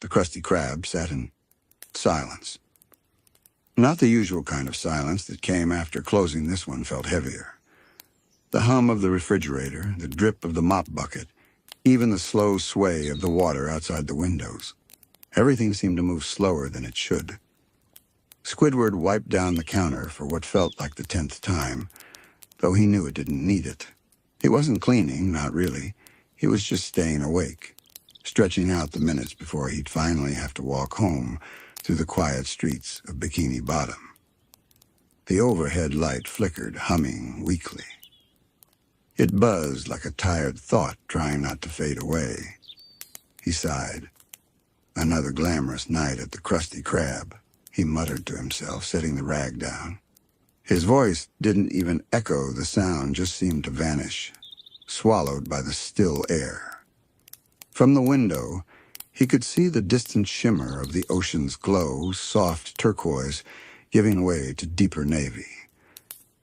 The Krusty Krab sat in silence. Not the usual kind of silence that came after closing this one felt heavier. The hum of the refrigerator, the drip of the mop bucket, even the slow sway of the water outside the windows. Everything seemed to move slower than it should. Squidward wiped down the counter for what felt like the 10th time, though he knew it didn't need it. He wasn't cleaning, not really. He was just staying awake, stretching out the minutes before he'd finally have to walk home through the quiet streets of Bikini Bottom. The overhead light flickered, humming weakly. It buzzed like a tired thought trying not to fade away. He sighed. Another glamorous night at the Krusty Krab, he muttered to himself, setting the rag down. His voice didn't even echo, the sound just seemed to vanish, swallowed by the still air. From the window, he could see the distant shimmer of the ocean's glow, soft turquoise, giving way to deeper navy.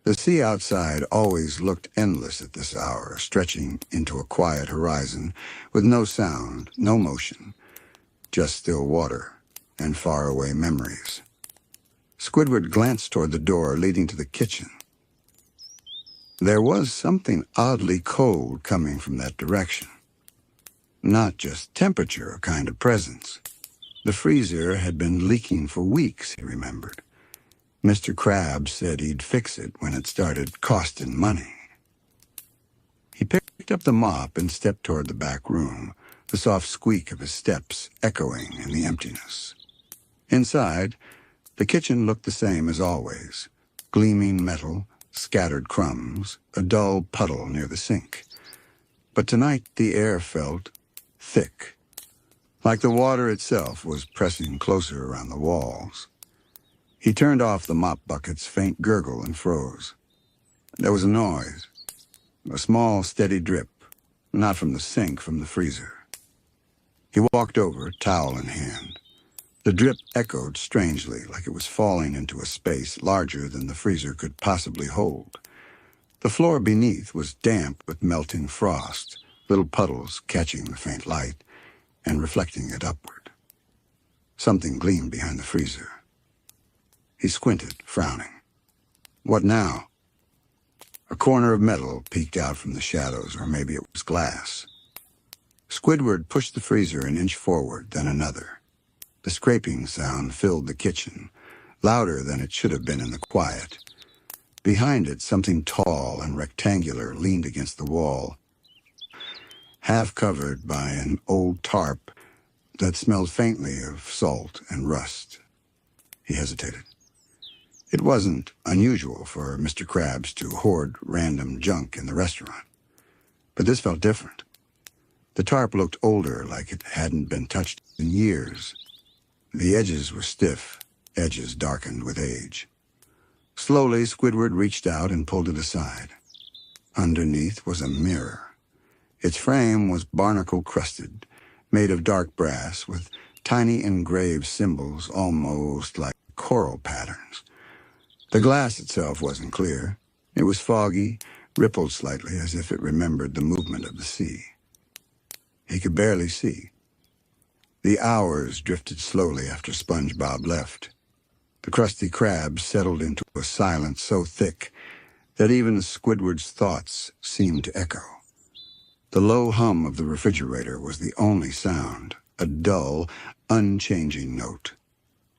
The sea outside always looked endless at this hour, stretching into a quiet horizon with no sound, no motion, just still water and faraway memories. Squidward glanced toward the door leading to the kitchen. There was something oddly cold coming from that direction. Not just temperature, a kind of presence. The freezer had been leaking for weeks, he remembered. Mr. Krab said he'd fix it when it started costing money. He picked up the mop and stepped toward the back room, the soft squeak of his steps echoing in the emptiness. Inside, the kitchen looked the same as always. Gleaming metal, scattered crumbs, a dull puddle near the sink. But tonight the air felt thick, like the water itself was pressing closer around the walls. He turned off the mop bucket's faint gurgle and froze. There was a noise, a small, steady drip, not from the sink, from the freezer. He walked over, towel in hand. The drip echoed strangely, like it was falling into a space larger than the freezer could possibly hold. The floor beneath was damp with melting frost, little puddles catching the faint light and reflecting it upward. Something gleamed behind the freezer. He squinted, frowning. What now? A corner of metal peeked out from the shadows, or maybe it was glass. Squidward pushed the freezer an inch forward, then another. The scraping sound filled the kitchen, louder than it should have been in the quiet. Behind it, something tall and rectangular leaned against the wall, half covered by an old tarp that smelled faintly of salt and rust. He hesitated. It wasn't unusual for Mr. Krabs to hoard random junk in the restaurant, but this felt different. The tarp looked older, like it hadn't been touched in years. The edges were stiff, edges darkened with age. Slowly, Squidward reached out and pulled it aside. Underneath was a mirror. Its frame was barnacle-crusted, made of dark brass with tiny engraved symbols almost like coral patterns. The glass itself wasn't clear. It was foggy, rippled slightly as if it remembered the movement of the sea. He could barely see. The hours drifted slowly after SpongeBob left. The Krusty Krab settled into a silence so thick that even Squidward's thoughts seemed to echo. The low hum of the refrigerator was the only sound, a dull, unchanging note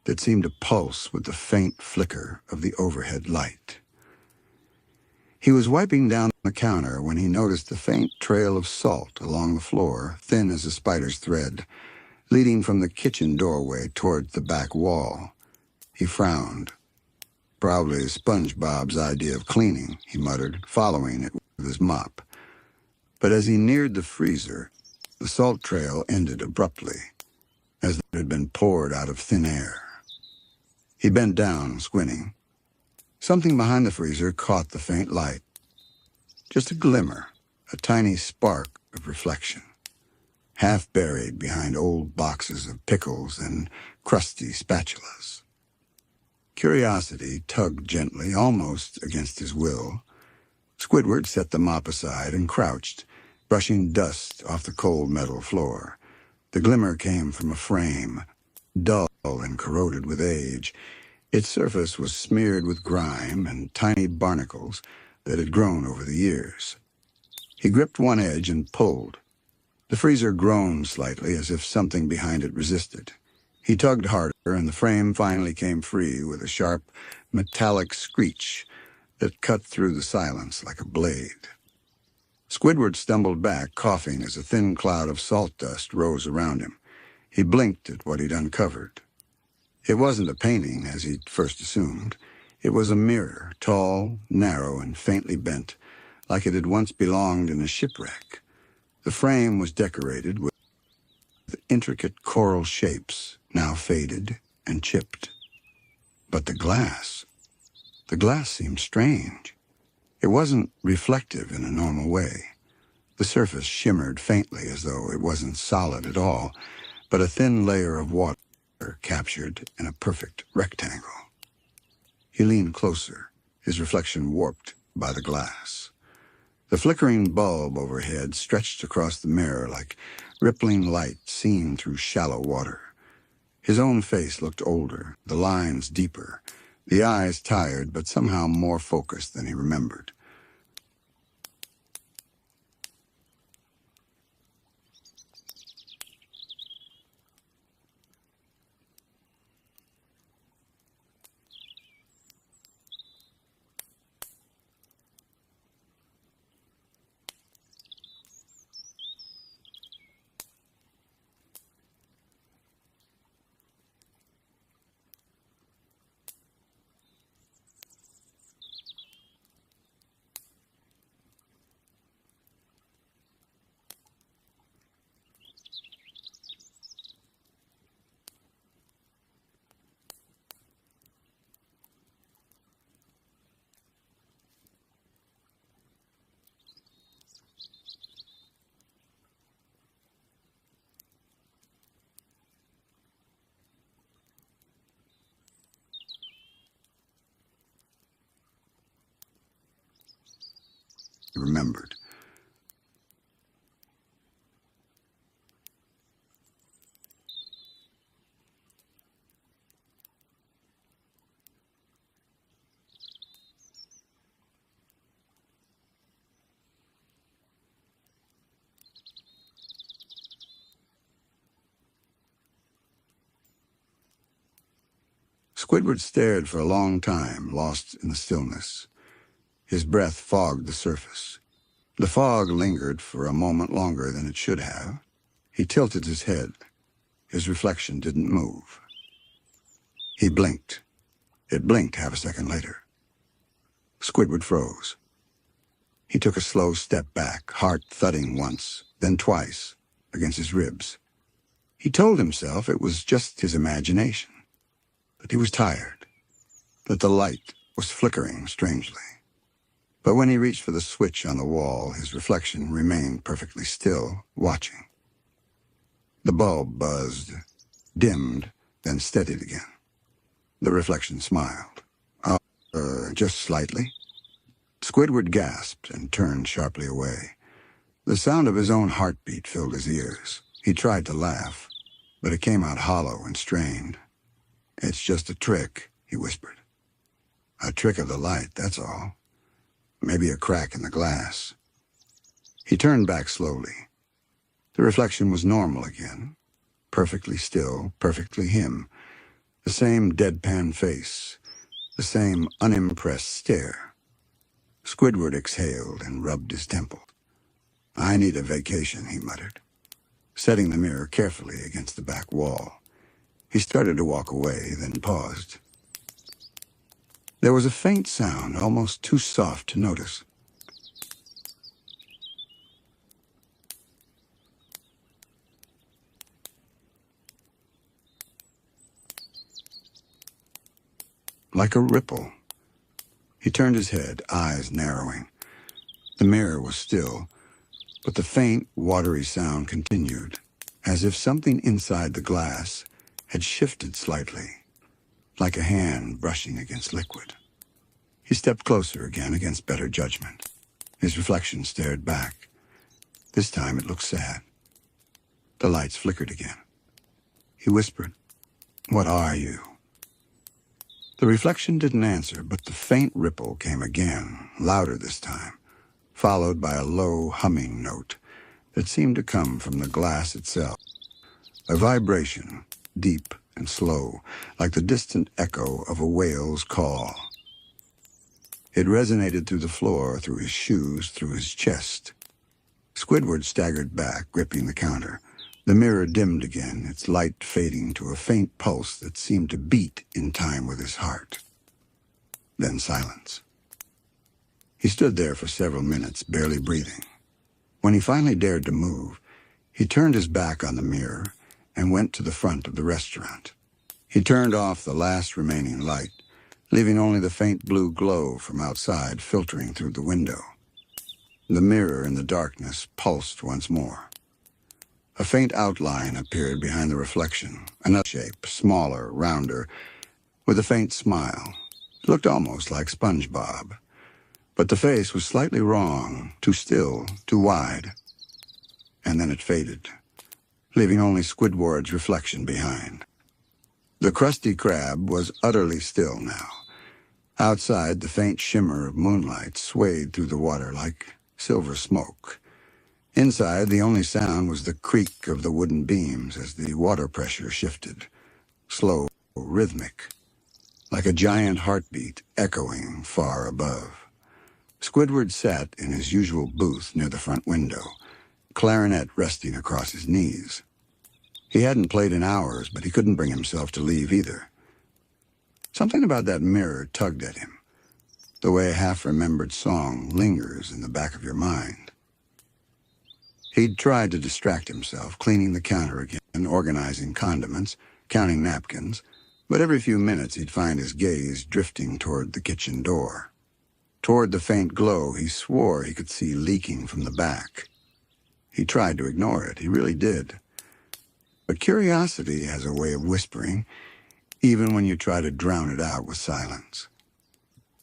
that seemed to pulse with the faint flicker of the overhead light. He was wiping down the counter when he noticed the faint trail of salt along the floor, thin as a spider's thread, leading from the kitchen doorway toward the back wall. He frowned. Probably SpongeBob's idea of cleaning, he muttered, following it with his mop. But as he neared the freezer, the salt trail ended abruptly, as it had been poured out of thin air. He bent down, squinting. Something behind the freezer caught the faint light. Just a glimmer, a tiny spark of reflection, half buried behind old boxes of pickles and crusty spatulas. Curiosity tugged gently, almost against his will. Squidward set the mop aside and crouched, brushing dust off the cold metal floor. The glimmer came from a frame, dull and corroded with age. Its surface was smeared with grime and tiny barnacles that had grown over the years. He gripped one edge and pulled. The freezer groaned slightly as if something behind it resisted. He tugged harder, and the frame finally came free with a sharp, metallic screech that cut through the silence like a blade. Squidward stumbled back, coughing as a thin cloud of salt dust rose around him. He blinked at what he'd uncovered. It wasn't a painting, as he'd first assumed. It was a mirror, tall, narrow, and faintly bent, like it had once belonged in a shipwreck. The frame was decorated with intricate coral shapes, now faded and chipped. But the glass seemed strange. It wasn't reflective in a normal way. The surface shimmered faintly as though it wasn't solid at all, but a thin layer of water captured in a perfect rectangle. He leaned closer, his reflection warped by the glass. The flickering bulb overhead stretched across the mirror like rippling light seen through shallow water. His own face looked older, the lines deeper, the eyes tired but somehow more focused than he remembered. He remembered. Squidward stared for a long time, lost in the stillness. His breath fogged the surface. The fog lingered for a moment longer than it should have. He tilted his head. His reflection didn't move. He blinked. It blinked half a second later. Squidward froze. He took a slow step back, heart thudding once, then twice, against his ribs. He told himself it was just his imagination, that he was tired, that the light was flickering strangely. But when he reached for the switch on the wall, his reflection remained perfectly still, watching. The bulb buzzed, dimmed, then steadied again. The reflection smiled. Just slightly. Squidward gasped and turned sharply away. The sound of his own heartbeat filled his ears. He tried to laugh, but it came out hollow and strained. "It's just a trick," he whispered. "A trick of the light, that's all. Maybe a crack in the glass." He turned back slowly. The reflection was normal again, perfectly still, perfectly him. The same deadpan face, the same unimpressed stare. Squidward exhaled and rubbed his temple. "I need a vacation," he muttered, setting the mirror carefully against the back wall. He started to walk away, then paused. There was a faint sound, almost too soft to notice. Like a ripple. He turned his head, eyes narrowing. The mirror was still, but the faint, watery sound continued, as if something inside the glass had shifted slightly, like a hand brushing against liquid. He stepped closer again against better judgment. His reflection stared back. This time it looked sad. The lights flickered again. He whispered, "What are you?" The reflection didn't answer, but the faint ripple came again, louder this time, followed by a low humming note that seemed to come from the glass itself. A vibration, deep and slow, like the distant echo of a whale's call. It resonated through the floor, through his shoes, through his chest. Squidward staggered back, gripping the counter. The mirror dimmed again, its light fading to a faint pulse that seemed to beat in time with his heart. Then silence. He stood there for several minutes, barely breathing. When he finally dared to move, he turned his back on the mirror and went to the front of the restaurant. He turned off the last remaining light, leaving only the faint blue glow from outside filtering through the window. The mirror in the darkness pulsed once more. A faint outline appeared behind the reflection, another shape, smaller, rounder, with a faint smile. It looked almost like SpongeBob. But the face was slightly wrong, too still, too wide. And then it faded, leaving only Squidward's reflection behind. The Krusty Krab was utterly still now. Outside, the faint shimmer of moonlight swayed through the water like silver smoke. Inside, the only sound was the creak of the wooden beams as the water pressure shifted, slow, rhythmic, like a giant heartbeat echoing far above. Squidward sat in his usual booth near the front window, clarinet resting across his knees. He hadn't played in hours, but he couldn't bring himself to leave either. Something about that mirror tugged at him, the way a half-remembered song lingers in the back of your mind. He'd tried to distract himself, cleaning the counter again, organizing condiments, counting napkins, but every few minutes he'd find his gaze drifting toward the kitchen door, toward the faint glow he swore he could see leaking from the back. He tried to ignore it, he really did. But curiosity has a way of whispering, even when you try to drown it out with silence.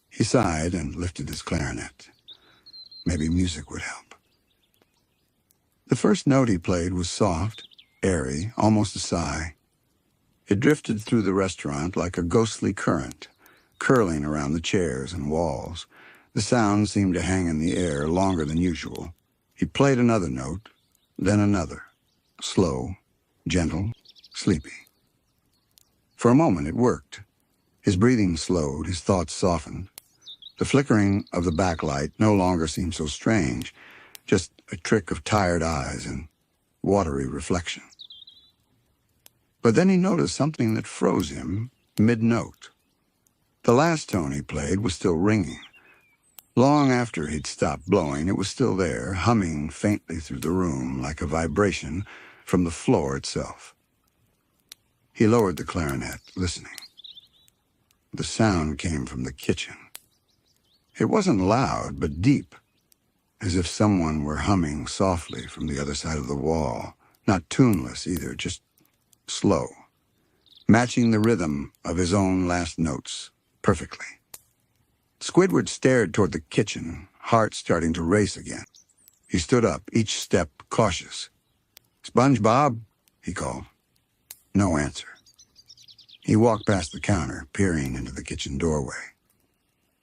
He sighed and lifted his clarinet. Maybe music would help. The first note he played was soft, airy, almost a sigh. It drifted through the restaurant like a ghostly current, curling around the chairs and walls. The sound seemed to hang in the air longer than usual. He played another note, then another, slow, gentle, sleepy. For a moment it worked. His breathing slowed, his thoughts softened. The flickering of the backlight no longer seemed so strange, just a trick of tired eyes and watery reflection. But then he noticed something that froze him mid-note. The last tone he played was still ringing. Long after he'd stopped blowing, it was still there, humming faintly through the room like a vibration from the floor itself. He lowered the clarinet, listening. The sound came from the kitchen. It wasn't loud, but deep, as if someone were humming softly from the other side of the wall, not tuneless either, just slow, matching the rhythm of his own last notes perfectly. Squidward stared toward the kitchen, heart starting to race again. He stood up, each step cautious. "SpongeBob," he called. No answer. He walked past the counter, peering into the kitchen doorway.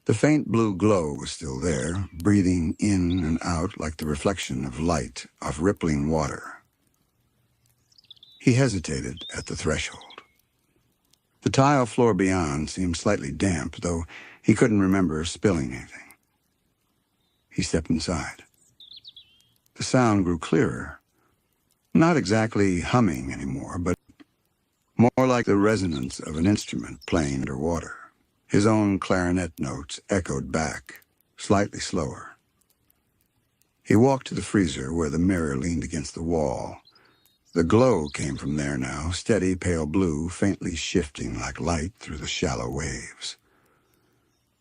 The faint blue glow was still there, breathing in and out like the reflection of light off rippling water. He hesitated at the threshold. The tile floor beyond seemed slightly damp, though he couldn't remember spilling anything. He stepped inside. The sound grew clearer. Not exactly humming anymore, but more like the resonance of an instrument playing underwater. His own clarinet notes echoed back, slightly slower. He walked to the freezer where the mirror leaned against the wall. The glow came from there now, steady pale blue, faintly shifting like light through the shallow waves.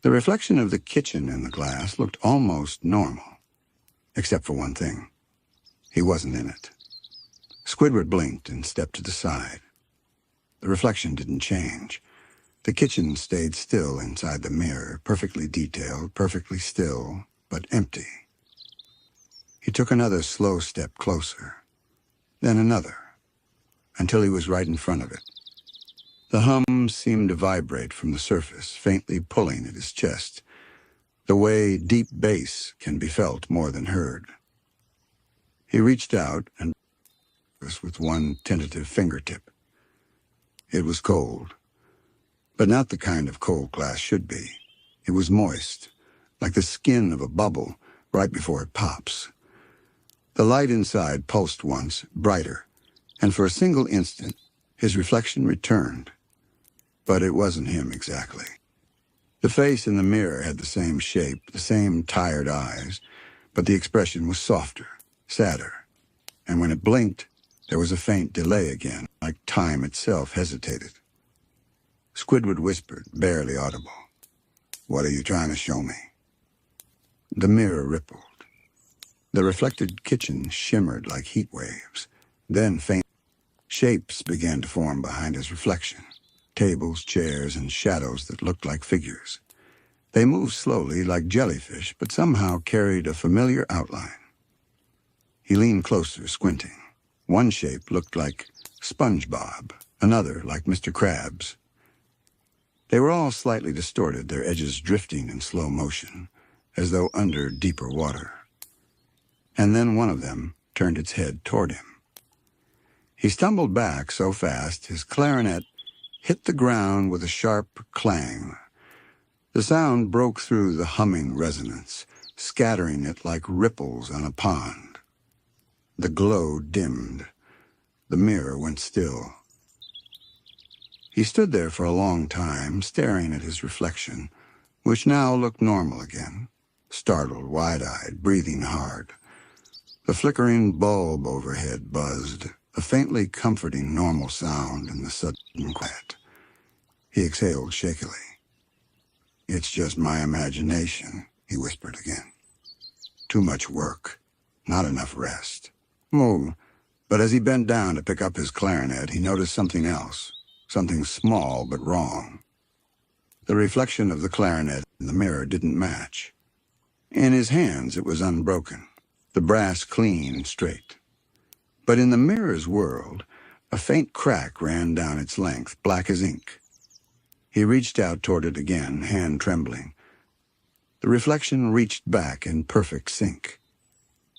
The reflection of the kitchen in the glass looked almost normal, except for one thing. He wasn't in it. Squidward blinked and stepped to the side. The reflection didn't change. The kitchen stayed still inside the mirror, perfectly detailed, perfectly still, but empty. He took another slow step closer, then another. until he was right in front of it. The hum seemed to vibrate from the surface, faintly pulling at his chest, the way deep bass can be felt more than heard. He reached out and with one tentative fingertip. It was cold, but not the kind of cold glass should be. It was moist, like the skin of a bubble right before it pops. The light inside pulsed once, brighter, and for a single instant, his reflection returned. But it wasn't him exactly. The face in the mirror had the same shape, the same tired eyes, but the expression was softer, sadder. And when it blinked, there was a faint delay again, like time itself hesitated. Squidward whispered, barely audible, "What are you trying to show me?" The mirror rippled. The reflected kitchen shimmered like heat waves. Then faint shapes began to form behind his reflection. Tables, chairs, and shadows that looked like figures. They moved slowly like jellyfish, but somehow carried a familiar outline. He leaned closer, squinting. One shape looked like SpongeBob, another like Mr. Krab's. They were all slightly distorted, their edges drifting in slow motion, as though under deeper water. And then one of them turned its head toward him. He stumbled back so fast his clarinet hit the ground with a sharp clang. The sound broke through the humming resonance, scattering it like ripples on a pond. The glow dimmed. The mirror went still. He stood there for a long time, staring at his reflection, which now looked normal again, startled, wide-eyed, breathing hard. The flickering bulb overhead buzzed, a faintly comforting normal sound in the sudden quiet. He exhaled shakily. "It's just my imagination," he whispered again. "Too much work, not enough rest." Oh, but as he bent down to pick up his clarinet, he noticed something else, something small but wrong. The reflection of the clarinet in the mirror didn't match. In his hands it was unbroken, the brass clean and straight. But in the mirror's world, a faint crack ran down its length, black as ink. He reached out toward it again, hand trembling. The reflection reached back in perfect sync.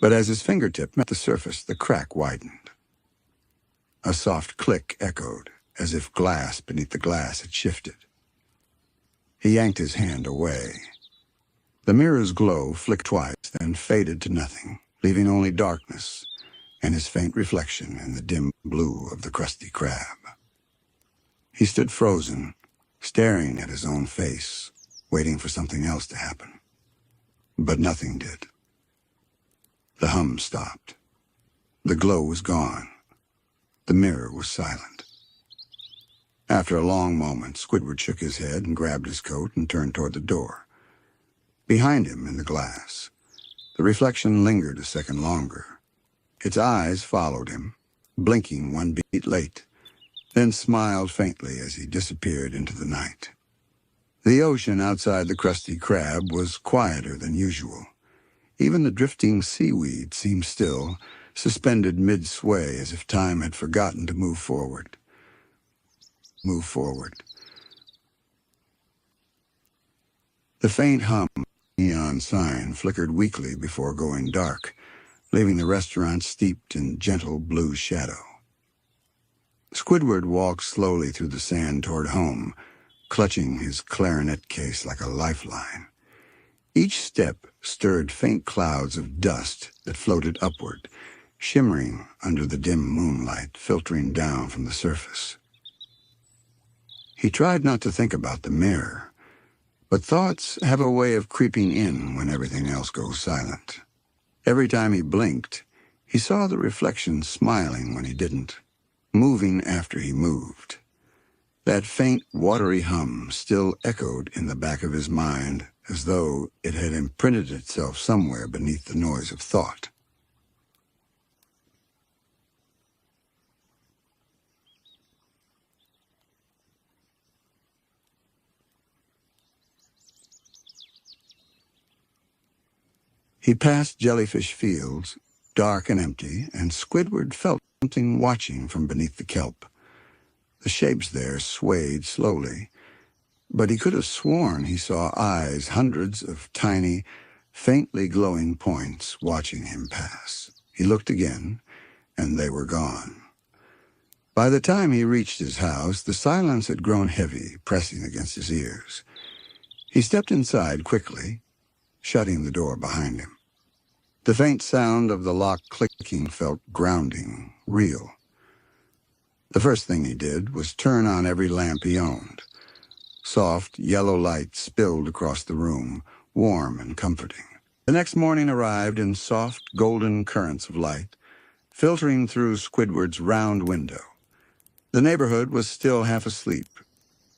But as his fingertip met the surface, the crack widened. A soft click echoed, as if glass beneath the glass had shifted. He yanked his hand away. The mirror's glow flicked twice, then faded to nothing, leaving only darkness and his faint reflection in the dim blue of the Krusty Krab. He stood frozen, staring at his own face, waiting for something else to happen. But nothing did. The hum stopped. The glow was gone. The mirror was silent. After a long moment, Squidward shook his head and grabbed his coat and turned toward the door. Behind him, in the glass, the reflection lingered a second longer. Its eyes followed him, blinking one beat late, then smiled faintly as he disappeared into the night. The ocean outside the Krusty Krab was quieter than usual. Even the drifting seaweed seemed still, suspended mid-sway as if time had forgotten to move forward. Move forward. The faint hum of the neon sign flickered weakly before going dark, leaving the restaurant steeped in gentle blue shadow. Squidward walked slowly through the sand toward home, clutching his clarinet case like a lifeline. Each step stirred faint clouds of dust that floated upward, shimmering under the dim moonlight filtering down from the surface. He tried not to think about the mirror, but thoughts have a way of creeping in when everything else goes silent. Every time he blinked, he saw the reflection smiling when he didn't, moving after he moved. That faint, watery hum still echoed in the back of his mind as though it had imprinted itself somewhere beneath the noise of thought. He passed jellyfish fields, dark and empty, and Squidward felt something watching from beneath the kelp. The shapes there swayed slowly, but he could have sworn he saw eyes, hundreds of tiny, faintly glowing points watching him pass. He looked again, and they were gone. By the time he reached his house, the silence had grown heavy, pressing against his ears. He stepped inside quickly, shutting the door behind him. The faint sound of the lock clicking felt grounding, real. The first thing he did was turn on every lamp he owned. Soft, yellow light spilled across the room, warm and comforting. The next morning arrived in soft, golden currents of light, filtering through Squidward's round window. The neighborhood was still half asleep.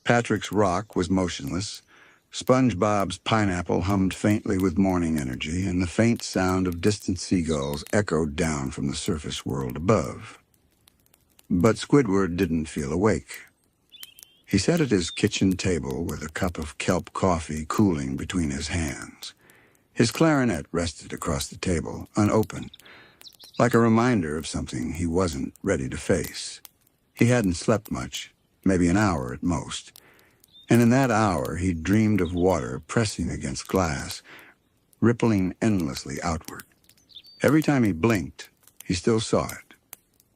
Patrick's rock was motionless. SpongeBob's pineapple hummed faintly with morning energy, and the faint sound of distant seagulls echoed down from the surface world above. But Squidward didn't feel awake. He sat at his kitchen table with a cup of kelp coffee cooling between his hands. His clarinet rested across the table, unopened, like a reminder of something he wasn't ready to face. He hadn't slept much, maybe an hour at most, and in that hour he dreamed of water pressing against glass, rippling endlessly outward. Every time he blinked, he still saw it,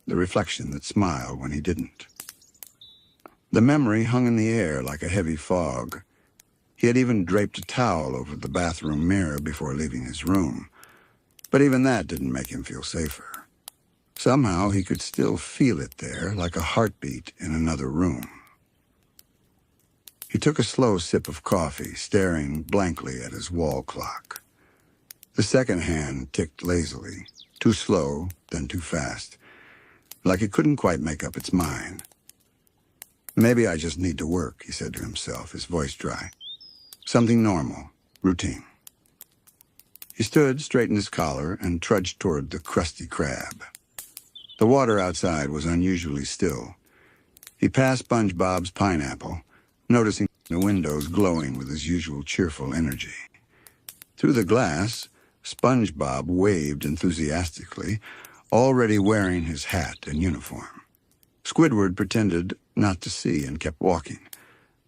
the reflection that smiled when he didn't. The memory hung in the air like a heavy fog. He had even draped a towel over the bathroom mirror before leaving his room, but even that didn't make him feel safer. Somehow he could still feel it there, like a heartbeat in another room. He took a slow sip of coffee, staring blankly at his wall clock. The second hand ticked lazily, too slow, then too fast, like it couldn't quite make up its mind. Maybe I just need to work, he said to himself, his voice dry. Something normal, routine. He stood, straightened his collar, and trudged toward the Krusty Krab. The water outside was unusually still. He passed SpongeBob's pineapple, noticing the windows glowing with his usual cheerful energy. Through the glass, SpongeBob waved enthusiastically, already wearing his hat and uniform. Squidward pretended not to see and kept walking,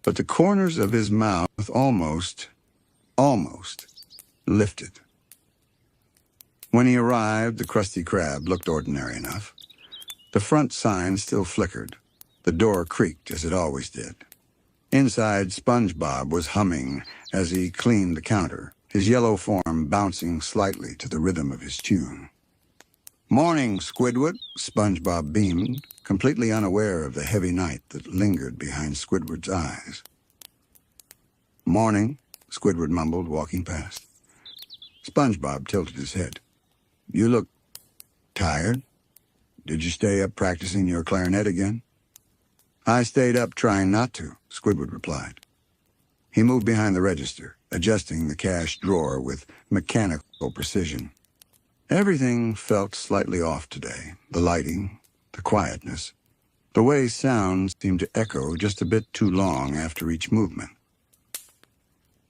but the corners of his mouth almost lifted. When he arrived, the Krusty Krab looked ordinary enough. The front sign still flickered. The door creaked as it always did. Inside, SpongeBob was humming as he cleaned the counter, his yellow form bouncing slightly to the rhythm of his tune. "Morning, Squidward," SpongeBob beamed, completely unaware of the heavy night that lingered behind Squidward's eyes. "Morning," Squidward mumbled, walking past. SpongeBob tilted his head. "You look tired. Did you stay up practicing your clarinet again?" "I stayed up trying not to," Squidward replied. He moved behind the register, adjusting the cash drawer with mechanical precision. Everything felt slightly off today. The lighting, the quietness. The way sounds seemed to echo just a bit too long after each movement.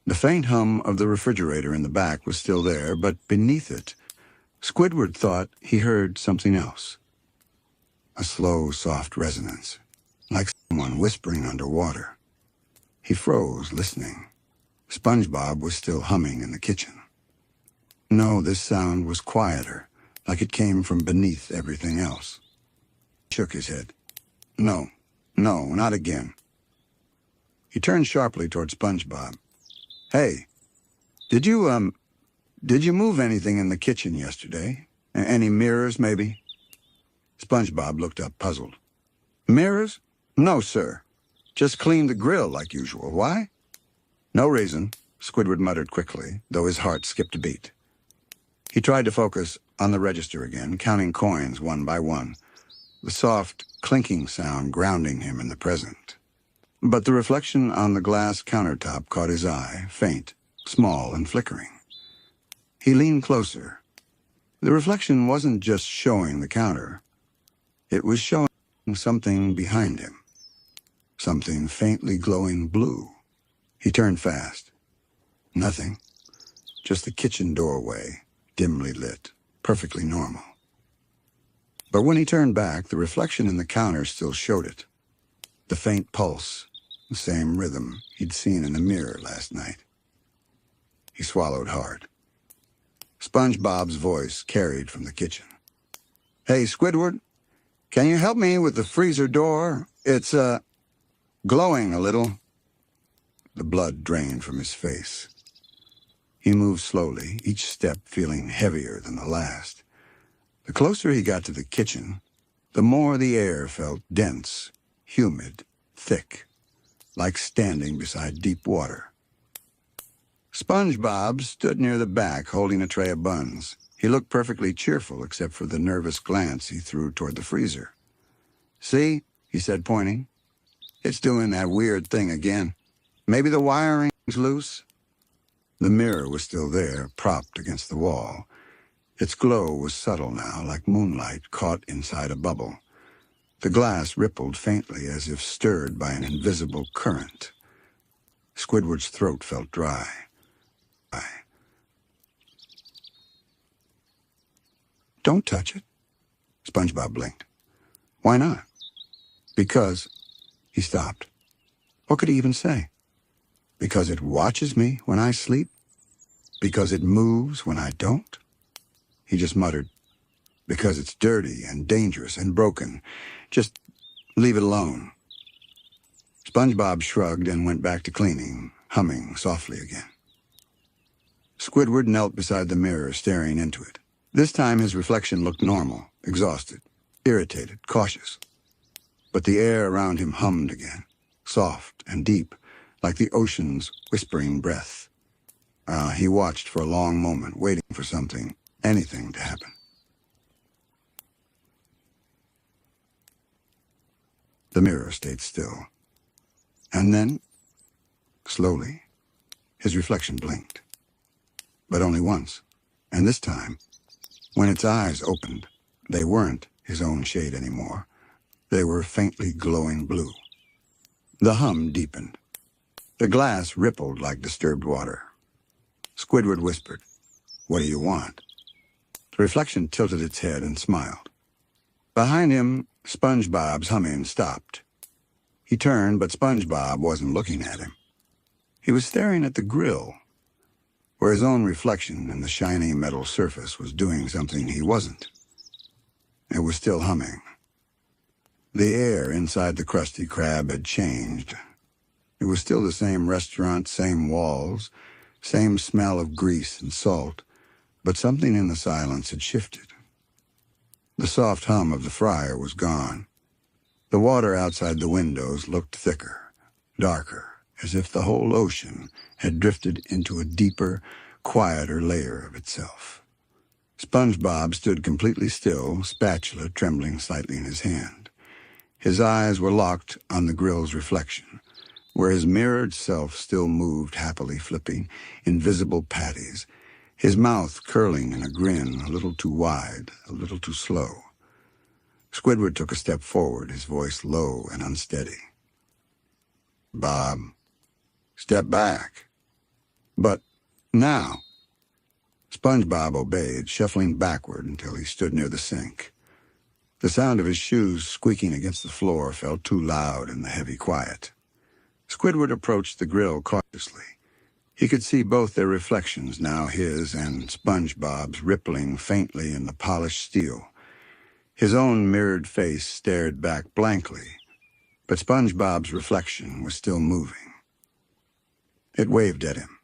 The faint hum of the refrigerator in the back was still there, but beneath it, Squidward thought he heard something else. A slow, soft resonance, like someone whispering underwater. He froze, listening. SpongeBob was still humming in the kitchen. No, this sound was quieter, like it came from beneath everything else. He shook his head. No, not again. He turned sharply toward SpongeBob. "Hey, did you move anything in the kitchen yesterday? Any mirrors, maybe?" SpongeBob looked up, puzzled. "Mirrors? No, sir. Just cleaned the grill like usual. Why?" "No reason," Squidward muttered quickly, though his heart skipped a beat. He tried to focus on the register again, counting coins one by one, the soft, clinking sound grounding him in the present. But the reflection on the glass countertop caught his eye, faint, small, and flickering. He leaned closer. The reflection wasn't just showing the counter. It was showing something behind him, something faintly glowing blue. He turned fast. Nothing, just the kitchen doorway, dimly lit, perfectly normal. But when he turned back, the reflection in the counter still showed it. The faint pulse, the same rhythm he'd seen in the mirror last night. He swallowed hard. SpongeBob's voice carried from the kitchen. "Hey, Squidward, can you help me with the freezer door? It's, glowing a little." The blood drained from his face. He moved slowly, each step feeling heavier than the last. The closer he got to the kitchen, the more the air felt dense, humid, thick, like standing beside deep water. SpongeBob stood near the back, holding a tray of buns. He looked perfectly cheerful, except for the nervous glance he threw toward the freezer. "See," he said, pointing. "It's doing that weird thing again. Maybe the wiring's loose." The mirror was still there, propped against the wall. Its glow was subtle now, like moonlight caught inside a bubble. The glass rippled faintly, as if stirred by an invisible current. Squidward's throat felt dry. "Don't touch it." SpongeBob blinked. "Why not?" "Because—" He stopped. What could he even say? "Because it watches me when I sleep? Because it moves when I don't?" He just muttered, "Because it's dirty and dangerous and broken. Just leave it alone." SpongeBob shrugged and went back to cleaning, humming softly again. Squidward knelt beside the mirror, staring into it. This time his reflection looked normal, exhausted, irritated, cautious. But the air around him hummed again, soft and deep, like the ocean's whispering breath. He watched for a long moment, waiting for something, anything to happen. The mirror stayed still. And then, slowly, his reflection blinked. But only once. And this time, when its eyes opened, they weren't his own shade anymore. They were faintly glowing blue. The hum deepened. The glass rippled like disturbed water. Squidward whispered, "What do you want?" The reflection tilted its head and smiled. Behind him, SpongeBob's humming stopped. He turned, but SpongeBob wasn't looking at him. He was staring at the grill, where his own reflection in the shiny metal surface was doing something he wasn't. It was still humming. The air inside the Krusty Krab had changed. It was still the same restaurant, same walls, same smell of grease and salt, but something in the silence had shifted. The soft hum of the fryer was gone. The water outside the windows looked thicker, darker, as if the whole ocean had drifted into a deeper, quieter layer of itself. SpongeBob stood completely still, spatula trembling slightly in his hand. His eyes were locked on the grill's reflection, where his mirrored self still moved happily, flipping invisible patties, his mouth curling in a grin a little too wide, a little too slow. Squidward took a step forward, his voice low and unsteady. "Bob, step back." "But now." SpongeBob obeyed, shuffling backward until he stood near the sink. The sound of his shoes squeaking against the floor felt too loud in the heavy quiet. Squidward approached the grill cautiously. He could see both their reflections now, his and SpongeBob's, rippling faintly in the polished steel. His own mirrored face stared back blankly, but SpongeBob's reflection was still moving. It waved at him.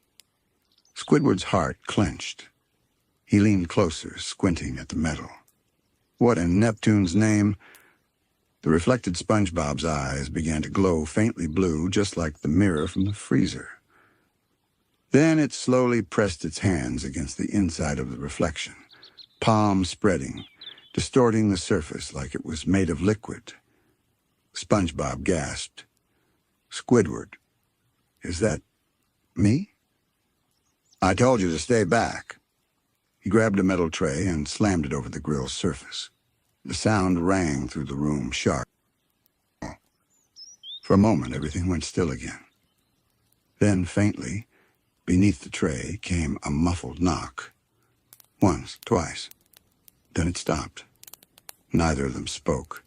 Squidward's heart clenched. He leaned closer, squinting at the metal. What in Neptune's name? The reflected SpongeBob's eyes began to glow faintly blue, just like the mirror from the freezer. Then it slowly pressed its hands against the inside of the reflection, palm spreading, distorting the surface like it was made of liquid. SpongeBob gasped. "Squidward, is that me?" "I told you to stay back." He grabbed a metal tray and slammed it over the grill's surface. The sound rang through the room sharp. For a moment, everything went still again. Then, faintly, beneath the tray came a muffled knock. Once, twice. Then it stopped. Neither of them spoke.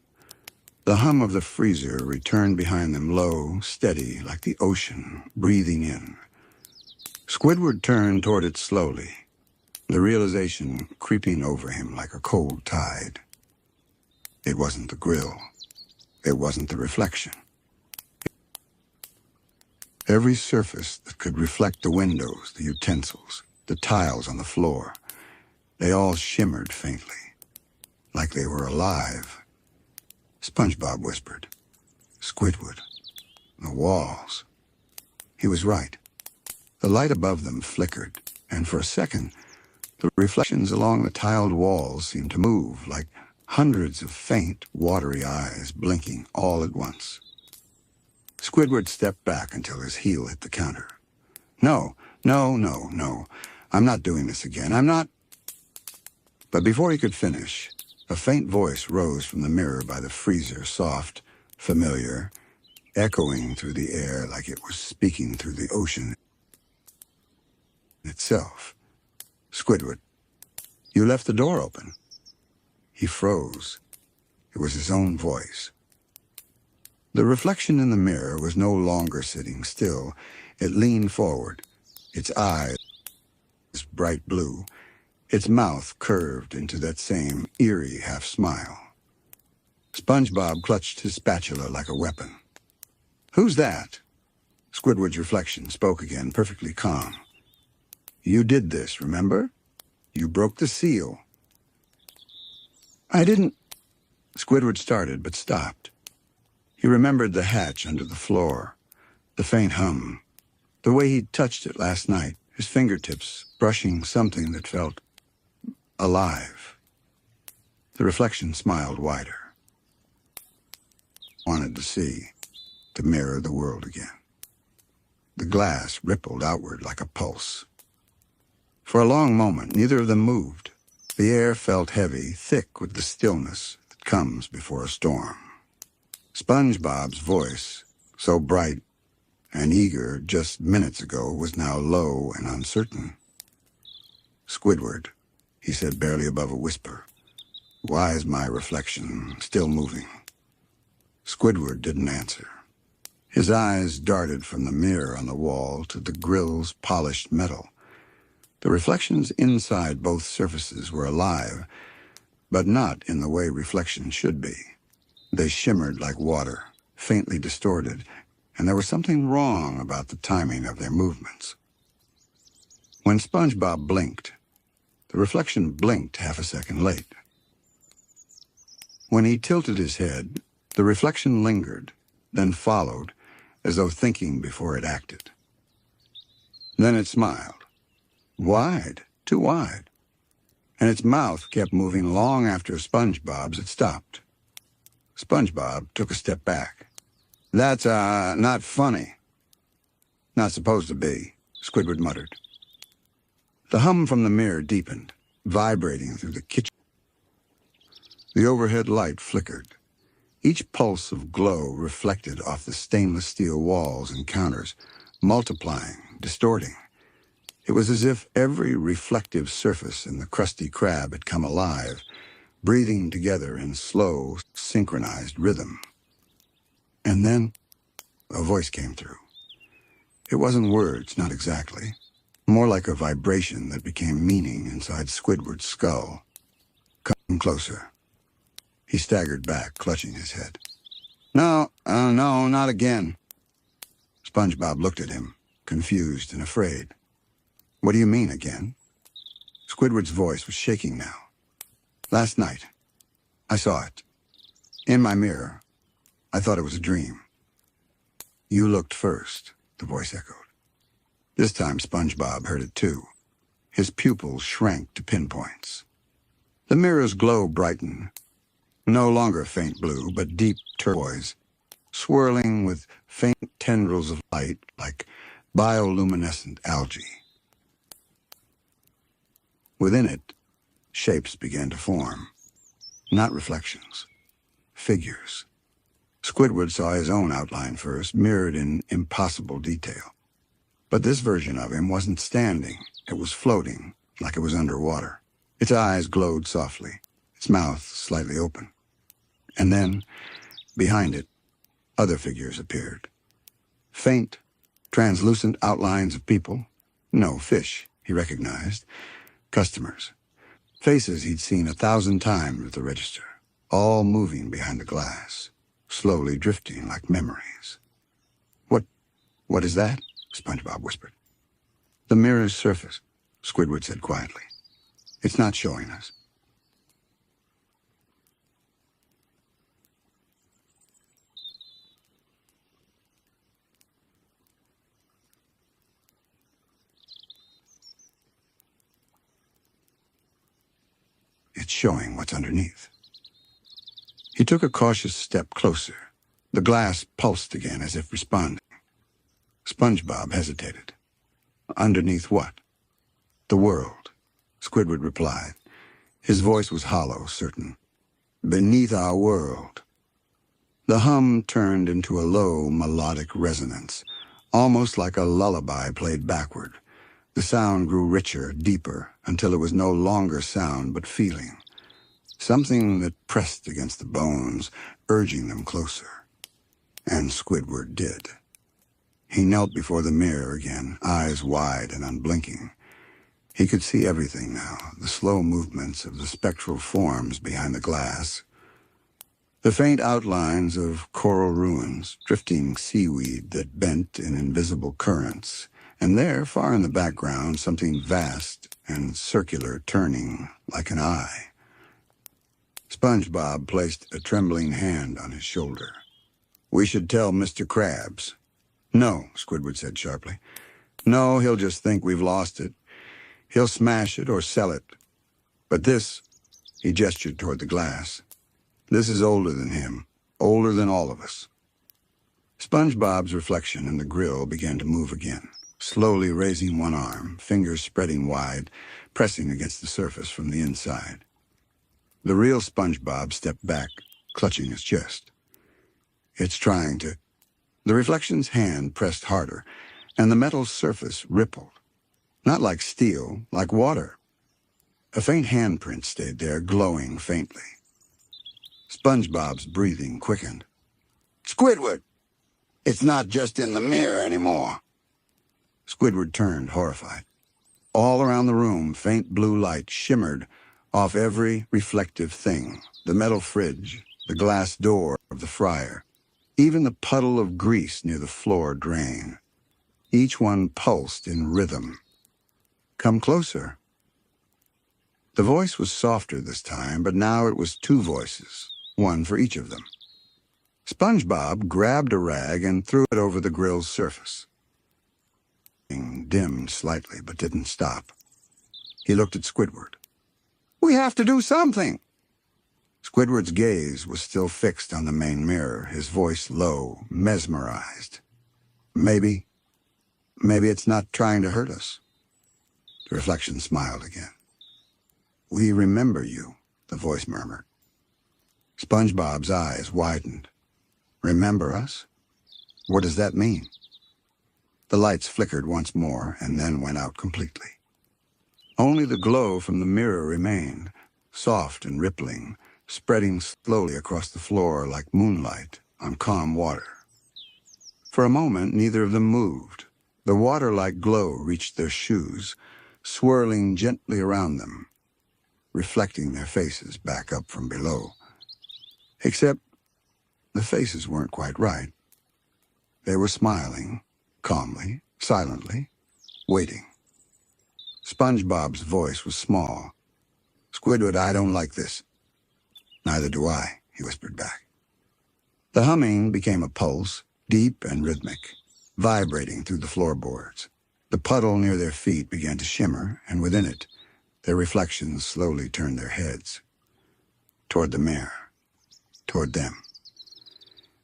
The hum of the freezer returned behind them low, steady, like the ocean, breathing in. Squidward turned toward it slowly, the realization creeping over him like a cold tide. It wasn't the grill. It wasn't the reflection. Every surface that could reflect the windows, the utensils, the tiles on the floor, they all shimmered faintly, like they were alive. SpongeBob whispered. Squidward. The walls. He was right. The light above them flickered, and for a second, the reflections along the tiled walls seemed to move like hundreds of faint, watery eyes blinking all at once. Squidward stepped back until his heel hit the counter. No. I'm not doing this again. I'm not... But before he could finish, a faint voice rose from the mirror by the freezer, soft, familiar, echoing through the air like it was speaking through the ocean itself. Squidward, you left the door open. He froze. It was his own voice. The reflection in the mirror was no longer sitting still. It leaned forward, its eyes bright blue, its mouth curved into that same eerie half-smile. SpongeBob clutched his spatula like a weapon. Who's that? Squidward's reflection spoke again, perfectly calm. You did this, remember? You broke the seal. I didn't... Squidward started, but stopped. He remembered the hatch under the floor, the faint hum, the way he'd touched it last night, his fingertips brushing something that felt alive. The reflection smiled wider. Wanted to see, to mirror the world again. The glass rippled outward like a pulse. For a long moment, neither of them moved. The air felt heavy, thick with the stillness that comes before a storm. SpongeBob's voice, so bright and eager just minutes ago, was now low and uncertain. Squidward, he said barely above a whisper. Why is my reflection still moving? Squidward didn't answer. His eyes darted from the mirror on the wall to the grill's polished metal. The reflections inside both surfaces were alive, but not in the way reflections should be. They shimmered like water, faintly distorted, and there was something wrong about the timing of their movements. When SpongeBob blinked, the reflection blinked half a second late. When he tilted his head, the reflection lingered, then followed, as though thinking before it acted. Then it smiled. Wide, too wide. And its mouth kept moving long after SpongeBob's had stopped. SpongeBob took a step back. That's, not funny. Not supposed to be, Squidward muttered. The hum from the mirror deepened, vibrating through the kitchen. The overhead light flickered. Each pulse of glow reflected off the stainless steel walls and counters, multiplying, distorting. It was as if every reflective surface in the Krusty Krab had come alive, breathing together in slow, synchronized rhythm. And then a voice came through. It wasn't words, not exactly. More like a vibration that became meaning inside Squidward's skull. Come closer. He staggered back, clutching his head. No, not again. SpongeBob looked at him, confused and afraid. What do you mean, again? Squidward's voice was shaking now. Last night, I saw it. In my mirror. I thought it was a dream. You looked first, the voice echoed. This time SpongeBob heard it too. His pupils shrank to pinpoints. The mirror's glow brightened. No longer faint blue, but deep turquoise, swirling with faint tendrils of light like bioluminescent algae. Within it, shapes began to form. Not reflections. Figures. Squidward saw his own outline first, mirrored in impossible detail. But this version of him wasn't standing. It was floating, like it was underwater. Its eyes glowed softly, its mouth slightly open. And then, behind it, other figures appeared. Faint, translucent outlines of people. No, fish, he recognized. Customers. Faces he'd seen 1,000 times at the register, all moving behind the glass, slowly drifting like memories. What is that? SpongeBob whispered. The mirror's surface, Squidward said quietly. It's not showing us. It's showing what's underneath. He took a cautious step closer. The glass pulsed again as if responding. SpongeBob hesitated. Underneath what? The world, Squidward replied. His voice was hollow, certain. Beneath our world. The hum turned into a low, melodic resonance, almost like a lullaby played backward. The sound grew richer, deeper, until it was no longer sound but feeling. Something that pressed against the bones, urging them closer. And Squidward did. He knelt before the mirror again, eyes wide and unblinking. He could see everything now, the slow movements of the spectral forms behind the glass. The faint outlines of coral ruins, drifting seaweed that bent in invisible currents, and there, far in the background, something vast and circular turning like an eye. SpongeBob placed a trembling hand on his shoulder. We should tell Mr. Krabs. No, Squidward said sharply. No, he'll just think we've lost it. He'll smash it or sell it. But this, he gestured toward the glass, this is older than him, older than all of us. SpongeBob's reflection in the grill began to move again, slowly raising one arm, fingers spreading wide, pressing against the surface from the inside. The real SpongeBob stepped back, clutching his chest. It's trying to... The reflection's hand pressed harder, and the metal surface rippled. Not like steel, like water. A faint handprint stayed there, glowing faintly. SpongeBob's breathing quickened. Squidward! It's not just in the mirror anymore. Squidward turned, horrified. All around the room, faint blue light shimmered off every reflective thing. The metal fridge, the glass door of the fryer, even the puddle of grease near the floor drain. Each one pulsed in rhythm. Come closer. The voice was softer this time, but now it was two voices, one for each of them. SpongeBob grabbed a rag and threw it over the grill's surface. It dimmed slightly, but didn't stop. He looked at Squidward. We have to do something. Squidward's gaze was still fixed on the main mirror, his voice low, mesmerized. Maybe it's not trying to hurt us. The reflection smiled again. We remember you, the voice murmured. SpongeBob's eyes widened. Remember us? What does that mean? The lights flickered once more and then went out completely. Only the glow from the mirror remained, soft and rippling, spreading slowly across the floor like moonlight on calm water. For a moment, neither of them moved. The water-like glow reached their shoes, swirling gently around them, reflecting their faces back up from below. Except the faces weren't quite right. They were smiling, calmly, silently, waiting. SpongeBob's voice was small. Squidward, I don't like this. Neither do I, he whispered back. The humming became a pulse, deep and rhythmic, vibrating through the floorboards. The puddle near their feet began to shimmer, and within it, their reflections slowly turned their heads. Toward the mirror. Toward them.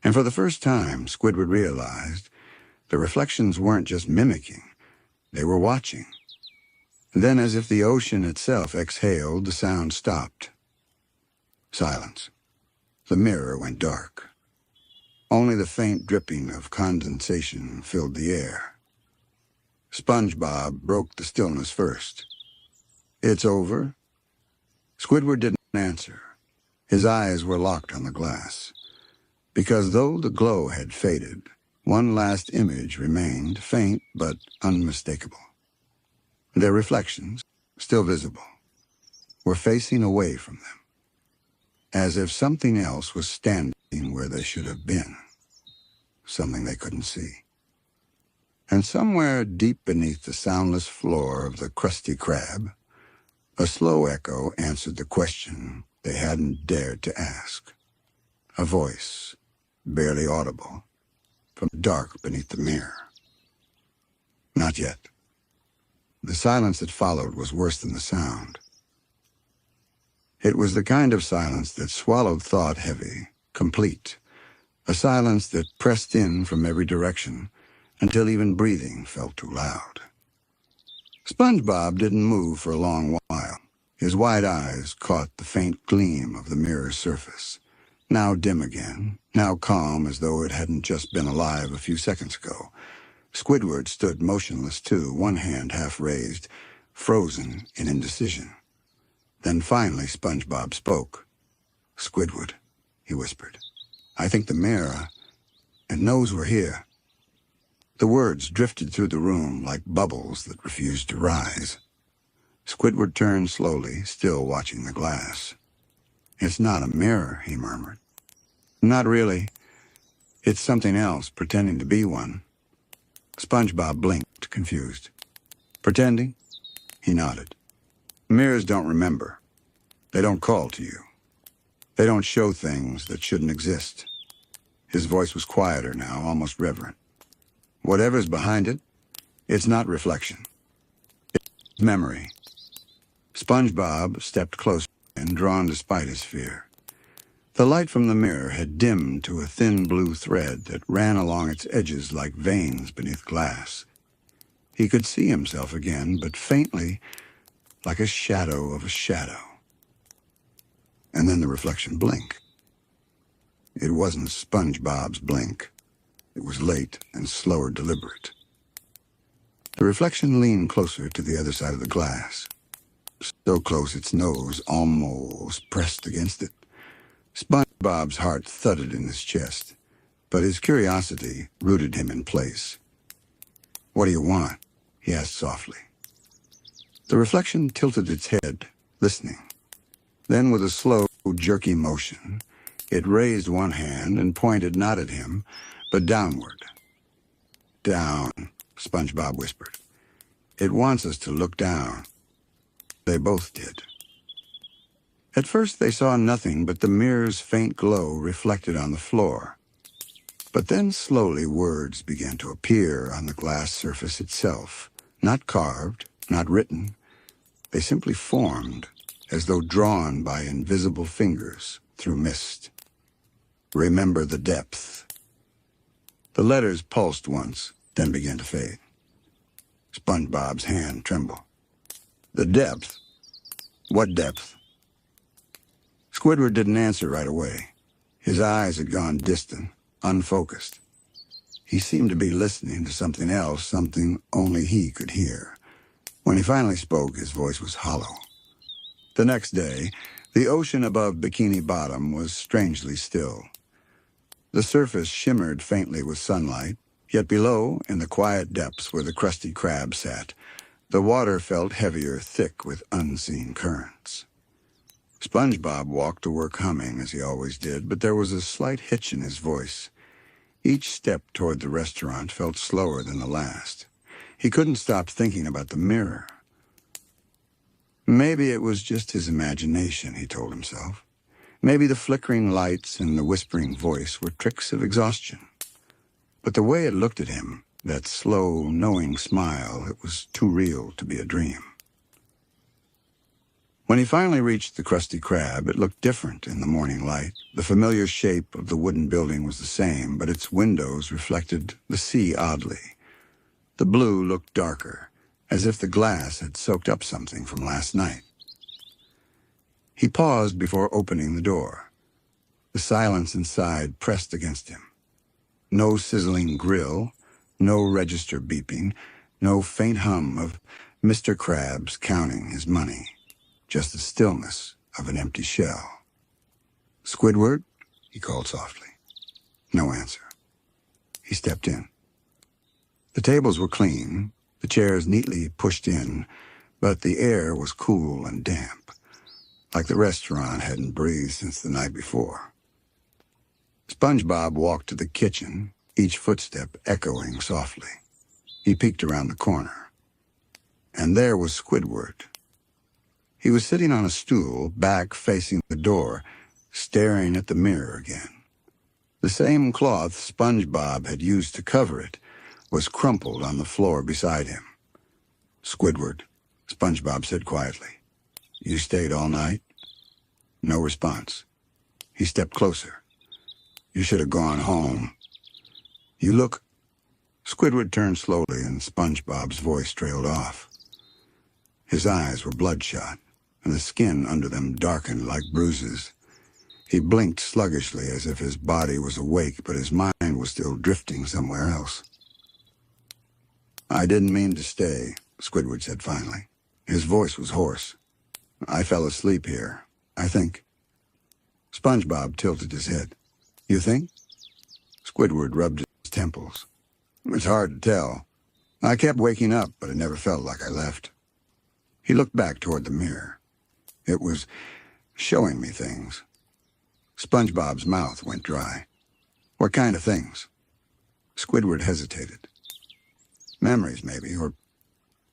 And for the first time, Squidward realized the reflections weren't just mimicking. They were watching. Then, as if the ocean itself exhaled, the sound stopped. Silence. The mirror went dark. Only the faint dripping of condensation filled the air. SpongeBob broke the stillness first. It's over? Squidward didn't answer. His eyes were locked on the glass, because though the glow had faded, one last image remained, faint but unmistakable. Their reflections, still visible, were facing away from them, as if something else was standing where they should have been, something they couldn't see. And somewhere deep beneath the soundless floor of the Krusty Krab, a slow echo answered the question they hadn't dared to ask. A voice, barely audible, from the dark beneath the mirror. Not yet. The silence that followed was worse than the sound. It was the kind of silence that swallowed thought heavy, complete, a silence that pressed in from every direction until even breathing felt too loud. SpongeBob didn't move for a long while. His wide eyes caught the faint gleam of the mirror's surface, now dim again, now calm as though it hadn't just been alive a few seconds ago. Squidward stood motionless too, one hand half raised, frozen in indecision. Then finally SpongeBob spoke. "Squidward," he whispered, "I think the mirror, it knows we're here." The words drifted through the room like bubbles that refused to rise. Squidward turned slowly, still watching the glass. "It's not a mirror," he murmured. "Not really. It's something else, pretending to be one." SpongeBob blinked, confused. "Pretending?" He nodded. "Mirrors don't remember. They don't call to you. They don't show things that shouldn't exist." His voice was quieter now, almost reverent. "Whatever's behind it, it's not reflection. It's memory." SpongeBob stepped closer and drawn despite his fear. The light from the mirror had dimmed to a thin blue thread that ran along its edges like veins beneath glass. He could see himself again, but faintly, like a shadow of a shadow. And then the reflection blinked. It wasn't SpongeBob's blink. It was late and slower deliberate. The reflection leaned closer to the other side of the glass, so close its nose almost pressed against it. SpongeBob's heart thudded in his chest, but his curiosity rooted him in place. "What do you want?" he asked softly. The reflection tilted its head, listening. Then with a slow, jerky motion, it raised one hand and pointed not at him, but downward. "Down," SpongeBob whispered. "It wants us to look down." They both did. At first they saw nothing but the mirror's faint glow reflected on the floor. But then slowly words began to appear on the glass surface itself, not carved, not written. They simply formed, as though drawn by invisible fingers through mist. "Remember the depth." The letters pulsed once, then began to fade. SpongeBob's hand trembled. "The depth? What depth?" Squidward didn't answer right away. His eyes had gone distant, unfocused. He seemed to be listening to something else, something only he could hear. When he finally spoke, his voice was hollow. The next day, the ocean above Bikini Bottom was strangely still. The surface shimmered faintly with sunlight, yet below, in the quiet depths where the Krusty Krab sat, the water felt heavier, thick with unseen currents. SpongeBob walked to work humming, as he always did, but there was a slight hitch in his voice. Each step toward the restaurant felt slower than the last. He couldn't stop thinking about the mirror. Maybe it was just his imagination, he told himself. Maybe the flickering lights and the whispering voice were tricks of exhaustion. But the way it looked at him, that slow, knowing smile, it was too real to be a dream. When he finally reached the Krusty Krab, it looked different in the morning light. The familiar shape of the wooden building was the same, but its windows reflected the sea oddly. The blue looked darker, as if the glass had soaked up something from last night. He paused before opening the door. The silence inside pressed against him. No sizzling grill, no register beeping, no faint hum of Mr. Krabs counting his money. Just the stillness of an empty shell. "Squidward?" he called softly. No answer. He stepped in. The tables were clean, the chairs neatly pushed in, but the air was cool and damp, like the restaurant hadn't breathed since the night before. SpongeBob walked to the kitchen, each footstep echoing softly. He peeked around the corner. And there was Squidward. He was sitting on a stool, back facing the door, staring at the mirror again. The same cloth SpongeBob had used to cover it was crumpled on the floor beside him. "Squidward," SpongeBob said quietly. "You stayed all night?" No response. He stepped closer. "You should have gone home. You look—" Squidward turned slowly and SpongeBob's voice trailed off. His eyes were bloodshot, and the skin under them darkened like bruises. He blinked sluggishly as if his body was awake, but his mind was still drifting somewhere else. "I didn't mean to stay," Squidward said finally. His voice was hoarse. "I fell asleep here, I think." SpongeBob tilted his head. "You think?" Squidward rubbed his temples. "It's hard to tell. I kept waking up, but it never felt like I left." He looked back toward the mirror. It was showing me things. SpongeBob's mouth went dry. "What kind of things?" Squidward hesitated. "Memories, maybe, or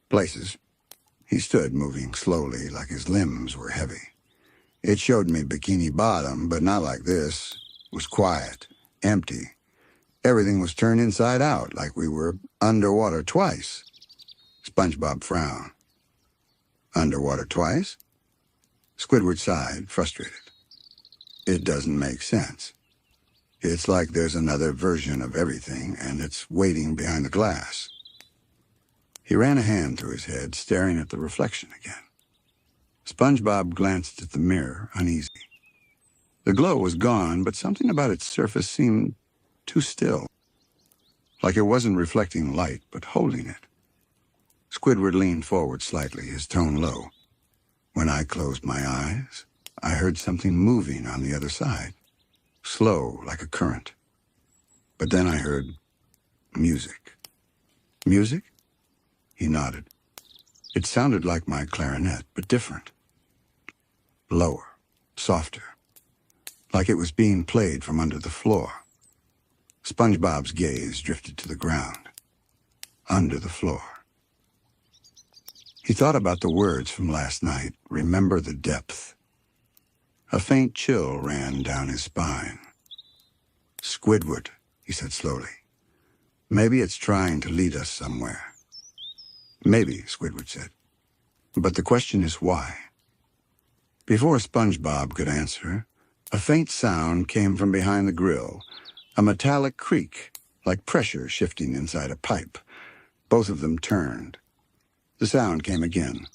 places." He stood, moving slowly, like his limbs were heavy. "It showed me Bikini Bottom, but not like this. It was quiet, empty. Everything was turned inside out, like we were underwater twice." SpongeBob frowned. "Underwater twice?" Squidward sighed, frustrated. "It doesn't make sense. It's like there's another version of everything, and it's waiting behind the glass." He ran a hand through his head, staring at the reflection again. SpongeBob glanced at the mirror, uneasy. The glow was gone, but something about its surface seemed too still, like it wasn't reflecting light, but holding it. Squidward leaned forward slightly, his tone low. "When I closed my eyes, I heard something moving on the other side, slow like a current. But then I heard music." "Music?" He nodded. "It sounded like my clarinet, but different. Lower, softer, like it was being played from under the floor." SpongeBob's gaze drifted to the ground. Under the floor. He thought about the words from last night, "Remember the depth." A faint chill ran down his spine. "Squidward," he said slowly. "Maybe it's trying to lead us somewhere." "Maybe," Squidward said. "But the question is why?" Before SpongeBob could answer, a faint sound came from behind the grill, a metallic creak, like pressure shifting inside a pipe. Both of them turned. The sound came again.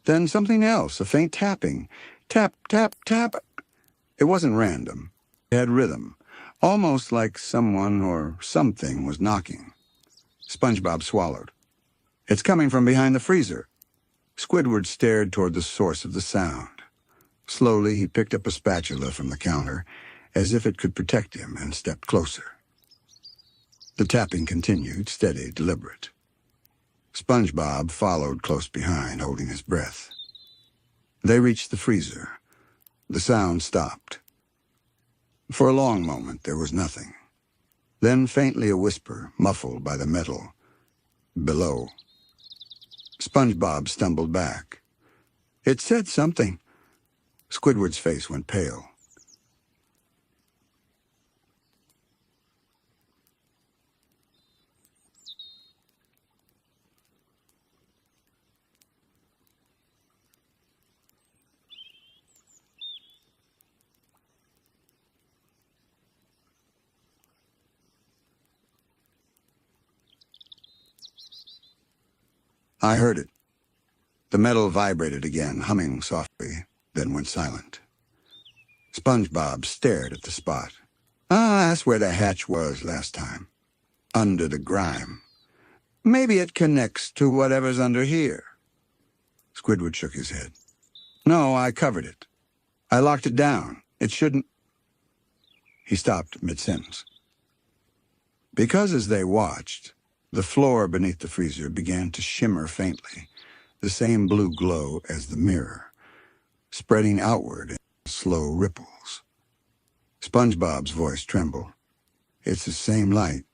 Then something else, a faint tapping. Tap, tap, tap. It wasn't random. It had rhythm, almost like someone or something was knocking. SpongeBob swallowed. "It's coming from behind the freezer." Squidward stared toward the source of the sound. Slowly, he picked up a spatula from the counter, as if it could protect him, and stepped closer. The tapping continued, steady, deliberate. SpongeBob followed close behind, holding his breath. They reached the freezer. The sound stopped. For a long moment, there was nothing. Then faintly a whisper, muffled by the metal. "Below." SpongeBob stumbled back. "It said something." Squidward's face went pale. I heard it. The metal vibrated again, humming softly, then went silent. SpongeBob stared at the spot. "Ah, that's where the hatch was last time. Under the grime. Maybe it connects to whatever's under here." Squidward shook his head. "No, I covered it. I locked it down. It shouldn't... He stopped mid-sentence. Because as they watched, the floor beneath the freezer began to shimmer faintly, the same blue glow as the mirror, spreading outward in slow ripples. SpongeBob's voice trembled. It's the same light.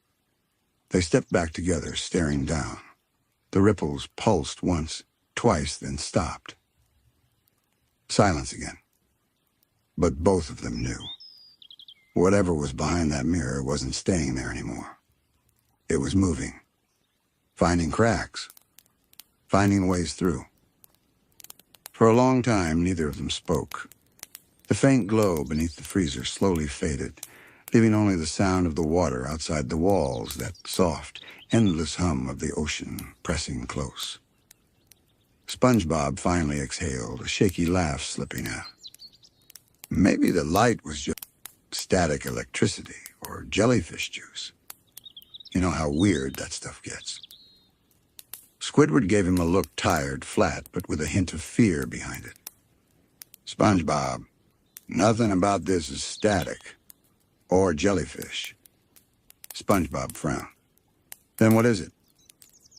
They stepped back together, staring down. The ripples pulsed once, twice, then stopped. Silence again. But both of them knew. Whatever was behind that mirror wasn't staying there anymore. It was moving, finding cracks, finding ways through. For a long time, neither of them spoke. The faint glow beneath the freezer slowly faded, leaving only the sound of the water outside the walls, that soft, endless hum of the ocean pressing close. SpongeBob finally exhaled, a shaky laugh slipping out. Maybe the light was just static electricity or jellyfish juice. You know how weird that stuff gets. Squidward gave him a look, tired, flat, but with a hint of fear behind it. SpongeBob, nothing about this is static or jellyfish. SpongeBob frowned. Then what is it?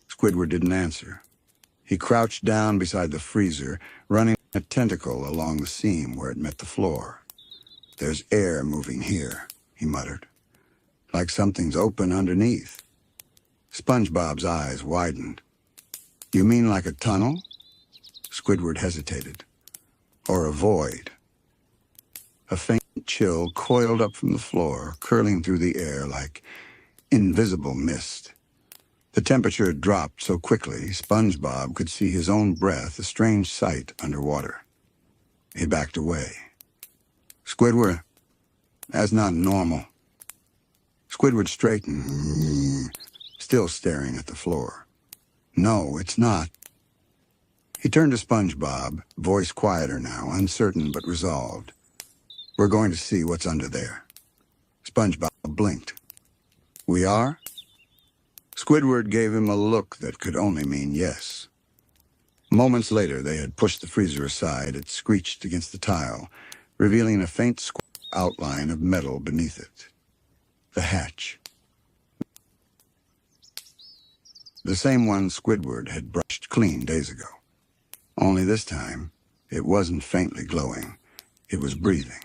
Squidward didn't answer. He crouched down beside the freezer, running a tentacle along the seam where it met the floor. There's air moving here, he muttered, like something's open underneath. SpongeBob's eyes widened. You mean like a tunnel? Squidward hesitated. Or a void? A faint chill coiled up from the floor, curling through the air like invisible mist. The temperature dropped so quickly, SpongeBob could see his own breath, a strange sight underwater. He backed away. Squidward, that's not normal. Squidward straightened, still staring at the floor. No, it's not. He turned to SpongeBob, voice quieter now, uncertain but resolved. We're going to see what's under there. SpongeBob blinked. We are? Squidward gave him a look that could only mean yes. Moments later, they had pushed the freezer aside. It screeched against the tile, revealing a faint outline of metal beneath it. The hatch. The same one Squidward had brushed clean days ago. Only this time, it wasn't faintly glowing. It was breathing.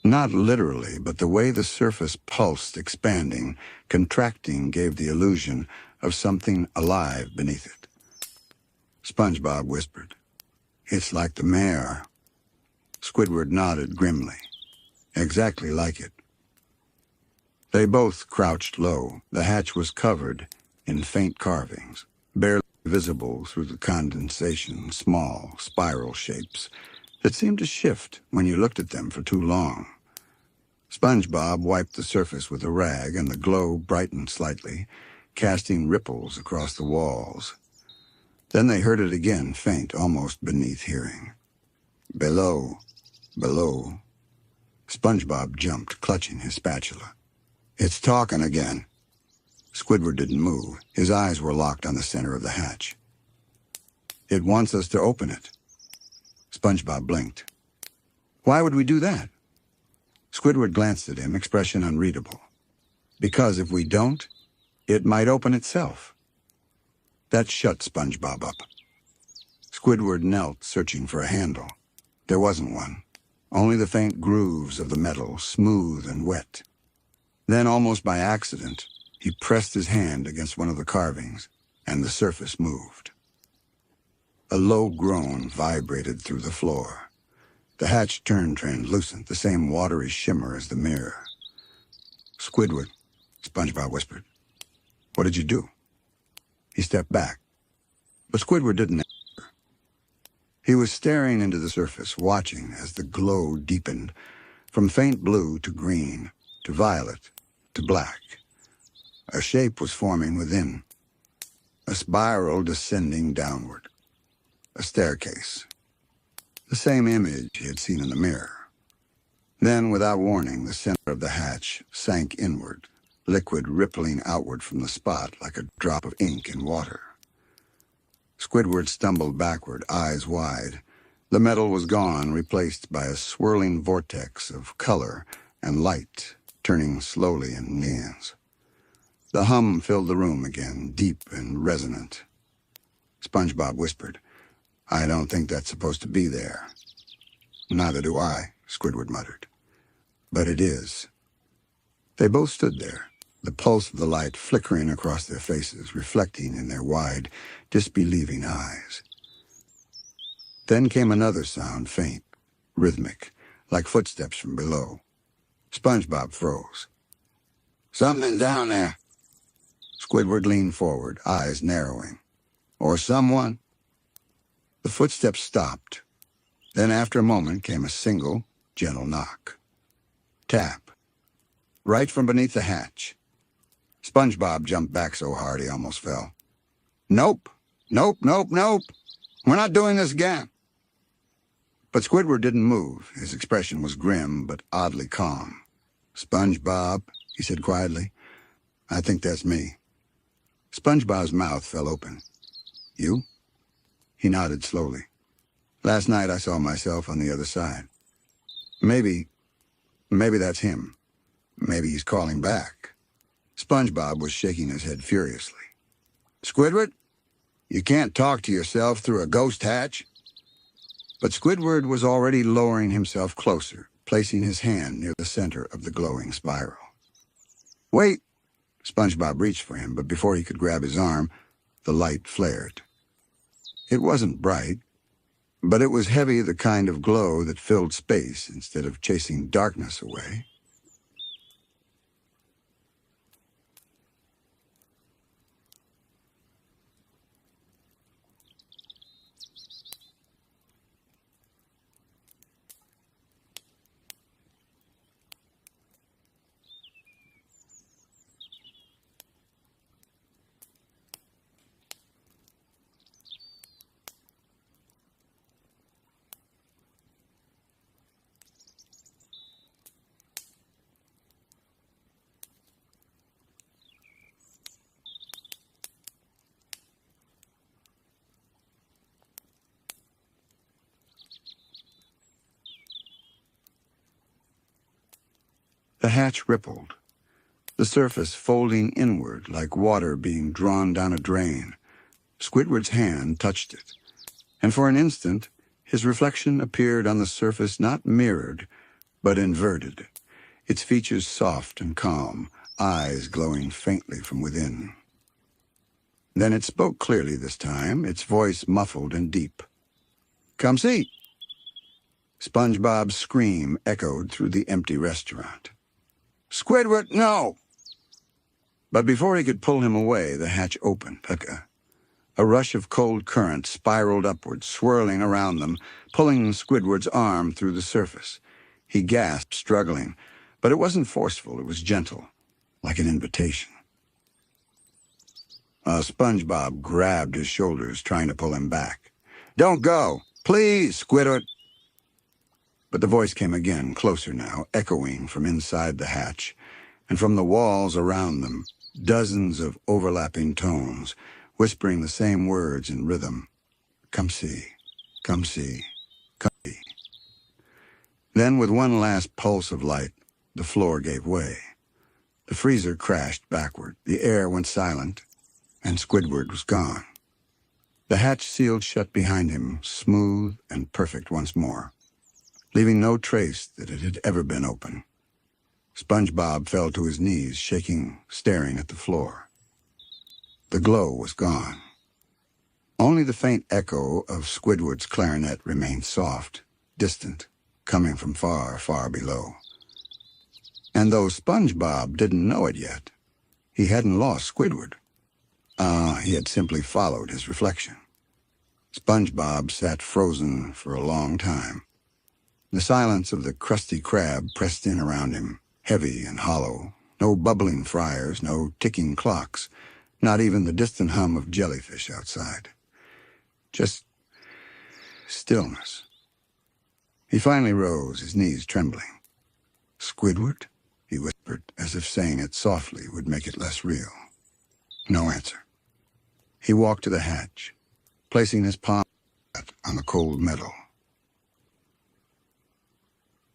Not literally, but the way the surface pulsed, expanding, contracting, gave the illusion of something alive beneath it. SpongeBob whispered, It's like the mare. Squidward nodded grimly. Exactly like it. They both crouched low. The hatch was covered in faint carvings, barely visible through the condensation, small spiral shapes that seemed to shift when you looked at them for too long. SpongeBob wiped the surface with a rag, and the glow brightened slightly, casting ripples across the walls. Then they heard it again, faint, almost beneath hearing. Below, below. SpongeBob jumped, clutching his spatula. It's talking again. Squidward didn't move. His eyes were locked on the center of the hatch. It wants us to open it. SpongeBob blinked. Why would we do that? Squidward glanced at him, expression unreadable. Because if we don't, it might open itself. That shut SpongeBob up. Squidward knelt, searching for a handle. There wasn't one. Only the faint grooves of the metal, smooth and wet. Then, almost by accident, he pressed his hand against one of the carvings, and the surface moved. A low groan vibrated through the floor. The hatch turned translucent, the same watery shimmer as the mirror. Squidward, SpongeBob whispered. What did you do? He stepped back, but Squidward didn't answer. He was staring into the surface, watching as the glow deepened, from faint blue to green, to violet, to black. A shape was forming within, a spiral descending downward, a staircase. The same image he had seen in the mirror. Then, without warning, the center of the hatch sank inward, liquid rippling outward from the spot like a drop of ink in water. Squidward stumbled backward, eyes wide, The metal was gone, replaced by a swirling vortex of color and light, turning slowly in neons. The hum filled the room again, deep and resonant. SpongeBob whispered, "I don't think that's supposed to be there." "Neither do I," Squidward muttered. "But it is." They both stood there, the pulse of the light flickering across their faces, reflecting in their wide, disbelieving eyes. Then came another sound, faint, rhythmic, like footsteps from below. SpongeBob froze. "Something down there." Squidward leaned forward, eyes narrowing. "Or someone?" The footsteps stopped. Then after a moment came a single, gentle knock. Tap. Right from beneath the hatch. SpongeBob jumped back so hard he almost fell. "Nope. Nope, nope, nope. We're not doing this again." But Squidward didn't move. His expression was grim, but oddly calm. "SpongeBob," he said quietly, "I think that's me." SpongeBob's mouth fell open. "You?" He nodded slowly. "Last night I saw myself on the other side. Maybe that's him. Maybe he's calling back." SpongeBob was shaking his head furiously. "Squidward, you can't talk to yourself through a ghost hatch." But Squidward was already lowering himself closer, placing his hand near the center of the glowing spiral. "Wait!" SpongeBob reached for him, but before he could grab his arm, the light flared. It wasn't bright, but it was heavy, the kind of glow that filled space instead of chasing darkness away. The hatch rippled, the surface folding inward like water being drawn down a drain. Squidward's hand touched it, and for an instant his reflection appeared on the surface, not mirrored, but inverted, its features soft and calm, eyes glowing faintly from within. Then it spoke clearly this time, its voice muffled and deep. "Come see!" SpongeBob's scream echoed through the empty restaurant. "Squidward, no!" But before he could pull him away, the hatch opened. A rush of cold current spiraled upward, swirling around them, pulling Squidward's arm through the surface. He gasped, struggling, but it wasn't forceful, it was gentle, like an invitation. SpongeBob grabbed his shoulders, trying to pull him back. "Don't go! Please, Squidward!" But the voice came again, closer now, echoing from inside the hatch, and from the walls around them, dozens of overlapping tones, whispering the same words in rhythm. "Come see, come see, come see." Then, with one last pulse of light, the floor gave way. The freezer crashed backward, the air went silent, and Squidward was gone. The hatch sealed shut behind him, smooth and perfect once more, leaving no trace that it had ever been open. SpongeBob fell to his knees, shaking, staring at the floor. The glow was gone. Only the faint echo of Squidward's clarinet remained soft, distant, coming from far, far below. And though SpongeBob didn't know it yet, he hadn't lost Squidward. He had simply followed his reflection. SpongeBob sat frozen for a long time. The silence of the Krusty Krab pressed in around him, heavy and hollow. No bubbling fryers, no ticking clocks, not even the distant hum of jellyfish outside. Just stillness. He finally rose, his knees trembling. "Squidward?" he whispered, as if saying it softly would make it less real. No answer. He walked to the hatch, placing his palm on the cold metal.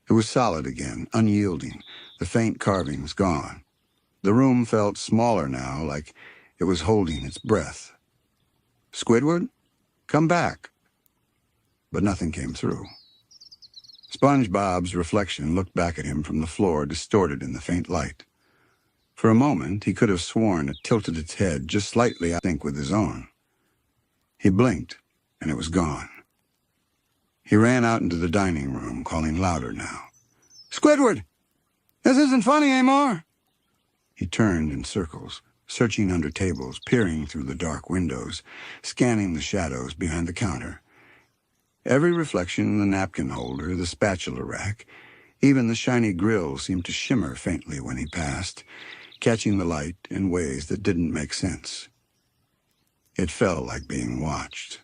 It was solid again, unyielding, the faint carvings gone. The room felt smaller now, like it was holding its breath. "Squidward, come back." But nothing came through. SpongeBob's reflection looked back at him from the floor, distorted in the faint light. For a moment, he could have sworn it tilted its head just slightly out of sync with his own. He blinked, and it was gone. He ran out into the dining room, calling louder now. "Squidward! This isn't funny anymore!" He turned in circles, searching under tables, peering through the dark windows, scanning the shadows behind the counter. Every reflection in the napkin holder, the spatula rack, even the shiny grill seemed to shimmer faintly when he passed, catching the light in ways that didn't make sense. It felt like being watched.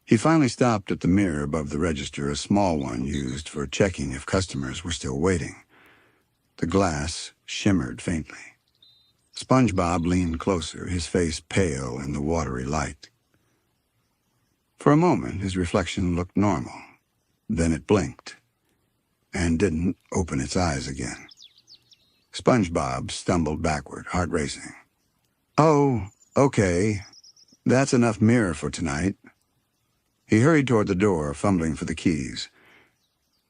He finally stopped at the mirror above the register, a small one used for checking if customers were still waiting. The glass shimmered faintly. SpongeBob leaned closer, his face pale in the watery light. For a moment, his reflection looked normal. Then it blinked and didn't open its eyes again. SpongeBob stumbled backward, heart racing. "Oh, okay. That's enough mirror for tonight." He hurried toward the door, fumbling for the keys.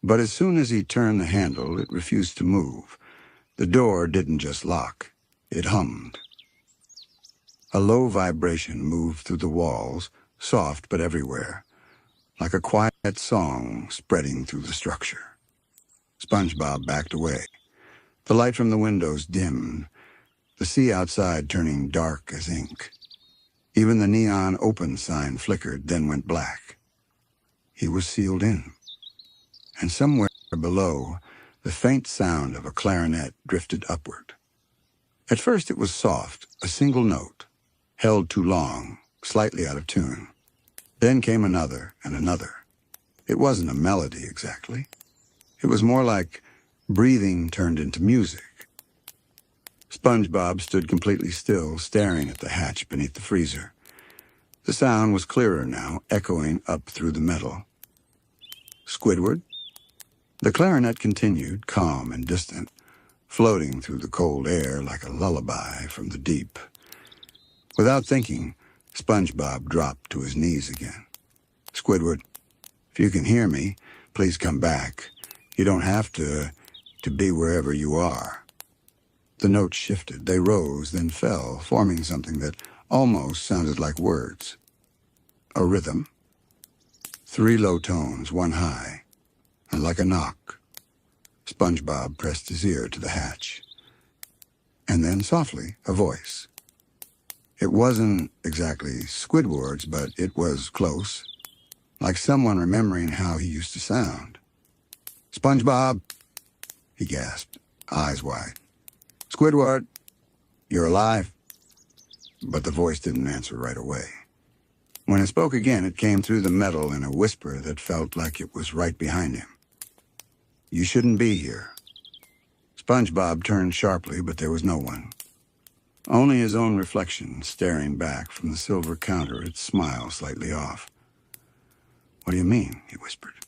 But as soon as he turned the handle, it refused to move. The door didn't just lock. It hummed. A low vibration moved through the walls, soft but everywhere, like a quiet song spreading through the structure. SpongeBob backed away. The light from the windows dimmed, the sea outside turning dark as ink. Even the neon open sign flickered, then went black. He was sealed in. And somewhere below, the faint sound of a clarinet drifted upward. At first it was soft, a single note, held too long, slightly out of tune. Then came another and another. It wasn't a melody exactly. It was more like breathing turned into music. SpongeBob stood completely still, staring at the hatch beneath the freezer. The sound was clearer now, echoing up through the metal. "Squidward?" The clarinet continued, calm and distant, floating through the cold air like a lullaby from the deep. Without thinking, SpongeBob dropped to his knees again. "Squidward, if you can hear me, please come back. You don't have to be wherever you are." The notes shifted. They rose, then fell, forming something that almost sounded like words. A rhythm. 3 low tones, 1 high, and like a knock. SpongeBob pressed his ear to the hatch. And then softly, a voice. It wasn't exactly Squidward's, but it was close, like someone remembering how he used to sound. "SpongeBob," he gasped, eyes wide. "Squidward, you're alive?" But the voice didn't answer right away. When it spoke again, it came through the metal in a whisper that felt like it was right behind him. "You shouldn't be here." SpongeBob turned sharply, but there was no one. Only his own reflection staring back from the silver counter, its smile slightly off. "What do you mean?" he whispered.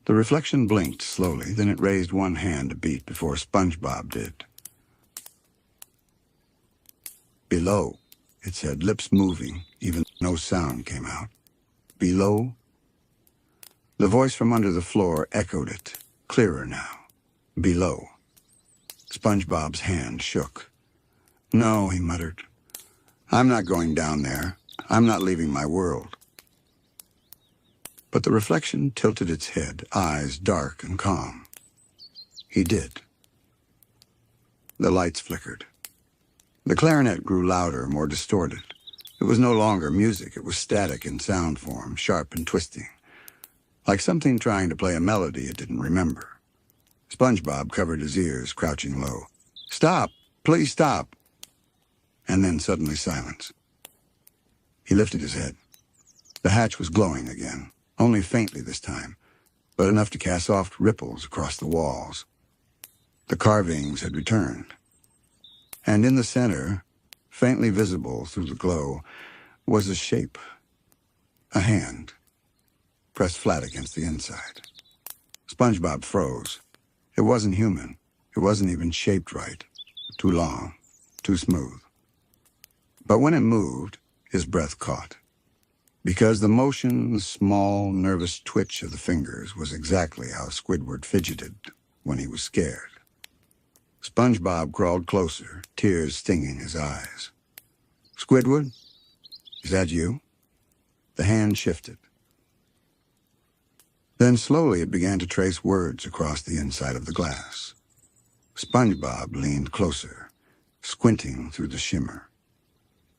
The reflection blinked slowly, then it raised one hand a beat before SpongeBob did. "Below," it said, lips moving, even no sound came out. "Below?" The voice from under the floor echoed it, clearer now. "Below." SpongeBob's hand shook. "No," he muttered. "I'm not going down there. I'm not leaving my world." But the reflection tilted its head, eyes dark and calm. He did. The lights flickered. The clarinet grew louder, more distorted. It was no longer music. It was static in sound form, sharp and twisting, like something trying to play a melody it didn't remember. SpongeBob covered his ears, crouching low. "Stop! Please stop!" And then suddenly silence. He lifted his head. The hatch was glowing again, only faintly this time, but enough to cast soft ripples across the walls. The carvings had returned. And in the center, faintly visible through the glow, was a shape. A hand, pressed flat against the inside. SpongeBob froze. It wasn't human. It wasn't even shaped right. Too long, too smooth. But when it moved, his breath caught. Because the motion, the small, nervous twitch of the fingers was exactly how Squidward fidgeted when he was scared. SpongeBob crawled closer, tears stinging his eyes. "Squidward, is that you?" The hand shifted. Then slowly it began to trace words across the inside of the glass. SpongeBob leaned closer, squinting through the shimmer.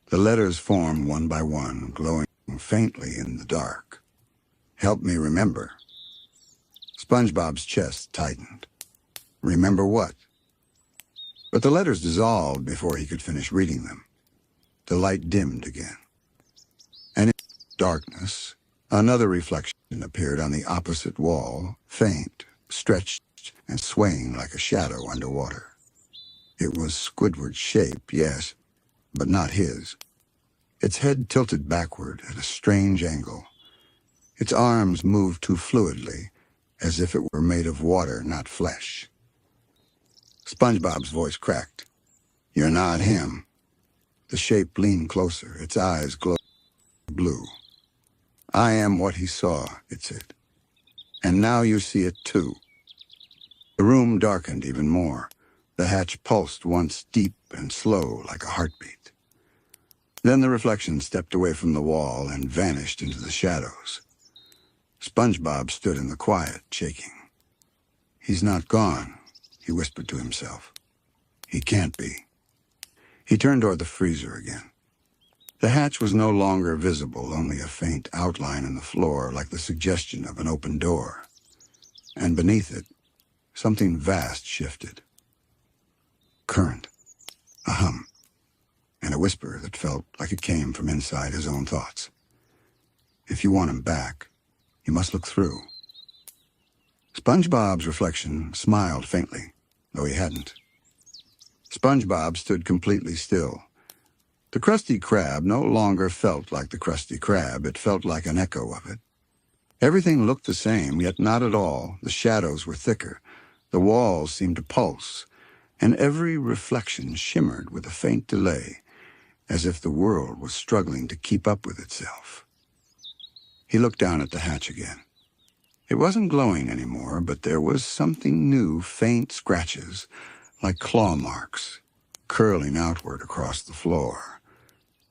The letters formed one by one, glowing faintly in the dark. "Help me remember." SpongeBob's chest tightened. Remember what? But the letters dissolved before he could finish reading them. The light dimmed again. And in darkness, another reflection appeared on the opposite wall, faint, stretched, and swaying like a shadow underwater. It was Squidward's shape, yes, but not his. Its head tilted backward at a strange angle. Its arms moved too fluidly, as if it were made of water, not flesh. SpongeBob's voice cracked. "You're not him." The shape leaned closer, its eyes glowed blue. "I am what he saw," it said. "And now you see it too." The room darkened even more. The hatch pulsed once deep and slow like a heartbeat. Then the reflection stepped away from the wall and vanished into the shadows. SpongeBob stood in the quiet, shaking. "He's not gone," he whispered to himself. "He can't be." He turned toward the freezer again. The hatch was no longer visible, only a faint outline in the floor like the suggestion of an open door. And beneath it, something vast shifted. Current, a hum, and a whisper that felt like it came from inside his own thoughts. "If you want him back, you must look through." SpongeBob's reflection smiled faintly, though he hadn't. SpongeBob stood completely still. The Krusty Krab no longer felt like the Krusty Krab. It felt like an echo of it. Everything looked the same, yet not at all. The shadows were thicker. The walls seemed to pulse, and every reflection shimmered with a faint delay, as if the world was struggling to keep up with itself. He looked down at the hatch again. It wasn't glowing anymore, but there was something new, faint scratches, like claw marks, curling outward across the floor.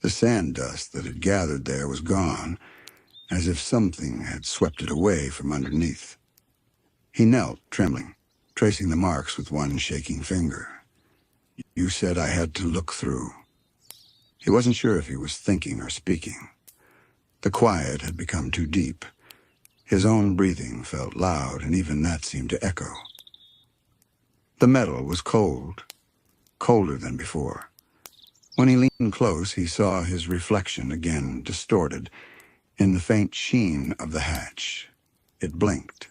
The sand dust that had gathered there was gone, as if something had swept it away from underneath. He knelt, trembling, tracing the marks with one shaking finger. "You said I had to look through." He wasn't sure if he was thinking or speaking. The quiet had become too deep. His own breathing felt loud, and even that seemed to echo. The metal was cold, colder than before. When he leaned close, he saw his reflection again, distorted, in the faint sheen of the hatch. It blinked.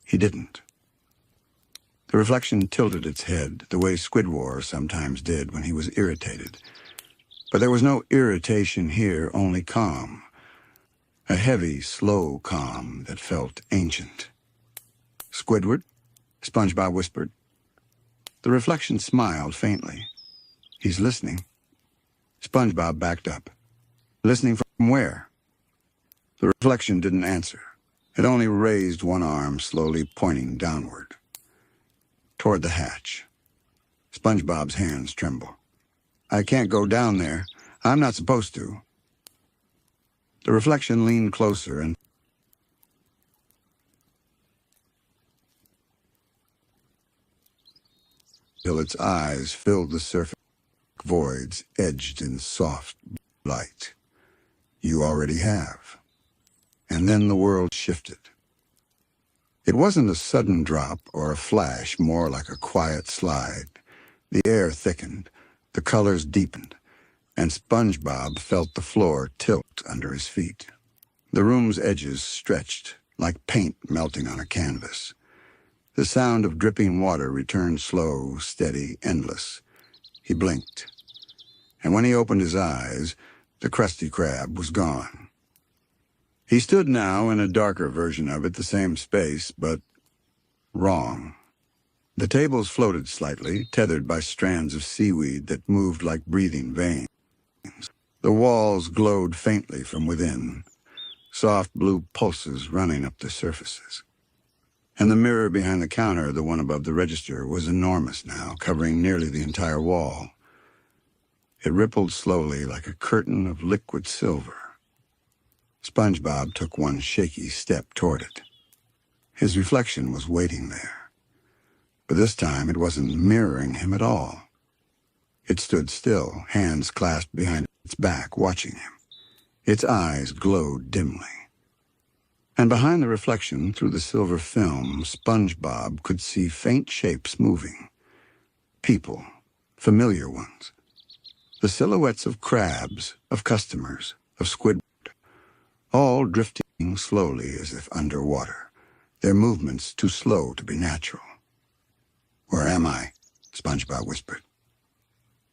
He didn't. The reflection tilted its head, the way Squidward sometimes did when he was irritated. But there was no irritation here, only calm. A heavy, slow calm that felt ancient. "Squidward?" SpongeBob whispered. The reflection smiled faintly. "He's listening." SpongeBob backed up. "Listening from where?" The reflection didn't answer. It only raised one arm, slowly pointing downward, toward the hatch. SpongeBob's hands trembled. "I can't go down there. I'm not supposed to." The reflection leaned closer and till its eyes filled the surface voids edged in soft light. "You already have." And then the world shifted. It wasn't a sudden drop or a flash, more like a quiet slide. The air thickened, the colors deepened, and SpongeBob felt the floor tilt under his feet. The room's edges stretched, like paint melting on a canvas. The sound of dripping water returned slow, steady, endless. He blinked. And when he opened his eyes, the Krusty Krab was gone. He stood now in a darker version of it, the same space, but Wrong. The tables floated slightly, tethered by strands of seaweed that moved like breathing veins. The walls glowed faintly from within, soft blue pulses running up the surfaces. And the mirror behind the counter, the one above the register, was enormous now, covering nearly the entire wall. It rippled slowly like a curtain of liquid silver. SpongeBob took one shaky step toward it. His reflection was waiting there. But this time it wasn't mirroring him at all. It stood still, hands clasped behind its back, watching him. Its eyes glowed dimly. And behind the reflection, through the silver film, SpongeBob could see faint shapes moving. People, familiar ones. The silhouettes of crabs, of customers, of Squidward, all drifting slowly as if underwater, their movements too slow to be natural. "Where am I?" SpongeBob whispered.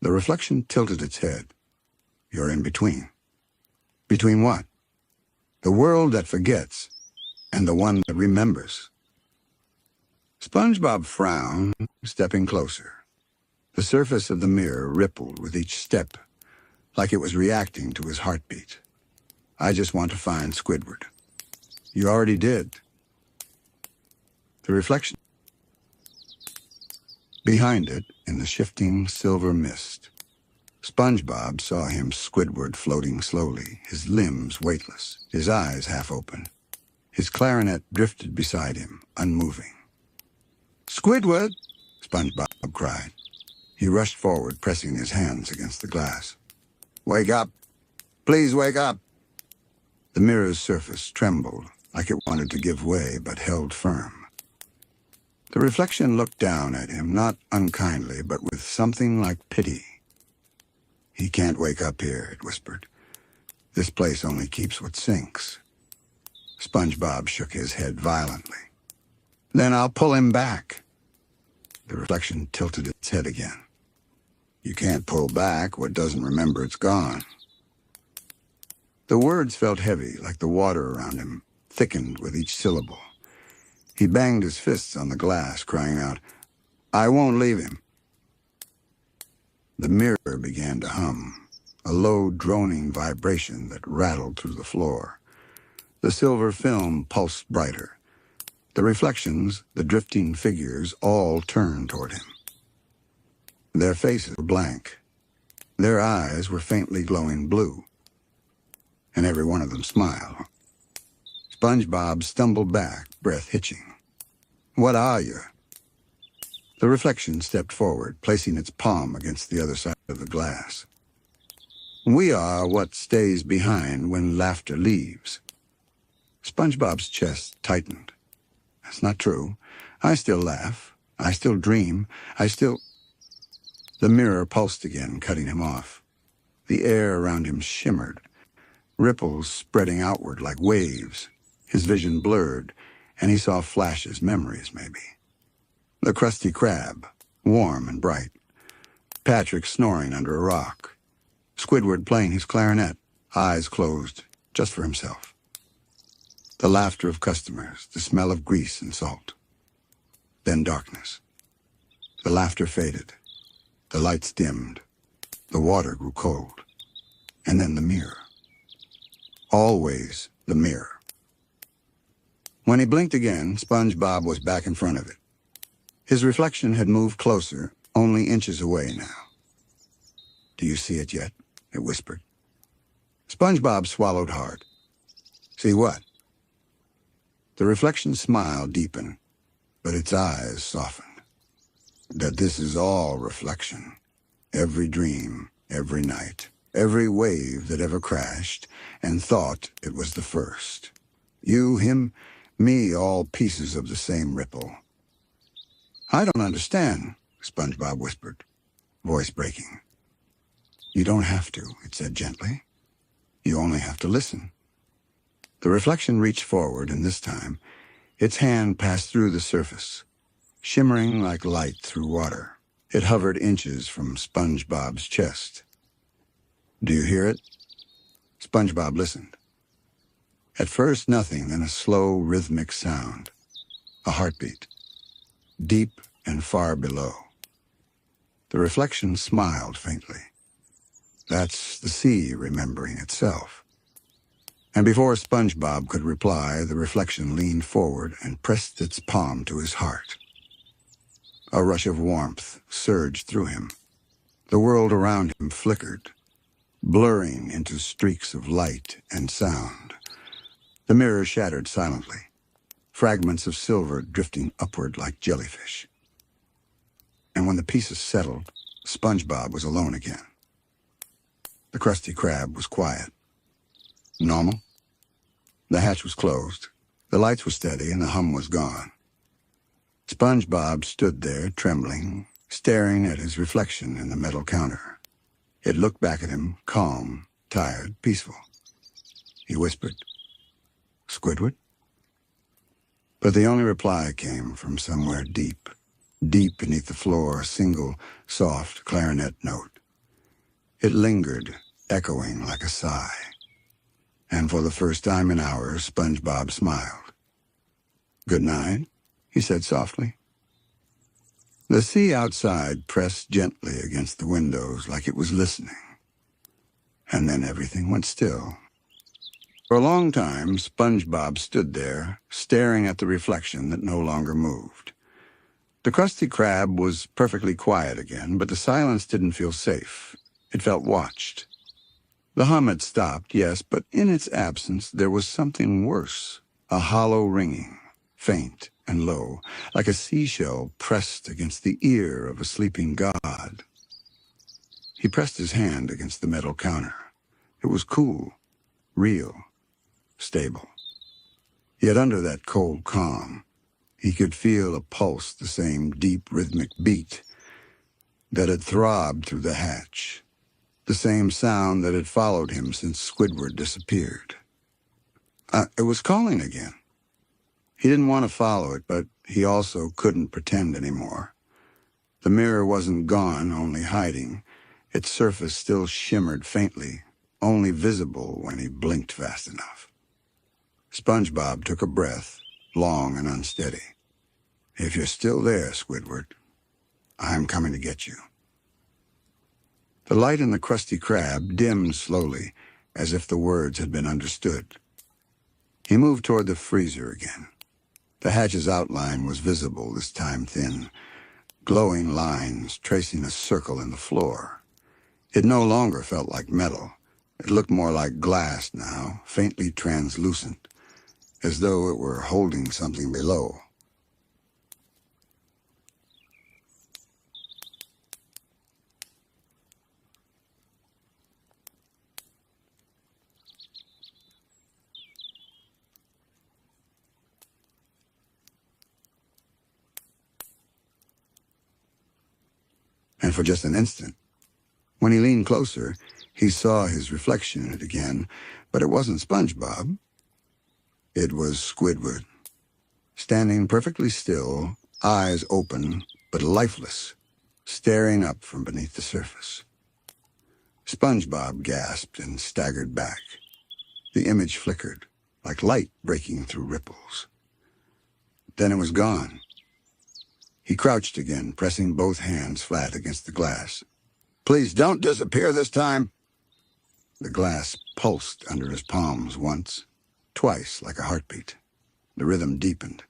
The reflection tilted its head. "You're in between." "Between what?" "The world that forgets and the one that remembers." SpongeBob frowned, stepping closer. The surface of the mirror rippled with each step, like it was reacting to his heartbeat. "I just want to find Squidward." "You already did." The reflection. Behind it, in the shifting silver mist, SpongeBob saw him, Squidward, floating slowly, his limbs weightless, his eyes half open. His clarinet drifted beside him, unmoving. "Squidward!" SpongeBob cried. He rushed forward, pressing his hands against the glass. "Wake up! Please wake up!" The mirror's surface trembled, like it wanted to give way, but held firm. The reflection looked down at him, not unkindly, but with something like pity. "He can't wake up here," it whispered. "This place only keeps what sinks." SpongeBob shook his head violently. "Then I'll pull him back." The reflection tilted its head again. "You can't pull back what doesn't remember it's gone." The words felt heavy, like the water around him, thickened with each syllable. He banged his fists on the glass, crying out, "I won't leave him." The mirror began to hum, a low, droning vibration that rattled through the floor. The silver film pulsed brighter. The reflections, the drifting figures, all turned toward him. Their faces were blank. Their eyes were faintly glowing blue. And every one of them smiled. SpongeBob stumbled back, breath hitching. "What are you?" The reflection stepped forward, placing its palm against the other side of the glass. "We are what stays behind when laughter leaves." SpongeBob's chest tightened. "That's not true. I still laugh. I still dream. I still—" The mirror pulsed again, cutting him off. The air around him shimmered, ripples spreading outward like waves. His vision blurred, and he saw flashes, memories maybe. The Krusty Krab, warm and bright. Patrick snoring under a rock. Squidward playing his clarinet, eyes closed, just for himself. The laughter of customers, the smell of grease and salt. Then darkness. The laughter faded. The lights dimmed. The water grew cold. And then the mirror. Always the mirror. When he blinked again, SpongeBob was back in front of it. His reflection had moved closer, only inches away now. "Do you see it yet?" it whispered. SpongeBob swallowed hard. "See what?" The reflection smile deepened, but its eyes softened. "That this is all reflection. Every dream, every night, every wave that ever crashed and thought it was the first. You, him, me, all pieces of the same ripple." "I don't understand," SpongeBob whispered, voice breaking. "You don't have to," it said gently. "You only have to listen." The reflection reached forward, and this time, its hand passed through the surface, shimmering like light through water. It hovered inches from SpongeBob's chest. "Do you hear it?" SpongeBob listened. At first, nothing, then a slow, rhythmic sound. A heartbeat. deep and far below. The reflection smiled faintly. That's the sea remembering itself. And before SpongeBob could reply, the reflection leaned forward and pressed its palm to his heart. A rush of warmth surged through him. The world around him flickered, blurring into streaks of light and sound. The mirror shattered silently, fragments of silver drifting upward like jellyfish. And when the pieces settled, SpongeBob was alone again. The Krusty Krab was quiet. Normal. The hatch was closed, the lights were steady, and the hum was gone. SpongeBob stood there, trembling, staring at his reflection in the metal counter. It looked back at him, calm, tired, peaceful. He whispered, "Squidward?" But the only reply came from somewhere deep, deep beneath the floor, a single, soft clarinet note. It lingered, echoing like a sigh. And for the first time in hours, SpongeBob smiled. "Good night," he said softly. The sea outside pressed gently against the windows like it was listening. And then everything went still. For a long time, SpongeBob stood there, staring at the reflection that no longer moved. The Krusty Krab was perfectly quiet again, but the silence didn't feel safe. It felt watched. The hum had stopped, yes, but in its absence there was something worse, a hollow ringing, faint and low, like a seashell pressed against the ear of a sleeping god. He pressed his hand against the metal counter. It was cool, real, stable. Yet under that cold calm, he could feel a pulse, the same deep rhythmic beat that had throbbed through the hatch. The same sound that had followed him since Squidward disappeared. It was calling again. He didn't want to follow it, but he also couldn't pretend anymore. The mirror wasn't gone, only hiding. Its surface still shimmered faintly, only visible when he blinked fast enough. SpongeBob took a breath, long and unsteady. "If you're still there, Squidward, I'm coming to get you." The light in the Krusty Krab dimmed slowly, as if the words had been understood. He moved toward the freezer again. The hatch's outline was visible, this time thin, glowing lines tracing a circle in the floor. It no longer felt like metal. It looked more like glass now, faintly translucent, as though it were holding something below. And for just an instant, when he leaned closer, he saw his reflection in it again, but it wasn't SpongeBob. It was Squidward, standing perfectly still, eyes open but lifeless, staring up from beneath the surface. SpongeBob gasped and staggered back. The image flickered, like light breaking through ripples. Then it was gone. He crouched again, pressing both hands flat against the glass. "Please don't disappear this time." The glass pulsed under his palms once, twice like a heartbeat. The rhythm deepened.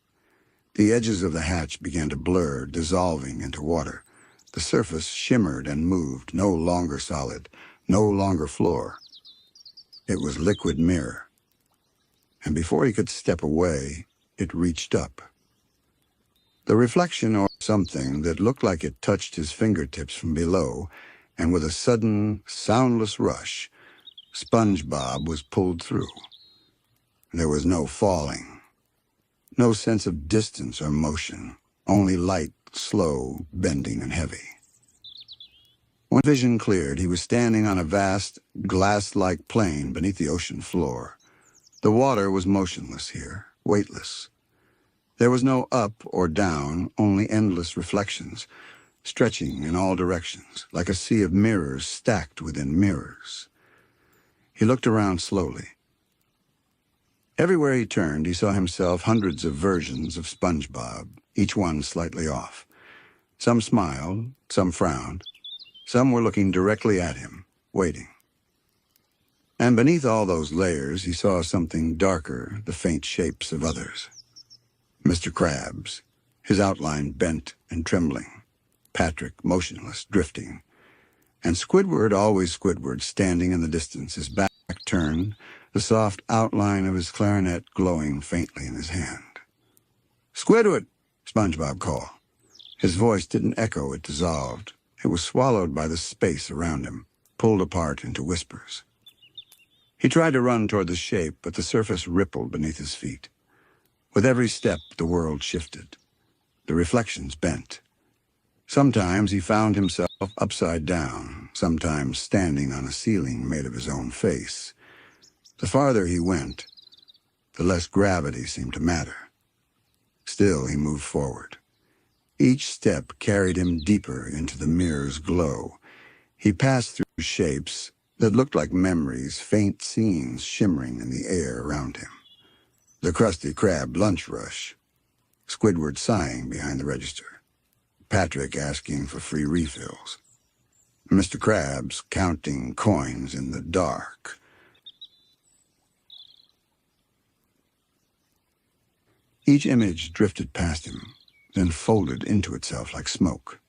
The edges of the hatch began to blur, dissolving into water. The surface shimmered and moved, no longer solid, no longer floor. It was liquid mirror. And before he could step away, it reached up. The reflection, or something that looked like it touched his fingertips from below, and with a sudden, soundless rush, SpongeBob was pulled through. There was no falling, no sense of distance or motion, only light, slow, bending, and heavy. When vision cleared, he was standing on a vast, glass-like plain beneath the ocean floor. The water was motionless here, weightless. There was no up or down, only endless reflections, stretching in all directions, like a sea of mirrors stacked within mirrors. He looked around slowly. Everywhere he turned, he saw himself hundreds of versions of SpongeBob, each one slightly off. Some smiled, some frowned. Some were looking directly at him, waiting. And beneath all those layers, he saw something darker, the faint shapes of others. Mr. Krabs, his outline bent and trembling. Patrick, motionless, drifting. And Squidward, always Squidward, standing in the distance, his back turned, the soft outline of his clarinet glowing faintly in his hand. "Squidward!" SpongeBob called. His voice didn't echo, it dissolved. It was swallowed by the space around him, pulled apart into whispers. He tried to run toward the shape, but the surface rippled beneath his feet. With every step, the world shifted. The reflections bent. Sometimes he found himself upside down, sometimes standing on a ceiling made of his own face. The farther he went, the less gravity seemed to matter. Still, he moved forward. Each step carried him deeper into the mirror's glow. He passed through shapes that looked like memories, faint scenes shimmering in the air around him. The Krusty Krab lunch rush. Squidward sighing behind the register. Patrick asking for free refills. Mr. Krabs counting coins in the dark. Each image drifted past him, then folded into itself like smoke.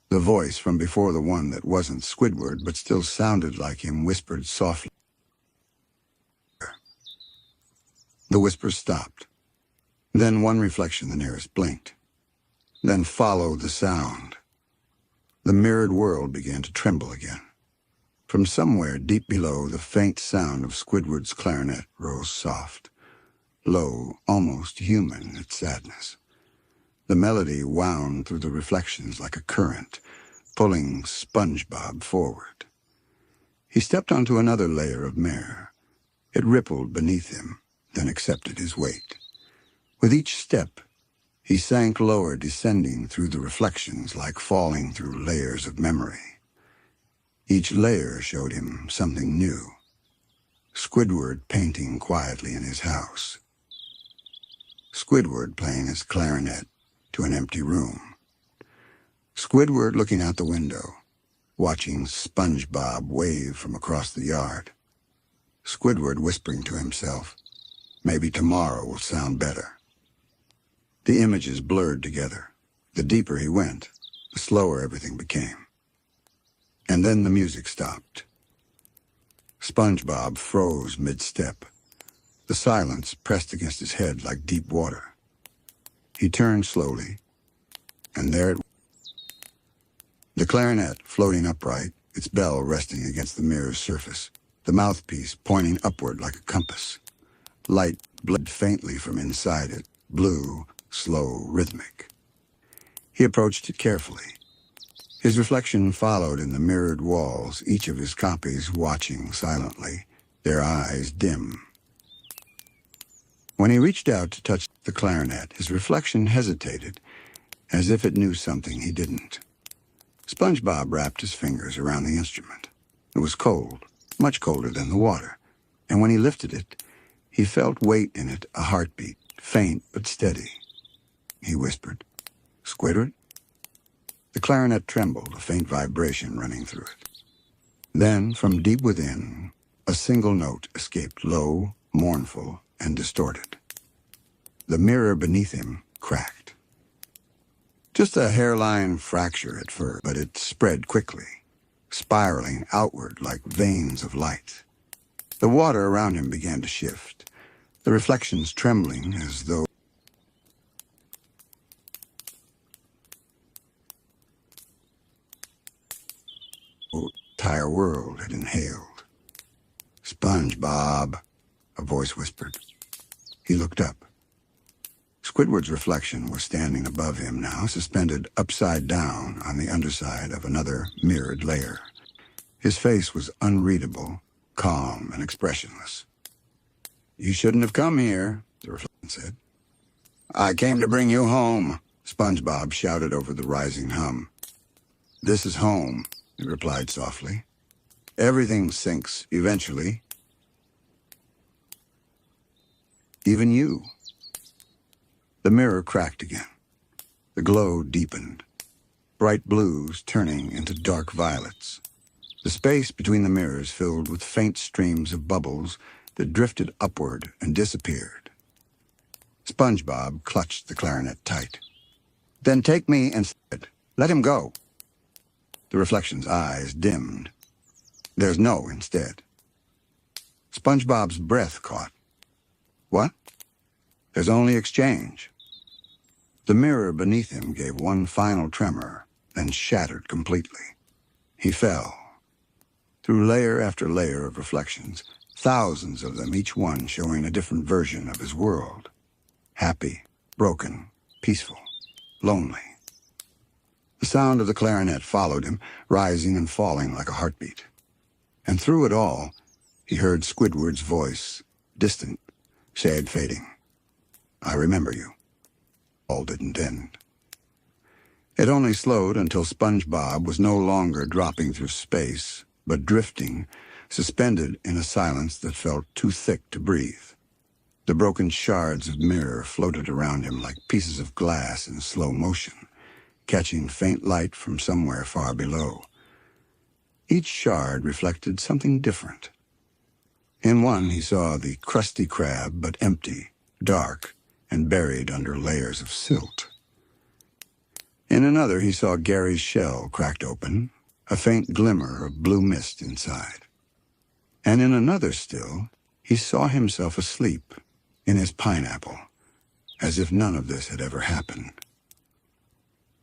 The voice from before the one that wasn't Squidward but still sounded like him whispered softly. The whispers stopped. Then one reflection the nearest blinked. Then followed the sound. The mirrored world began to tremble again. From somewhere deep below, the faint sound of Squidward's clarinet rose soft, low, almost human in its sadness. The melody wound through the reflections like a current, pulling SpongeBob forward. He stepped onto another layer of mirror. It rippled beneath him, then accepted his weight. With each step, he sank lower, descending through the reflections like falling through layers of memory. Each layer showed him something new. Squidward painting quietly in his house. Squidward playing his clarinet to an empty room. Squidward looking out the window, watching SpongeBob wave from across the yard. Squidward whispering to himself, "Maybe tomorrow will sound better." The images blurred together. The deeper he went, the slower everything became. And then the music stopped. SpongeBob froze mid-step. The silence pressed against his head like deep water. He turned slowly, and there it was. The clarinet floating upright, its bell resting against the mirror's surface, the mouthpiece pointing upward like a compass. Light bled faintly from inside it, blue, slow, rhythmic. He approached it carefully. His reflection followed in the mirrored walls, each of his copies watching silently, their eyes dim. When he reached out to touch the clarinet, his reflection hesitated, as if it knew something he didn't. SpongeBob wrapped his fingers around the instrument. It was cold, much colder than the water, and when he lifted it, he felt weight in it, a heartbeat, faint but steady. He whispered, "Squidward?" The clarinet trembled, a faint vibration running through it. Then, from deep within, a single note escaped, low, mournful, and distorted. The mirror beneath him cracked. Just a hairline fracture at first, but it spread quickly, spiraling outward like veins of light. The water around him began to shift, the reflections trembling as though the entire world had inhaled. "SpongeBob," a voice whispered. He looked up. Squidward's reflection was standing above him now, suspended upside down on the underside of another mirrored layer. His face was unreadable, calm and expressionless. "You shouldn't have come here," the reflection said. "I came to bring you home," SpongeBob shouted over the rising hum. "This is home," he replied softly. "Everything sinks eventually. Even you." The mirror cracked again. The glow deepened, bright blues turning into dark violets. The space between the mirrors filled with faint streams of bubbles that drifted upward and disappeared. SpongeBob clutched the clarinet tight. "Then take me instead. Let him go." The reflection's eyes dimmed. "There's no instead." SpongeBob's breath caught. "What?" "There's only exchange." The mirror beneath him gave one final tremor, then shattered completely. He fell. Through layer after layer of reflections, thousands of them, each one showing a different version of his world. Happy, broken, peaceful, lonely. The sound of the clarinet followed him, rising and falling like a heartbeat. And through it all, he heard Squidward's voice, distant, shade fading. "I remember you." All didn't end. It only slowed until SpongeBob was no longer dropping through space, but drifting, suspended in a silence that felt too thick to breathe. The broken shards of mirror floated around him like pieces of glass in slow motion, catching faint light from somewhere far below. Each shard reflected something different. In one he saw the Krusty Krab, but empty, dark, and buried under layers of silt. In another he saw Gary's shell cracked open, a faint glimmer of blue mist inside. And in another still, he saw himself asleep in his pineapple, as if none of this had ever happened.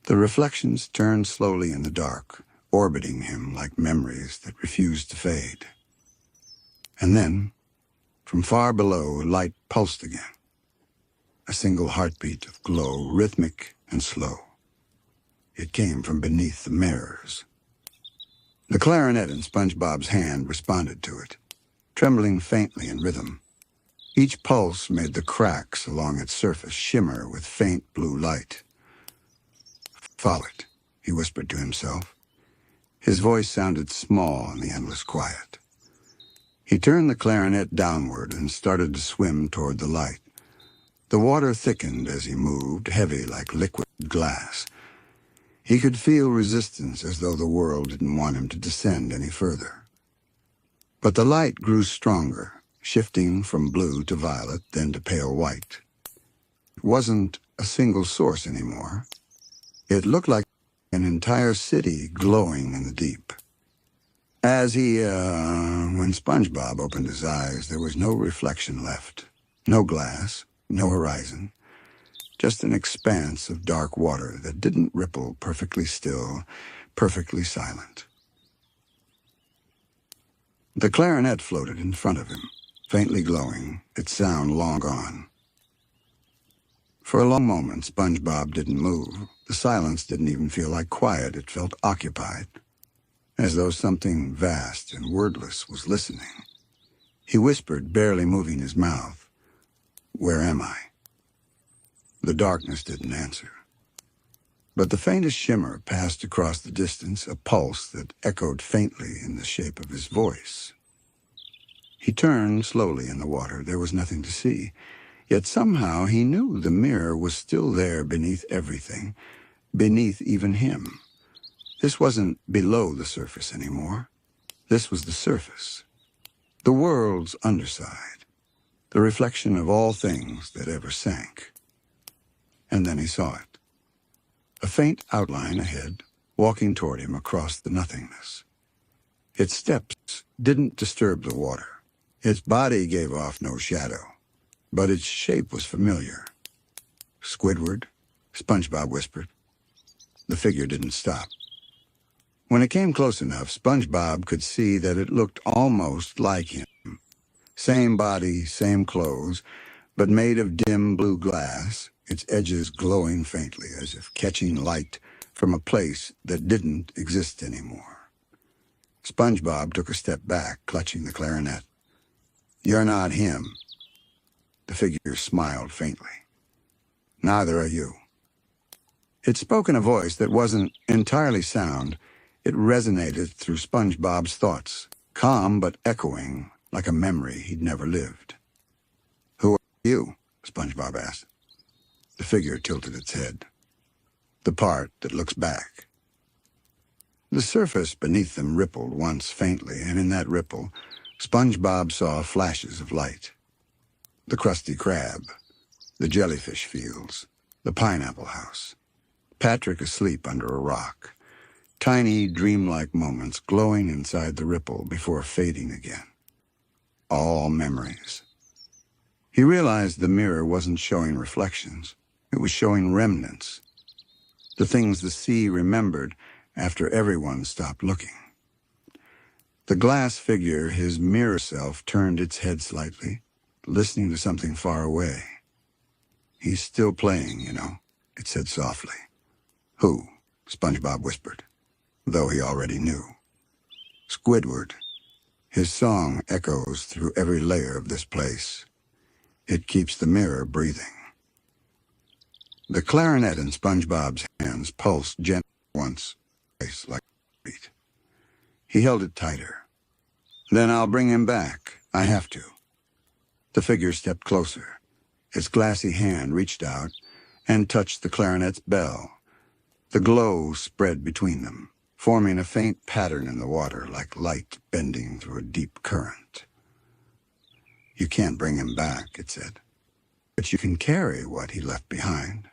The reflections turned slowly in the dark, orbiting him like memories that refused to fade. And then, from far below, light pulsed again. A single heartbeat of glow, rhythmic and slow. It came from beneath the mirrors. The clarinet in SpongeBob's hand responded to it, trembling faintly in rhythm. Each pulse made the cracks along its surface shimmer with faint blue light. "Follow it," he whispered to himself. His voice sounded small in the endless quiet. He turned the clarinet downward and started to swim toward the light. The water thickened as he moved, heavy like liquid glass. He could feel resistance, as though the world didn't want him to descend any further. But the light grew stronger, shifting from blue to violet, then to pale white. It wasn't a single source anymore. It looked like an entire city glowing in the deep. When SpongeBob opened his eyes, there was no reflection left. No glass, no horizon. Just an expanse of dark water that didn't ripple, perfectly still, perfectly silent. The clarinet floated in front of him, faintly glowing, its sound long gone. For a long moment, SpongeBob didn't move. The silence didn't even feel like quiet. It felt occupied, as though something vast and wordless was listening. He whispered, barely moving his mouth, "Where am I?" The darkness didn't answer. But the faintest shimmer passed across the distance, a pulse that echoed faintly in the shape of his voice. He turned slowly in the water. There was nothing to see. Yet somehow he knew the mirror was still there beneath everything, beneath even him. This wasn't below the surface anymore. This was the surface. The world's underside. The reflection of all things that ever sank. And then he saw it. A faint outline ahead, walking toward him across the nothingness. Its steps didn't disturb the water. Its body gave off no shadow, but its shape was familiar. "Squidward," SpongeBob whispered. The figure didn't stop. When it came close enough, SpongeBob could see that it looked almost like him. Same body, same clothes, but made of dim blue glass, its edges glowing faintly as if catching light from a place that didn't exist anymore. SpongeBob took a step back, clutching the clarinet. "You're not him." The figure smiled faintly. "Neither are you." It spoke in a voice that wasn't entirely sound. It resonated through SpongeBob's thoughts, calm but echoing like a memory he'd never lived. "Who are you?" SpongeBob asked. The figure tilted its head. the part that looks back. The surface beneath them rippled once faintly, and in that ripple, SpongeBob saw flashes of light. The Krusty Krab, the jellyfish fields, the pineapple house, Patrick asleep under a rock, tiny dreamlike moments glowing inside the ripple before fading again. All memories. He realized the mirror wasn't showing reflections. It was showing remnants. The things the sea remembered after everyone stopped looking. The glass figure, his mirror self, turned its head slightly, listening to something far away. "He's still playing, you know," it said softly. "Who?" SpongeBob whispered, though he already knew. "Squidward. His song echoes through every layer of this place. It keeps the mirror breathing." The clarinet in SpongeBob's hands pulsed gently once, like a beat. He held it tighter. "Then I'll bring him back. I have to." The figure stepped closer. Its glassy hand reached out and touched the clarinet's bell. The glow spread between them, forming a faint pattern in the water like light bending through a deep current. "You can't bring him back," it said, "but you can carry what he left behind."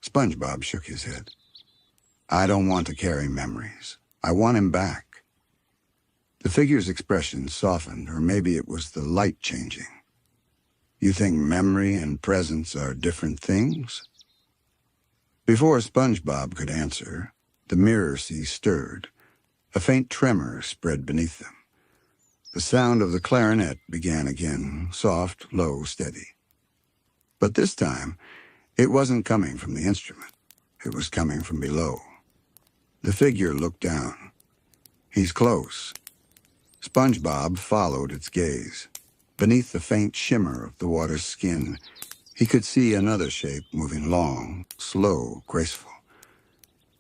SpongeBob shook his head. "I don't want to carry memories. I want him back." The figure's expression softened, or maybe it was the light changing. "You think memory and presence are different things?" Before SpongeBob could answer, the mirror sea stirred. A faint tremor spread beneath them. The sound of the clarinet began again, soft, low, steady. But this time, it wasn't coming from the instrument. It was coming from below. The figure looked down. "He's close." SpongeBob followed its gaze. Beneath the faint shimmer of the water's skin, he could see another shape moving long, slow, graceful.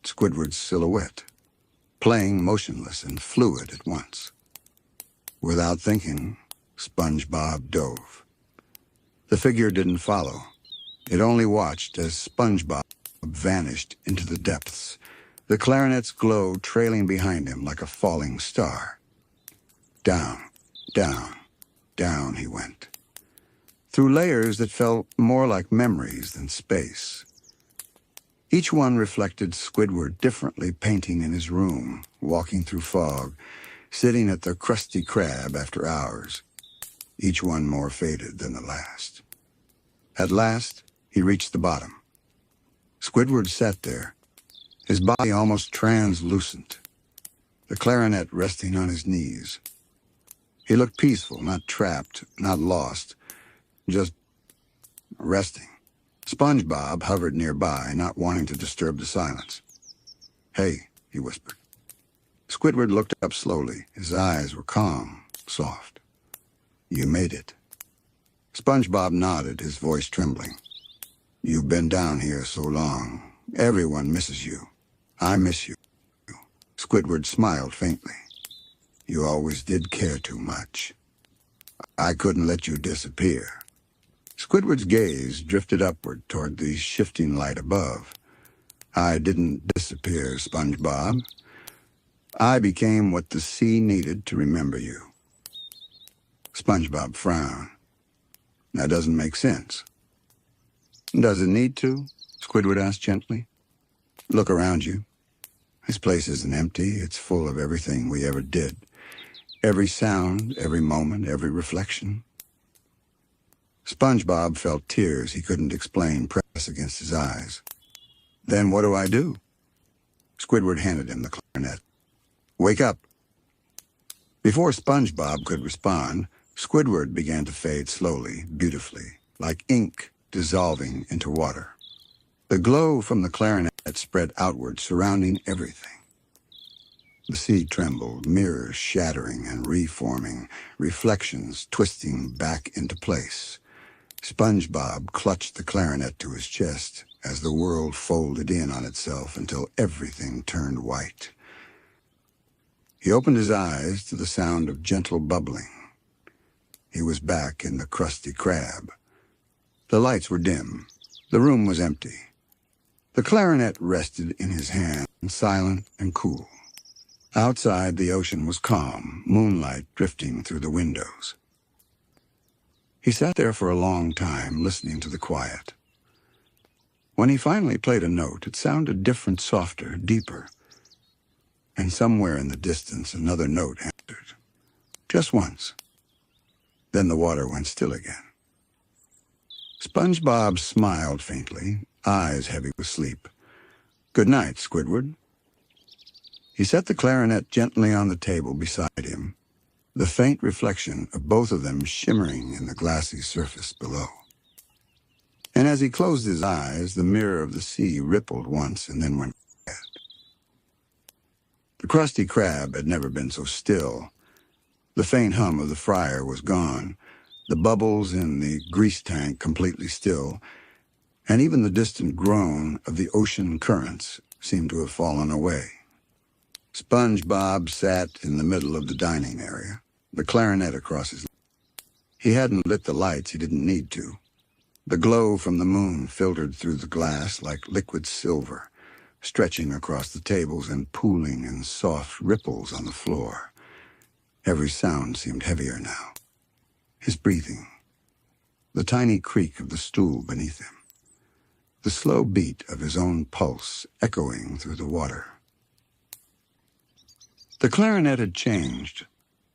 Squidward's silhouette, playing motionless and fluid at once. Without thinking, SpongeBob dove. The figure didn't follow. It only watched as SpongeBob vanished into the depths, the clarinet's glow trailing behind him like a falling star. Down, down, down he went, through layers that felt more like memories than space. Each one reflected Squidward differently, painting in his room, walking through fog, sitting at the Krusty Krab after hours, each one more faded than the last. At last, he reached the bottom. Squidward sat there, his body almost translucent, the clarinet resting on his knees. He looked peaceful, not trapped, not lost, just resting. SpongeBob hovered nearby, not wanting to disturb the silence. "Hey," he whispered. Squidward looked up slowly. His eyes were calm, soft. "You made it." SpongeBob nodded, his voice trembling. "You've been down here so long. Everyone misses you. I miss you." Squidward smiled faintly. "You always did care too much. I couldn't let you disappear." Squidward's gaze drifted upward toward the shifting light above. "I didn't disappear, SpongeBob. I became what the sea needed to remember you." SpongeBob frowned. "That doesn't make sense." "Does it need to?" Squidward asked gently. "Look around you. This place isn't empty. It's full of everything we ever did. Every sound, every moment, every reflection." SpongeBob felt tears he couldn't explain press against his eyes. "Then what do I do?" Squidward handed him the clarinet. "Wake up." Before SpongeBob could respond, Squidward began to fade slowly, beautifully, like ink dissolving into water. The glow from the clarinet spread outward, surrounding everything. The sea trembled, mirrors shattering and reforming, reflections twisting back into place. SpongeBob clutched the clarinet to his chest as the world folded in on itself until everything turned white. He opened his eyes to the sound of gentle bubbling. He was back in the Krusty Krab. The lights were dim. The room was empty. The clarinet rested in his hand, silent and cool. Outside, the ocean was calm, moonlight drifting through the windows. He sat there for a long time, listening to the quiet. When he finally played a note, it sounded different, softer, deeper. And somewhere in the distance, another note answered. Just once. Then the water went still again. SpongeBob smiled faintly, eyes heavy with sleep. "Good night, Squidward." He set the clarinet gently on the table beside him, the faint reflection of both of them shimmering in the glassy surface below. And as he closed his eyes, the mirror of the sea rippled once and then went quiet. The Krusty Krab had never been so still. The faint hum of the fryer was gone, the bubbles in the grease tank completely still, and even the distant groan of the ocean currents seemed to have fallen away. SpongeBob sat in the middle of the dining area, the clarinet across his lap. He hadn't lit the lights, he didn't need to. The glow from the moon filtered through the glass like liquid silver, stretching across the tables and pooling in soft ripples on the floor. Every sound seemed heavier now. His breathing, the tiny creak of the stool beneath him, the slow beat of his own pulse echoing through the water. The clarinet had changed.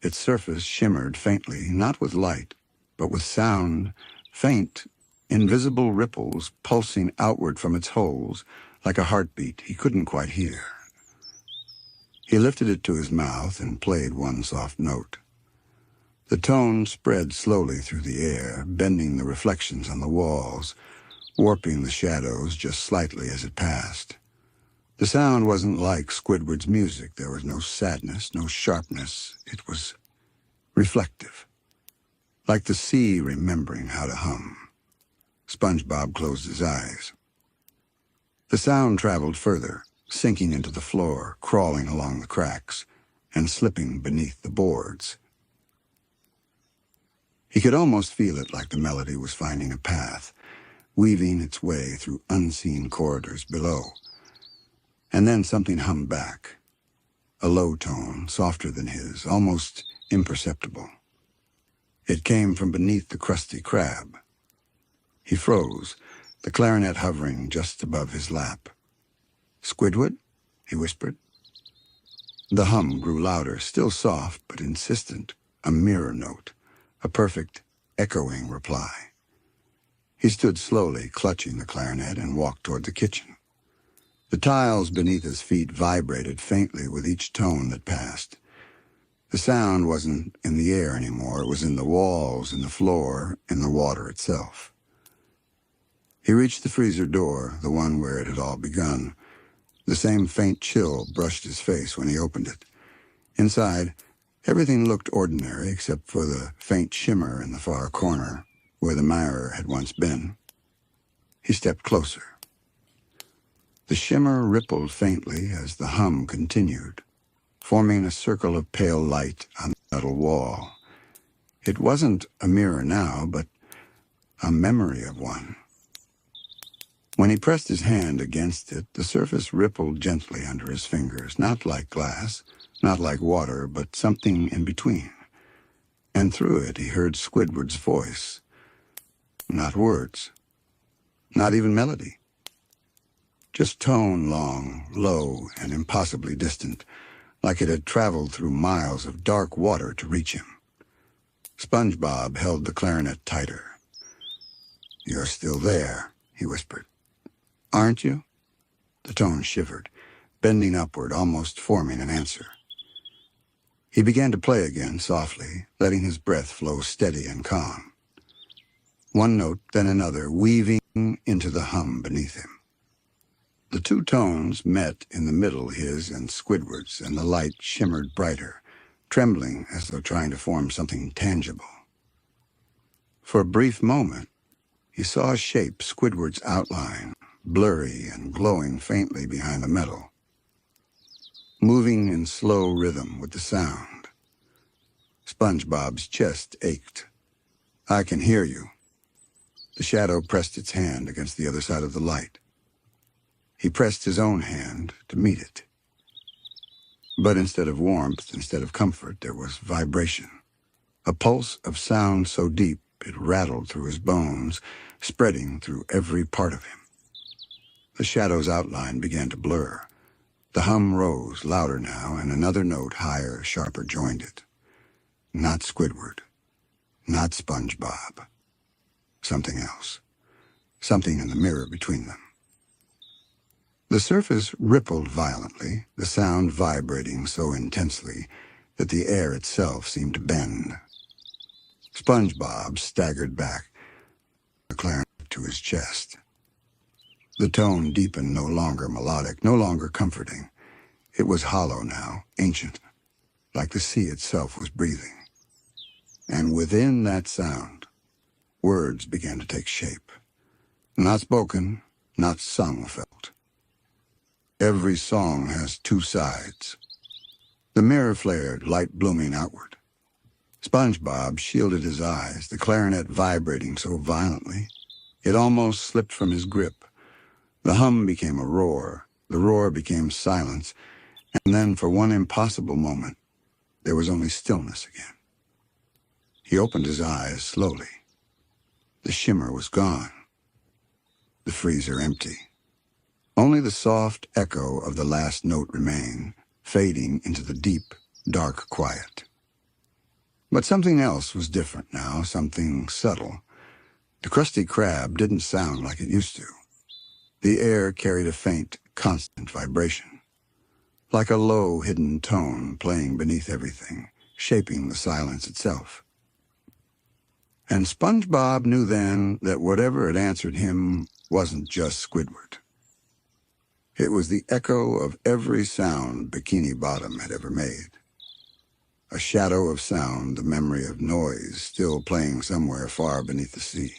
Its surface shimmered faintly, not with light, but with sound, faint, invisible ripples pulsing outward from its holes like a heartbeat he couldn't quite hear. He lifted it to his mouth and played one soft note. The tone spread slowly through the air, bending the reflections on the walls, warping the shadows just slightly as it passed. The sound wasn't like Squidward's music. There was no sadness, no sharpness. It was reflective, like the sea remembering how to hum. SpongeBob closed his eyes. The sound traveled further, sinking into the floor, crawling along the cracks, and slipping beneath the boards. He could almost feel it, like the melody was finding a path, weaving its way through unseen corridors below. And then something hummed back, a low tone, softer than his, almost imperceptible. It came from beneath the Krusty Krab. He froze, the clarinet hovering just above his lap. "Squidward?" he whispered. The hum grew louder, still soft but insistent, a mirror note, a perfect, echoing reply. He stood slowly, clutching the clarinet, and walked toward the kitchen. The tiles beneath his feet vibrated faintly with each tone that passed. The sound wasn't in the air anymore. It was in the walls, in the floor, in the water itself. He reached the freezer door, the one where it had all begun. The same faint chill brushed his face when he opened it. Inside, everything looked ordinary except for the faint shimmer in the far corner, where the mirror had once been. He stepped closer. The shimmer rippled faintly as the hum continued, forming a circle of pale light on the metal wall. It wasn't a mirror now, but a memory of one. When he pressed his hand against it, the surface rippled gently under his fingers, not like glass, not like water, but something in between. And through it he heard Squidward's voice. Not words, not even melody. Just tone, long, low, and impossibly distant, like it had traveled through miles of dark water to reach him. SpongeBob held the clarinet tighter. "You're still there," he whispered. "Aren't you?" The tone shivered, bending upward, almost forming an answer. He began to play again, softly, letting his breath flow steady and calm. One note, then another, weaving into the hum beneath him. The two tones met in the middle, his and Squidward's, and the light shimmered brighter, trembling as though trying to form something tangible. For a brief moment, he saw a shape, Squidward's outline, blurry and glowing faintly behind the metal, moving in slow rhythm with the sound. SpongeBob's chest ached. "I can hear you." The shadow pressed its hand against the other side of the light. He pressed his own hand to meet it. But instead of warmth, instead of comfort, there was vibration. A pulse of sound so deep it rattled through his bones, spreading through every part of him. The shadow's outline began to blur. The hum rose, louder now, and another note, higher, sharper, joined it. Not Squidward. Not SpongeBob. Something else. Something in the mirror between them. The surface rippled violently, the sound vibrating so intensely that the air itself seemed to bend. SpongeBob staggered back, the clarinet to his chest. The tone deepened, no longer melodic, no longer comforting. It was hollow now, ancient, like the sea itself was breathing. And within that sound, words began to take shape. Not spoken, not sung, felt. Every song has two sides. The mirror flared, light blooming outward. SpongeBob shielded his eyes, the clarinet vibrating so violently, it almost slipped from his grip. The hum became a roar, the roar became silence, and then for one impossible moment, there was only stillness again. He opened his eyes slowly. The shimmer was gone. The freezer empty. Only the soft echo of the last note remained, fading into the deep, dark quiet. But something else was different now, something subtle. The Krusty Krab didn't sound like it used to. The air carried a faint, constant vibration, like a low, hidden tone playing beneath everything, shaping the silence itself. And SpongeBob knew then that whatever had answered him wasn't just Squidward. It was the echo of every sound Bikini Bottom had ever made. A shadow of sound, the memory of noise still playing somewhere far beneath the sea.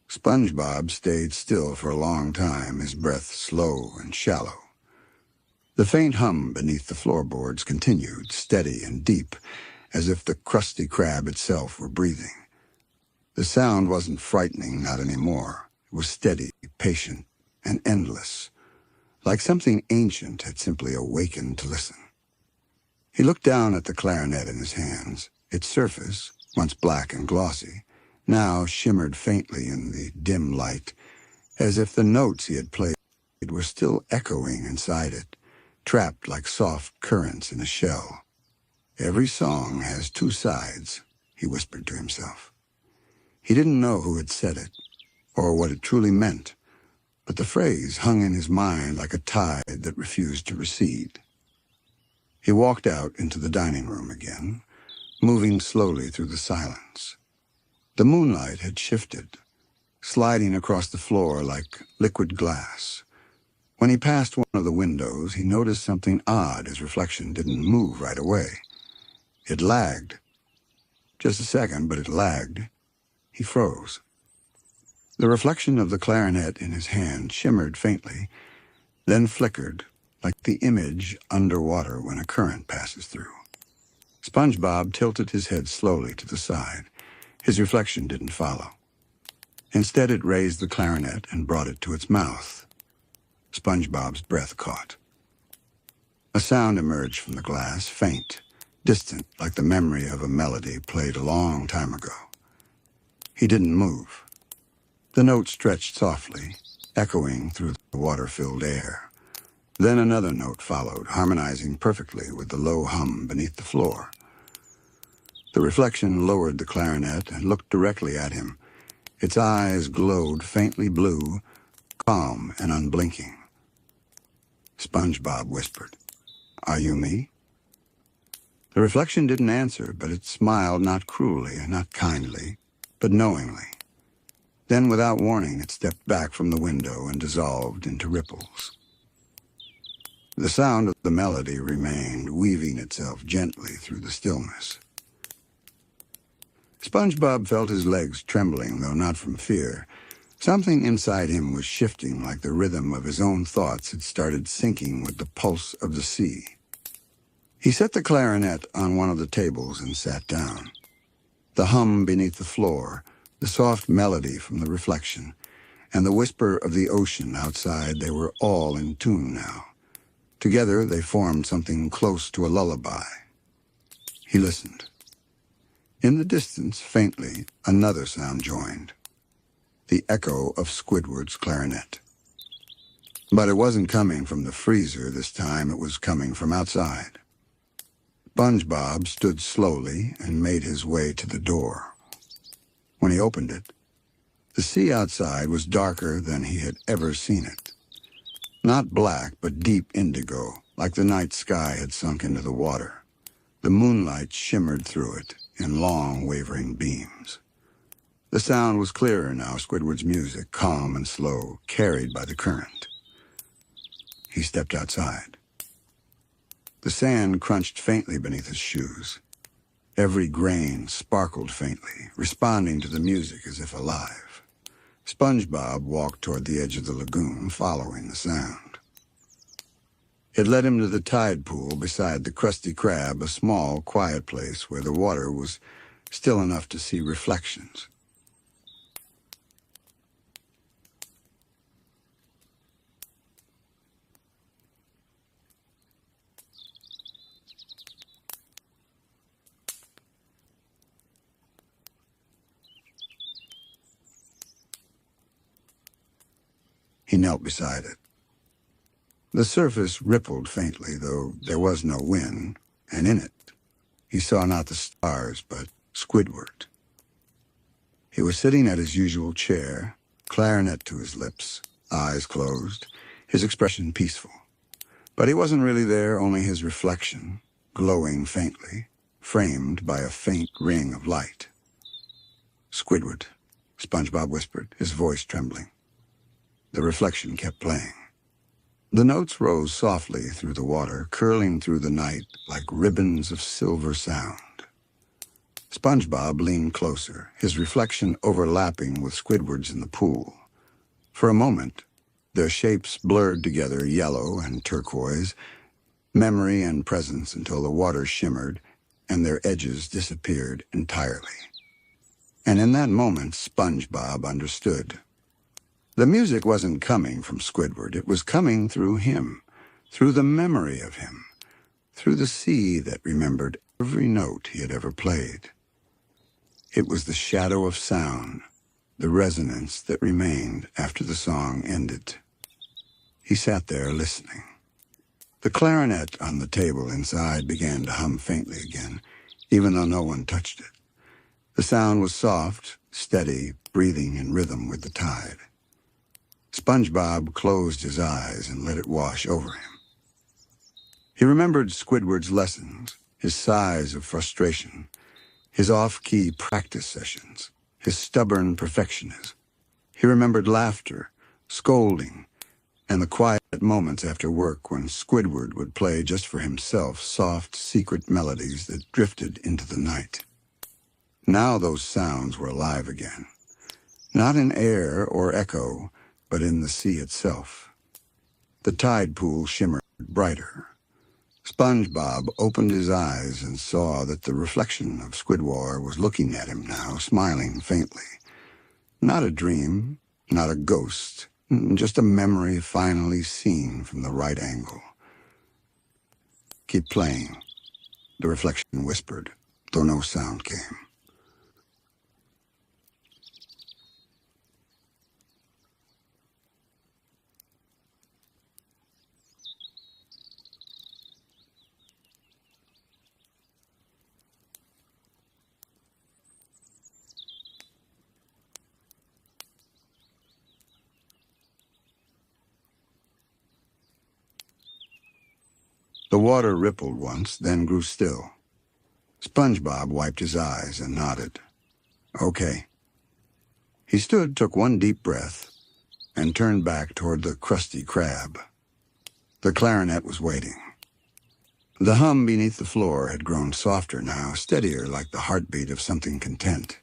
SpongeBob stayed still for a long time, his breath slow and shallow. The faint hum beneath the floorboards continued, steady and deep, as if the Krusty Krab itself were breathing. The sound wasn't frightening, not anymore. It was steady, patient, and endless, like something ancient had simply awakened to listen. He looked down at the clarinet in his hands. Its surface, once black and glossy, now shimmered faintly in the dim light, as if the notes he had played were still echoing inside it, trapped like soft currents in a shell. Every song has two sides, he whispered to himself. He didn't know who had said it, or what it truly meant, but the phrase hung in his mind like a tide that refused to recede. He walked out into the dining room again, moving slowly through the silence. The moonlight had shifted, sliding across the floor like liquid glass. When he passed one of the windows, he noticed something odd. His reflection didn't move right away. It lagged. Just a second, but it lagged. He froze. The reflection of the clarinet in his hand shimmered faintly, then flickered, like the image underwater when a current passes through. SpongeBob tilted his head slowly to the side. His reflection didn't follow. Instead, it raised the clarinet and brought it to its mouth. SpongeBob's breath caught. A sound emerged from the glass, faint, distant, like the memory of a melody played a long time ago. He didn't move. The note stretched softly, echoing through the water-filled air. Then another note followed, harmonizing perfectly with the low hum beneath the floor. The reflection lowered the clarinet and looked directly at him. Its eyes glowed faintly blue, calm and unblinking. SpongeBob whispered, "Are you me?" The reflection didn't answer, but it smiled not cruelly and not kindly, but knowingly. Then, without warning, it stepped back from the window and dissolved into ripples. The sound of the melody remained, weaving itself gently through the stillness. SpongeBob felt his legs trembling, though not from fear. Something inside him was shifting, like the rhythm of his own thoughts had started syncing with the pulse of the sea. He set the clarinet on one of the tables and sat down. The hum beneath the floor, the soft melody from the reflection, and the whisper of the ocean outside, they were all in tune now. Together, they formed something close to a lullaby. He listened. In the distance, faintly, another sound joined. The echo of Squidward's clarinet. But it wasn't coming from the freezer this time, it was coming from outside. SpongeBob stood slowly and made his way to the door. When he opened it, the sea outside was darker than he had ever seen it. Not black, but deep indigo, like the night sky had sunk into the water. The moonlight shimmered through it in long, wavering beams. The sound was clearer now, Squidward's music, calm and slow, carried by the current. He stepped outside. The sand crunched faintly beneath his shoes. Every grain sparkled faintly, responding to the music as if alive. SpongeBob walked toward the edge of the lagoon, following the sound. It led him to the tide pool beside the Krusty Krab, a small, quiet place where the water was still enough to see reflections. He knelt beside it. The surface rippled faintly, though there was no wind, and in it he saw not the stars, but Squidward. He was sitting at his usual chair, clarinet to his lips, eyes closed, his expression peaceful. But he wasn't really there, only his reflection, glowing faintly, framed by a faint ring of light. "Squidward," SpongeBob whispered, his voice trembling. The reflection kept playing. The notes rose softly through the water, curling through the night like ribbons of silver sound. SpongeBob leaned closer, his reflection overlapping with Squidward's in the pool. For a moment, their shapes blurred together, yellow and turquoise, memory and presence, until the water shimmered and their edges disappeared entirely. And in that moment, SpongeBob understood. The music wasn't coming from Squidward. It was coming through him, through the memory of him, through the sea that remembered every note he had ever played. It was the shadow of sound, the resonance that remained after the song ended. He sat there listening. The clarinet on the table inside began to hum faintly again, even though no one touched it. The sound was soft, steady, breathing in rhythm with the tide. SpongeBob closed his eyes and let it wash over him. He remembered Squidward's lessons, his sighs of frustration, his off-key practice sessions, his stubborn perfectionism. He remembered laughter, scolding, and the quiet moments after work when Squidward would play just for himself soft, secret melodies that drifted into the night. Now those sounds were alive again, not in air or echo, but in the sea itself. The tide pool shimmered brighter. SpongeBob opened his eyes and saw that the reflection of Squidward was looking at him now, smiling faintly. Not a dream, not a ghost, just a memory finally seen from the right angle. "Keep playing," the reflection whispered, though no sound came. The water rippled once, then grew still. SpongeBob wiped his eyes and nodded. "Okay." He stood, took one deep breath, and turned back toward the Krusty Krab. The clarinet was waiting. The hum beneath the floor had grown softer now, steadier, like the heartbeat of something content.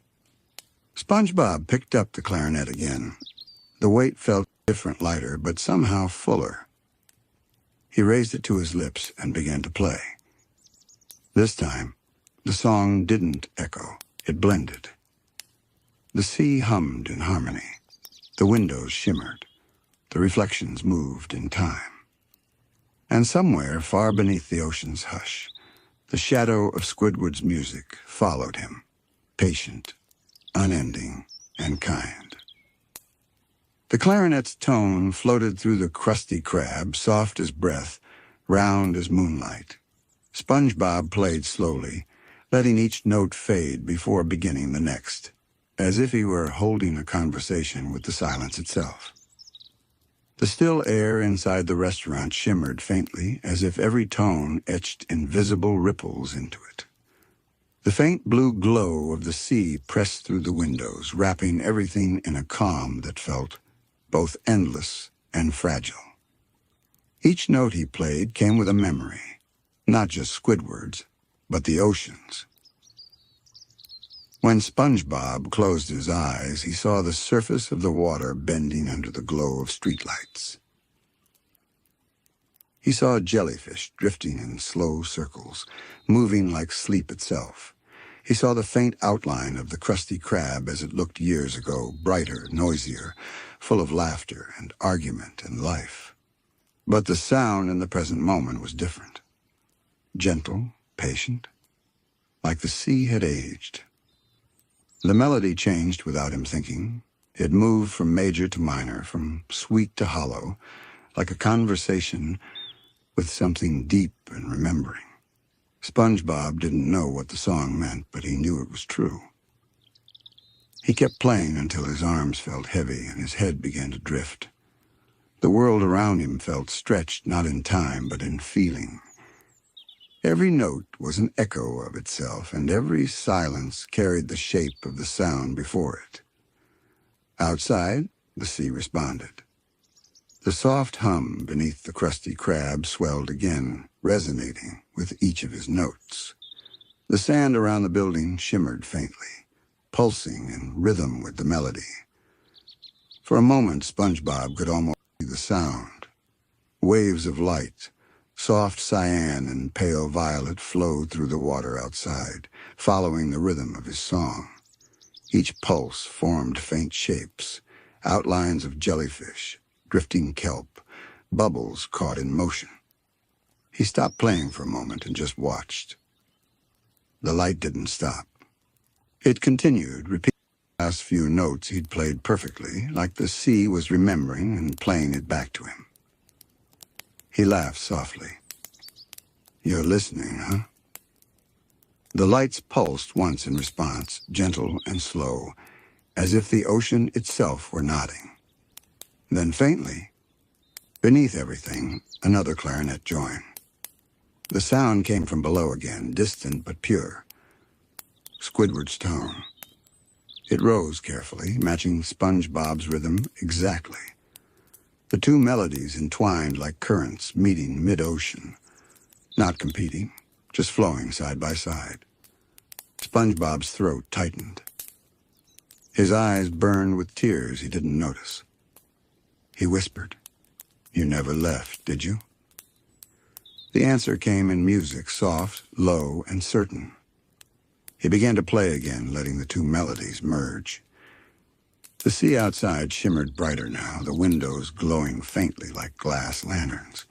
SpongeBob picked up the clarinet again. The weight felt different, lighter, but somehow fuller. He raised it to his lips and began to play. This time, the song didn't echo. It blended. The sea hummed in harmony. The windows shimmered. The reflections moved in time. And somewhere far beneath the ocean's hush, the shadow of Squidward's music followed him, patient, unending, and kind. The clarinet's tone floated through the Krusty Krab, soft as breath, round as moonlight. SpongeBob played slowly, letting each note fade before beginning the next, as if he were holding a conversation with the silence itself. The still air inside the restaurant shimmered faintly, as if every tone etched invisible ripples into it. The faint blue glow of the sea pressed through the windows, wrapping everything in a calm that felt both endless and fragile. Each note he played came with a memory, not just Squidward's, but the ocean's. When SpongeBob closed his eyes, he saw the surface of the water bending under the glow of streetlights. He saw jellyfish drifting in slow circles, moving like sleep itself. He saw the faint outline of the Krusty Krab as it looked years ago, brighter, noisier, full of laughter and argument and life. But the sound in the present moment was different. Gentle, patient, like the sea had aged. The melody changed without him thinking. It moved from major to minor, from sweet to hollow, like a conversation with something deep and remembering. SpongeBob didn't know what the song meant, but he knew it was true. He kept playing until his arms felt heavy and his head began to drift. The world around him felt stretched not in time, but in feeling. Every note was an echo of itself, and every silence carried the shape of the sound before it. Outside, the sea responded. The soft hum beneath the Krusty Krab swelled again, resonating with each of his notes. The sand around the building shimmered faintly, pulsing in rhythm with the melody. For a moment, SpongeBob could almost see the sound. Waves of light, soft cyan and pale violet, flowed through the water outside, following the rhythm of his song. Each pulse formed faint shapes, outlines of jellyfish, drifting kelp, bubbles caught in motion. He stopped playing for a moment and just watched. The light didn't stop. It continued, repeating the last few notes he'd played perfectly, like the sea was remembering and playing it back to him. He laughed softly. "You're listening, huh?" The lights pulsed once in response, gentle and slow, as if the ocean itself were nodding. Then faintly, beneath everything, another clarinet joined. The sound came from below again, distant but pure. Squidward's tone. It rose carefully, matching SpongeBob's rhythm exactly. The two melodies entwined like currents meeting mid-ocean, not competing, just flowing side by side. SpongeBob's throat tightened. His eyes burned with tears he didn't notice. He whispered, "You never left, did you?" The answer came in music, soft, low, and certain. He began to play again, letting the two melodies merge. The sea outside shimmered brighter now, the windows glowing faintly like glass lanterns.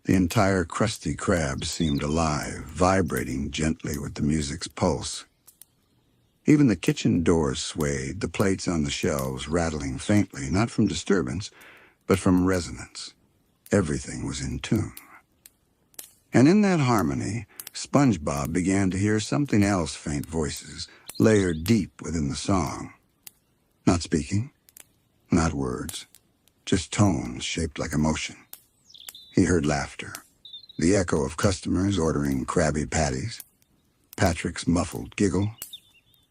The entire Krusty Krab seemed alive, vibrating gently with the music's pulse. Even the kitchen doors swayed, the plates on the shelves rattling faintly, not from disturbance, but from resonance. Everything was in tune. And in that harmony, SpongeBob began to hear something else, faint voices, layered deep within the song. Not speaking, not words, just tones shaped like emotion. He heard laughter, the echo of customers ordering Krabby Patties, Patrick's muffled giggle,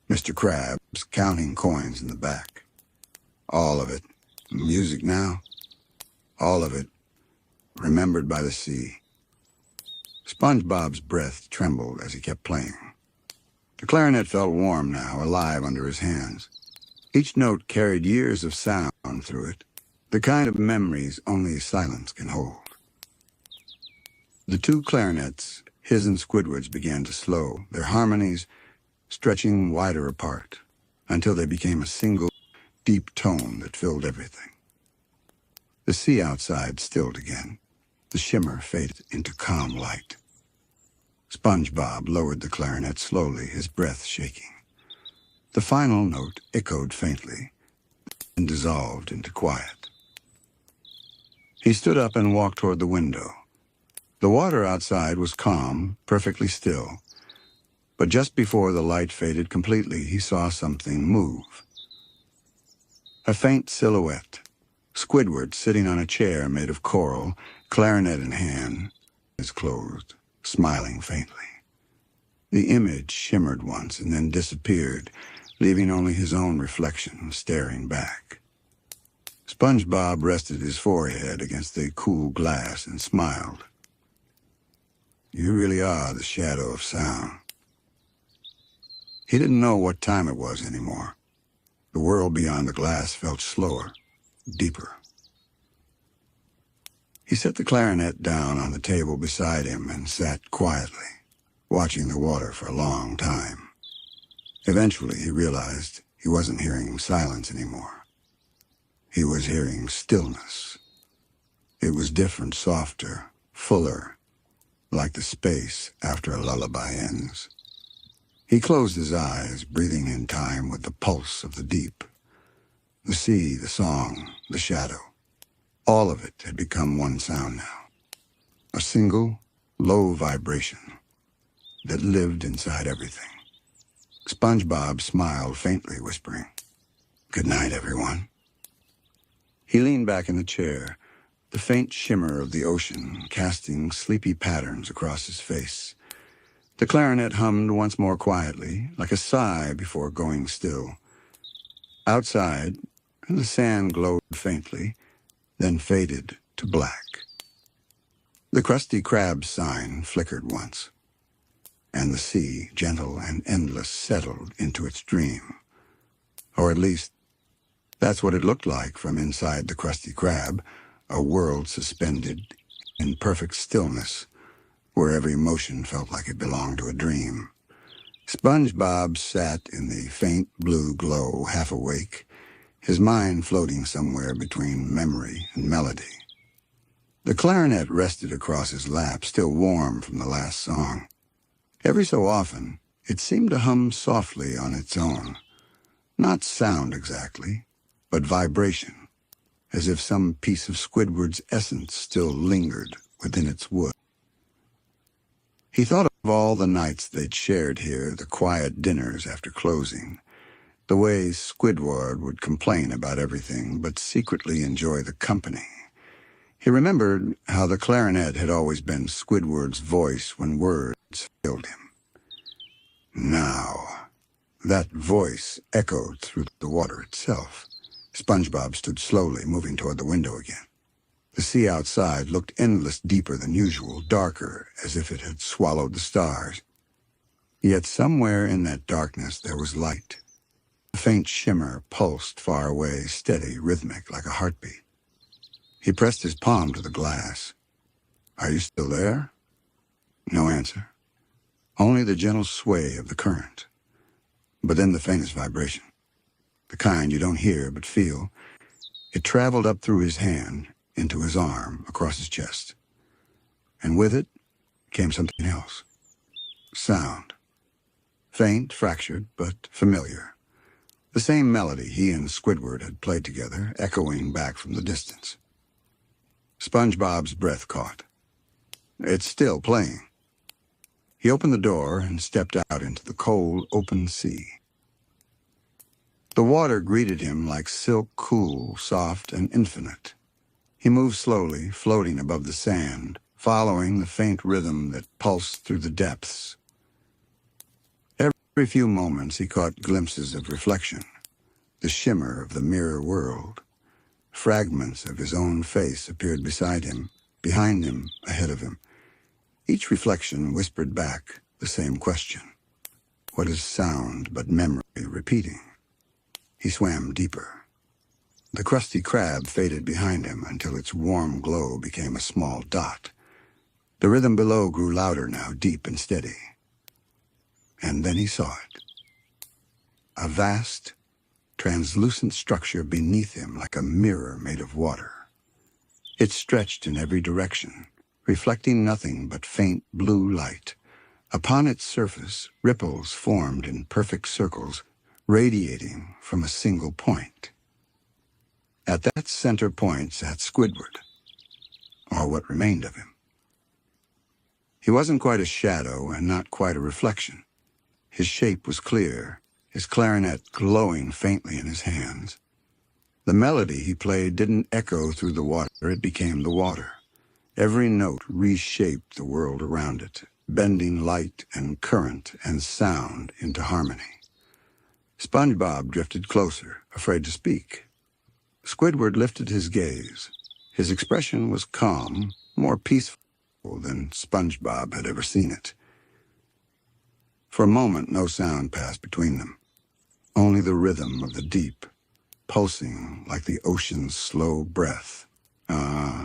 Mr. Krabs counting coins in the back. All of it, music now, all of it, remembered by the sea. SpongeBob's breath trembled as he kept playing. The clarinet felt warm now, alive under his hands. Each note carried years of sound through it, the kind of memories only silence can hold. The two clarinets, his and Squidward's, began to slow, their harmonies stretching wider apart, until they became a single, deep tone that filled everything. The sea outside stilled again. The shimmer faded into calm light. SpongeBob lowered the clarinet slowly, his breath shaking. The final note echoed faintly and dissolved into quiet. He stood up and walked toward the window. The water outside was calm, perfectly still, but just before the light faded completely, he saw something move. A faint silhouette, Squidward sitting on a chair made of coral, clarinet in hand, eyes closed, smiling faintly. The image shimmered once and then disappeared, leaving only his own reflection staring back. SpongeBob rested his forehead against the cool glass and smiled. You really are the shadow of sound. He didn't know what time it was anymore. The world beyond the glass felt slower, deeper. He set the clarinet down on the table beside him and sat quietly, watching the water for a long time. Eventually, he realized he wasn't hearing silence anymore. He was hearing stillness. It was different, softer, fuller, like the space after a lullaby ends. He closed his eyes, breathing in time with the pulse of the deep. The sea, the song, the shadow. All of it had become one sound now. A single, low vibration that lived inside everything. SpongeBob smiled faintly, whispering, "Good night, everyone." He leaned back in the chair, the faint shimmer of the ocean casting sleepy patterns across his face. The clarinet hummed once more quietly, like a sigh before going still. Outside, the sand glowed faintly, then faded to black. The Krusty Krab sign flickered once, and the sea, gentle and endless, settled into its dream. Or at least, that's what it looked like from inside the Krusty Krab, a world suspended in perfect stillness, where every motion felt like it belonged to a dream. SpongeBob sat in the faint blue glow, half awake, his mind floating somewhere between memory and melody. The clarinet rested across his lap, still warm from the last song. Every so often, it seemed to hum softly on its own. Not sound exactly, but vibration, as if some piece of Squidward's essence still lingered within its wood. He thought of all the nights they'd shared here, the quiet dinners after closing, the way Squidward would complain about everything but secretly enjoy the company. He remembered how the clarinet had always been Squidward's voice when words failed him. Now, that voice echoed through the water itself. SpongeBob stood slowly, moving toward the window again. The sea outside looked endless deeper than usual, darker, as if it had swallowed the stars. Yet somewhere in that darkness there was light. A faint shimmer pulsed far away, steady, rhythmic, like a heartbeat. He pressed his palm to the glass. "Are you still there?" No answer. Only the gentle sway of the current. But then the faintest vibration. The kind you don't hear but feel. It traveled up through his hand, into his arm, across his chest. And with it came something else. Sound. Faint, fractured, but familiar. The same melody he and Squidward had played together, echoing back from the distance. SpongeBob's breath caught. It's still playing. He opened the door and stepped out into the cold, open sea. The water greeted him like silk, cool, soft, and infinite. He moved slowly, floating above the sand, following the faint rhythm that pulsed through the depths. Every few moments he caught glimpses of reflection, the shimmer of the mirror world. Fragments of his own face appeared beside him, behind him, ahead of him. Each reflection whispered back the same question. What is sound but memory repeating? He swam deeper. The Krusty Krab faded behind him until its warm glow became a small dot. The rhythm below grew louder now, deep and steady. And then he saw it. A vast, translucent structure beneath him like a mirror made of water. It stretched in every direction, reflecting nothing but faint blue light. Upon its surface, ripples formed in perfect circles, radiating from a single point. At that center point sat Squidward, or what remained of him. He wasn't quite a shadow and not quite a reflection. His shape was clear, his clarinet glowing faintly in his hands. The melody he played didn't echo through the water, it became the water. Every note reshaped the world around it, bending light and current and sound into harmony. SpongeBob drifted closer, afraid to speak. Squidward lifted his gaze. His expression was calm, more peaceful than SpongeBob had ever seen it. For a moment, no sound passed between them, only the rhythm of the deep, pulsing like the ocean's slow breath.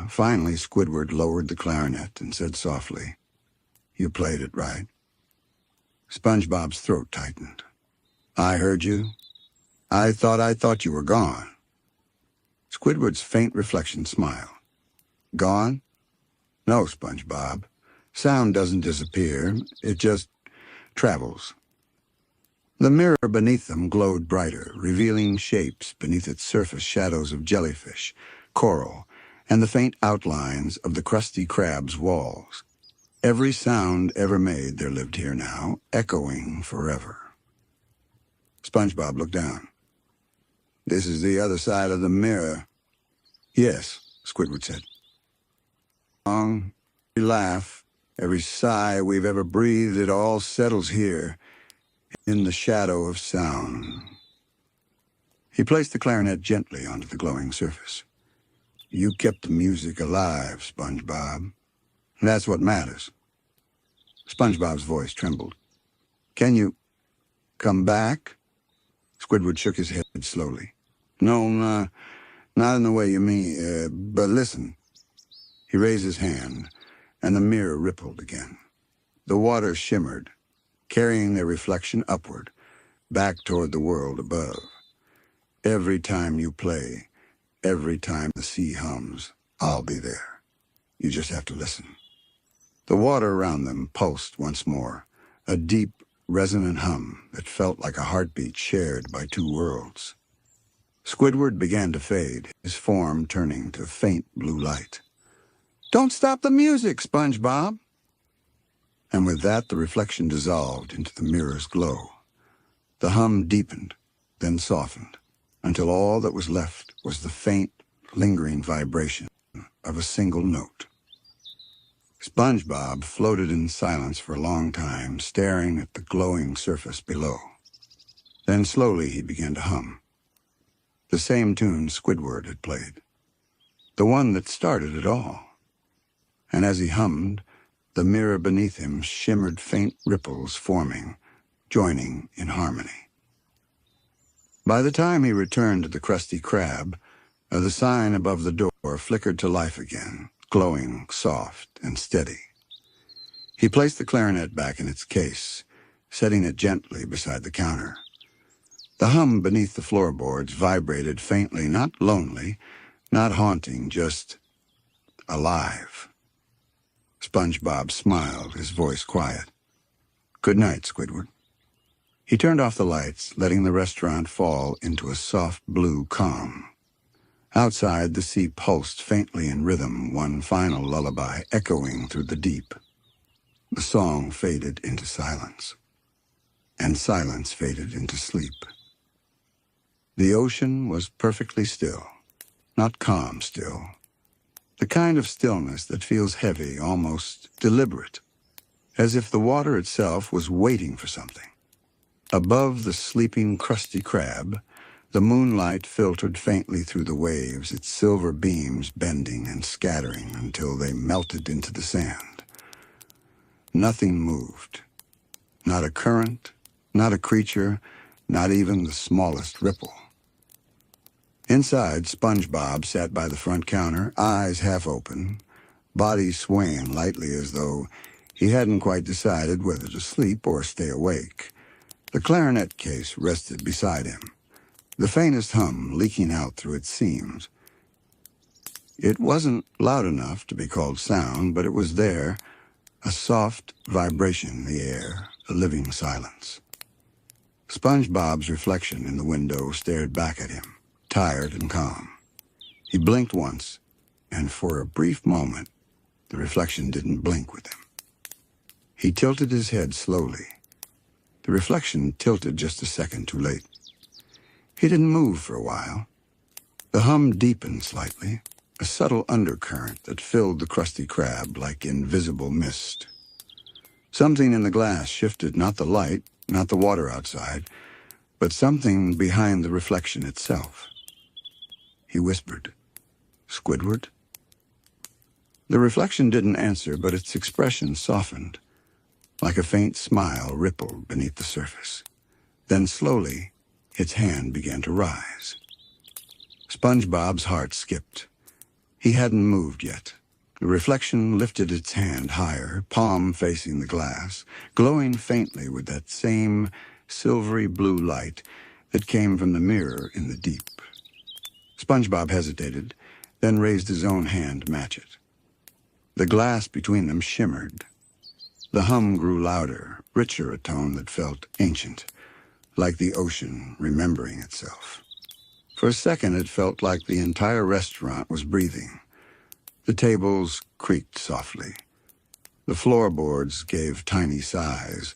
Finally, Squidward lowered the clarinet and said softly, "You played it right." SpongeBob's throat tightened. "I heard you. I thought you were gone." Squidward's faint reflection smiled. "Gone? No, SpongeBob. Sound doesn't disappear. It just travels." The mirror beneath them glowed brighter, revealing shapes beneath its surface, shadows of jellyfish, coral, and the faint outlines of the Krusty Krab's walls. Every sound ever made there lived here now, echoing forever. SpongeBob looked down. "This is the other side of the mirror." "Yes," Squidward said. "Every laugh, every sigh we've ever breathed, it all settles here, in the shadow of sound." He placed the clarinet gently onto the glowing surface. "You kept the music alive, SpongeBob. That's what matters." SpongeBob's voice trembled. "Can you come back?" Squidward shook his head slowly. "No, not in the way you mean, but listen." He raised his hand, and the mirror rippled again. The water shimmered, carrying their reflection upward, back toward the world above. "Every time you play, every time the sea hums, I'll be there. You just have to listen." The water around them pulsed once more, a deep, resonant hum that felt like a heartbeat shared by two worlds. Squidward began to fade, his form turning to faint blue light. "Don't stop the music, SpongeBob!" And with that, the reflection dissolved into the mirror's glow. The hum deepened, then softened, until all that was left was the faint, lingering vibration of a single note. SpongeBob floated in silence for a long time, staring at the glowing surface below. Then slowly he began to hum. The same tune Squidward had played. The one that started it all. And as he hummed, the mirror beneath him shimmered faint ripples forming, joining in harmony. By the time he returned to the Krusty Krab, the sign above the door flickered to life again, glowing soft and steady. He placed the clarinet back in its case, setting it gently beside the counter. The hum beneath the floorboards vibrated faintly, not lonely, not haunting, just alive. SpongeBob smiled, his voice quiet. "Good night, Squidward." He turned off the lights, letting the restaurant fall into a soft blue calm. Outside, the sea pulsed faintly in rhythm, one final lullaby echoing through the deep. The song faded into silence, and silence faded into sleep. The ocean was perfectly still, not calm still. The kind of stillness that feels heavy, almost deliberate, as if the water itself was waiting for something. Above the sleeping Krusty Krab, the moonlight filtered faintly through the waves, its silver beams bending and scattering until they melted into the sand. Nothing moved. Not a current, not a creature, not even the smallest ripple. Inside, SpongeBob sat by the front counter, eyes half open, body swaying lightly as though he hadn't quite decided whether to sleep or stay awake. The clarinet case rested beside him, the faintest hum leaking out through its seams. It wasn't loud enough to be called sound, but it was there, a soft vibration in the air, a living silence. SpongeBob's reflection in the window stared back at him, tired and calm. He blinked once, and for a brief moment, the reflection didn't blink with him. He tilted his head slowly. The reflection tilted just a second too late. He didn't move for a while. The hum deepened slightly, a subtle undercurrent that filled the Krusty Krab like invisible mist. Something in the glass shifted, not the light, not the water outside, but something behind the reflection itself. He whispered, "Squidward?" The reflection didn't answer, but its expression softened, like a faint smile rippled beneath the surface. Then slowly, its hand began to rise. SpongeBob's heart skipped. He hadn't moved yet. The reflection lifted its hand higher, palm facing the glass, glowing faintly with that same silvery blue light that came from the mirror in the deep. SpongeBob hesitated, then raised his own hand to match it. The glass between them shimmered. The hum grew louder, richer a tone that felt ancient, like the ocean remembering itself. For a second, it felt like the entire restaurant was breathing. The tables creaked softly. The floorboards gave tiny sighs,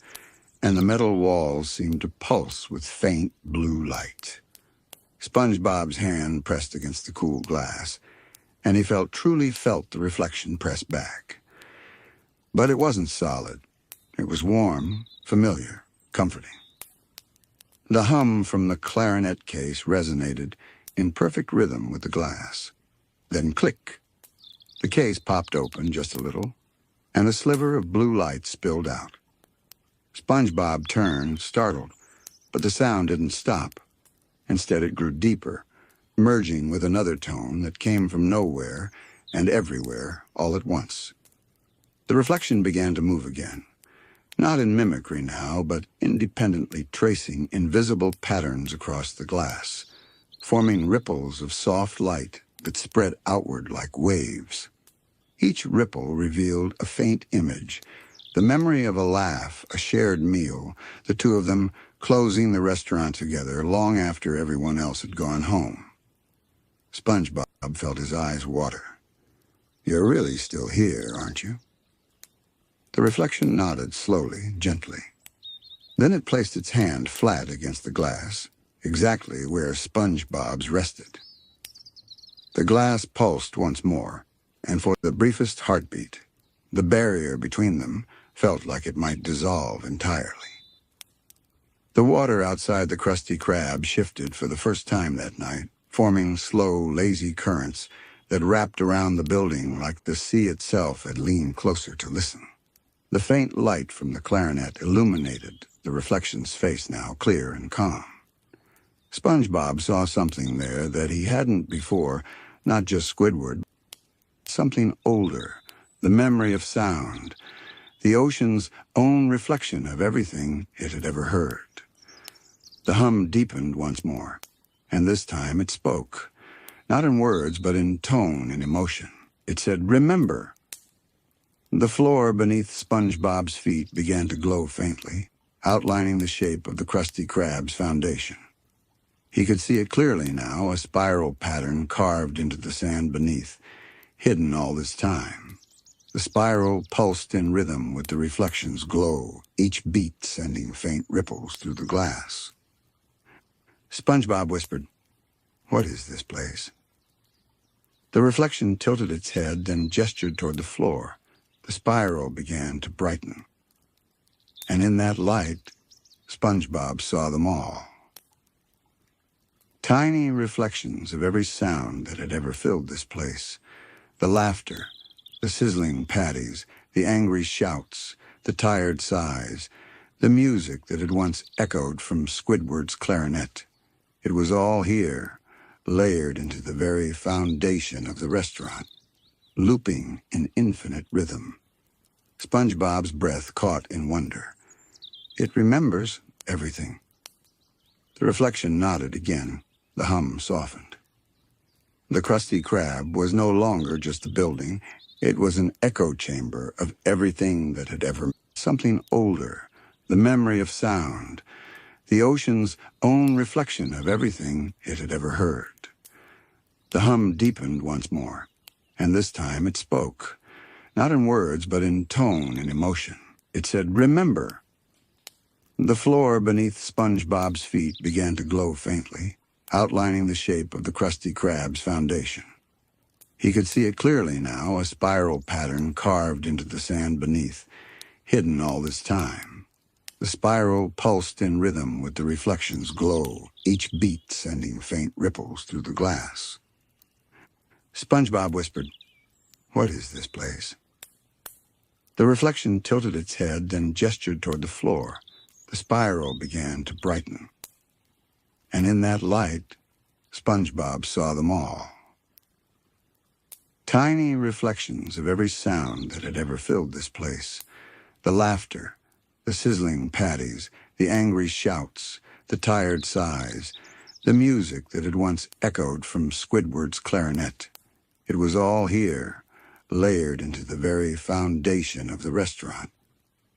and the metal walls seemed to pulse with faint blue light. SpongeBob's hand pressed against the cool glass, and he truly felt the reflection press back. But it wasn't solid. It was warm, familiar, comforting. The hum from the clarinet case resonated in perfect rhythm with the glass. Then click. The case popped open just a little, and a sliver of blue light spilled out. SpongeBob turned, startled, but the sound didn't stop. Instead, it grew deeper, merging with another tone that came from nowhere and everywhere all at once. The reflection began to move again, not in mimicry now, but independently tracing invisible patterns across the glass, forming ripples of soft light that spread outward like waves. Each ripple revealed a faint image, the memory of a laugh, a shared meal, the two of them closing the restaurant together long after everyone else had gone home. SpongeBob felt his eyes water. "You're really still here, aren't you?" The reflection nodded slowly, gently. Then it placed its hand flat against the glass, exactly where SpongeBob's rested. The glass pulsed once more, and for the briefest heartbeat, the barrier between them felt like it might dissolve entirely. The water outside the Krusty Krab shifted for the first time that night, forming slow, lazy currents that wrapped around the building like the sea itself had leaned closer to listen. The faint light from the clarinet illuminated the reflection's face now, clear and calm. SpongeBob saw something there that he hadn't before, not just Squidward, something older, the memory of sound, the ocean's own reflection of everything it had ever heard. The hum deepened once more, and this time it spoke, not in words, but in tone and emotion. It said, "Remember." The floor beneath SpongeBob's feet began to glow faintly, outlining the shape of the Krusty Krab's foundation. He could see it clearly now, a spiral pattern carved into the sand beneath, hidden all this time. The spiral pulsed in rhythm with the reflection's glow, each beat sending faint ripples through the glass. SpongeBob whispered, "What is this place?" The reflection tilted its head, then gestured toward the floor. The spiral began to brighten. And in that light, SpongeBob saw them all. Tiny reflections of every sound that had ever filled this place. The laughter, the sizzling patties, the angry shouts, the tired sighs, the music that had once echoed from Squidward's clarinet. It was all here, layered into the very foundation of the restaurant, looping in infinite rhythm. SpongeBob's breath caught in wonder. It remembers everything. The reflection nodded again, The hum softened. The Krusty Krab was no longer just a building. It was an echo chamber of everything that had ever... Something older, the memory of sound, the ocean's own reflection of everything it had ever heard. The hum deepened once more, and this time it spoke, not in words, but in tone and emotion. It said, "Remember." The floor beneath SpongeBob's feet began to glow faintly, outlining the shape of the Krusty Krab's foundation. He could see it clearly now, a spiral pattern carved into the sand beneath, hidden all this time. The spiral pulsed in rhythm with the reflection's glow, each beat sending faint ripples through the glass. SpongeBob whispered, "What is this place?" The reflection tilted its head, then gestured toward the floor. The spiral began to brighten. And in that light, SpongeBob saw them all. Tiny reflections of every sound that had ever filled this place. The laughter, the sizzling patties, the angry shouts, the tired sighs, the music that had once echoed from Squidward's clarinet. It was all here, layered into the very foundation of the restaurant,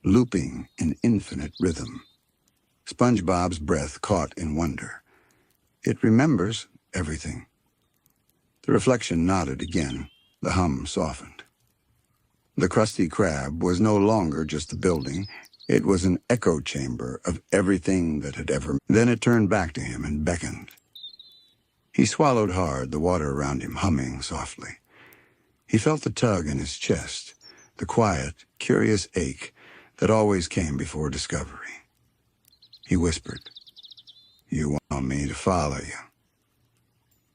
looping in infinite rhythm. SpongeBob's breath caught in wonder. It remembers everything. The reflection nodded again. The hum softened. The Krusty Krab was no longer just a building. It was an echo chamber of everything that had ever... Then it turned back to him and beckoned. He swallowed hard, the water around him humming softly. He felt the tug in his chest, the quiet, curious ache that always came before discovery. He whispered, "You want me to follow you?"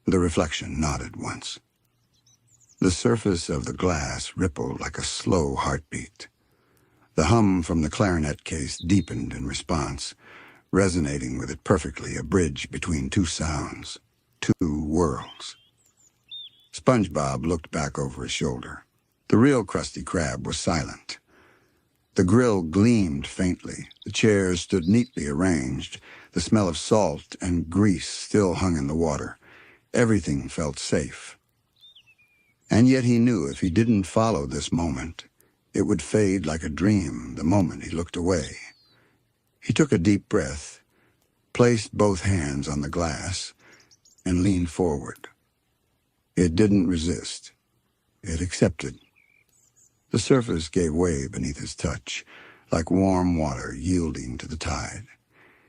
The reflection nodded once. The surface of the glass rippled like a slow heartbeat. The hum from the clarinet case deepened in response, resonating with it perfectly, a bridge between two sounds, two worlds. SpongeBob looked back over his shoulder. The real Krusty Krab was silent. The grill gleamed faintly. The chairs stood neatly arranged. The smell of salt and grease still hung in the water. Everything felt safe. And yet he knew if he didn't follow this moment, it would fade like a dream the moment he looked away. He took a deep breath, placed both hands on the glass, and leaned forward. It didn't resist. It accepted. The surface gave way beneath his touch, like warm water yielding to the tide.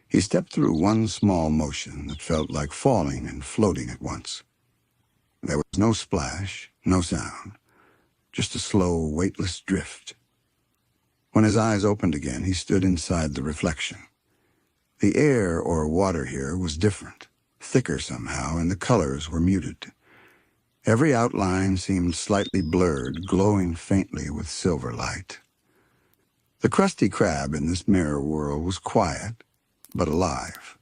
He stepped through one small motion that felt like falling and floating at once. There was no splash, no sound, just a slow, weightless drift. When his eyes opened again, he stood inside the reflection. The air or water here was different, thicker somehow, and the colors were muted. Every outline seemed slightly blurred, glowing faintly with silver light. The Krusty Krab in this mirror world was quiet, but alive.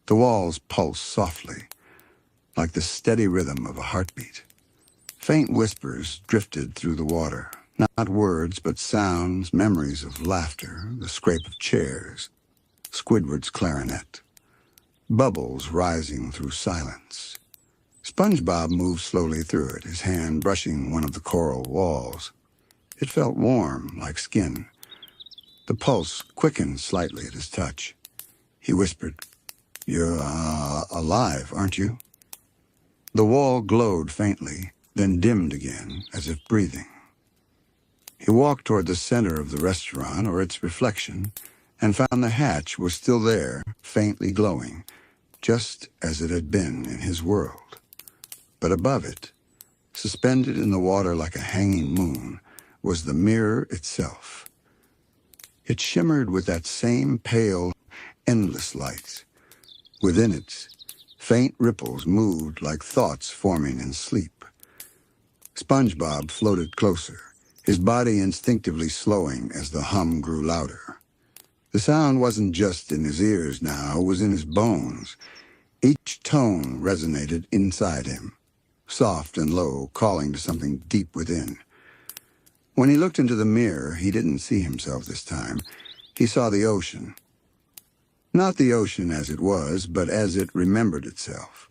The walls pulsed softly, like the steady rhythm of a heartbeat. Faint whispers drifted through the water, not words, but sounds, memories of laughter, the scrape of chairs, Squidward's clarinet, bubbles rising through silence. SpongeBob moved slowly through it, his hand brushing one of the coral walls. It felt warm, like skin. The pulse quickened slightly at his touch. He whispered, "You're alive, aren't you?" The wall glowed faintly, then dimmed again, as if breathing. He walked toward the center of the restaurant, or its reflection, and found the hatch was still there, faintly glowing, just as it had been in his world. But above it, suspended in the water like a hanging moon, was the mirror itself. It shimmered with that same pale, endless light. Within it, faint ripples moved like thoughts forming in sleep. SpongeBob floated closer, his body instinctively slowing as the hum grew louder. The sound wasn't just in his ears now, it was in his bones. Each tone resonated inside him, soft and low, calling to something deep within. When he looked into the mirror, he didn't see himself this time. He saw the ocean. Not the ocean as it was, but as it remembered itself.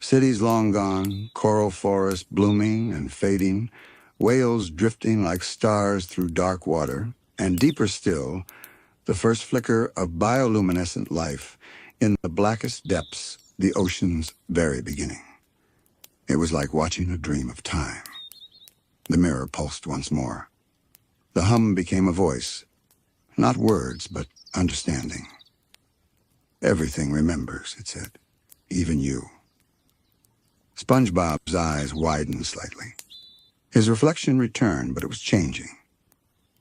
Cities long gone, coral forests blooming and fading, whales drifting like stars through dark water, and deeper still, the first flicker of bioluminescent life in the blackest depths, the ocean's very beginning. It was like watching a dream of time. The mirror pulsed once more. The hum became a voice, not words, but understanding. Everything remembers, it said, even you. SpongeBob's eyes widened slightly. His reflection returned, but it was changing.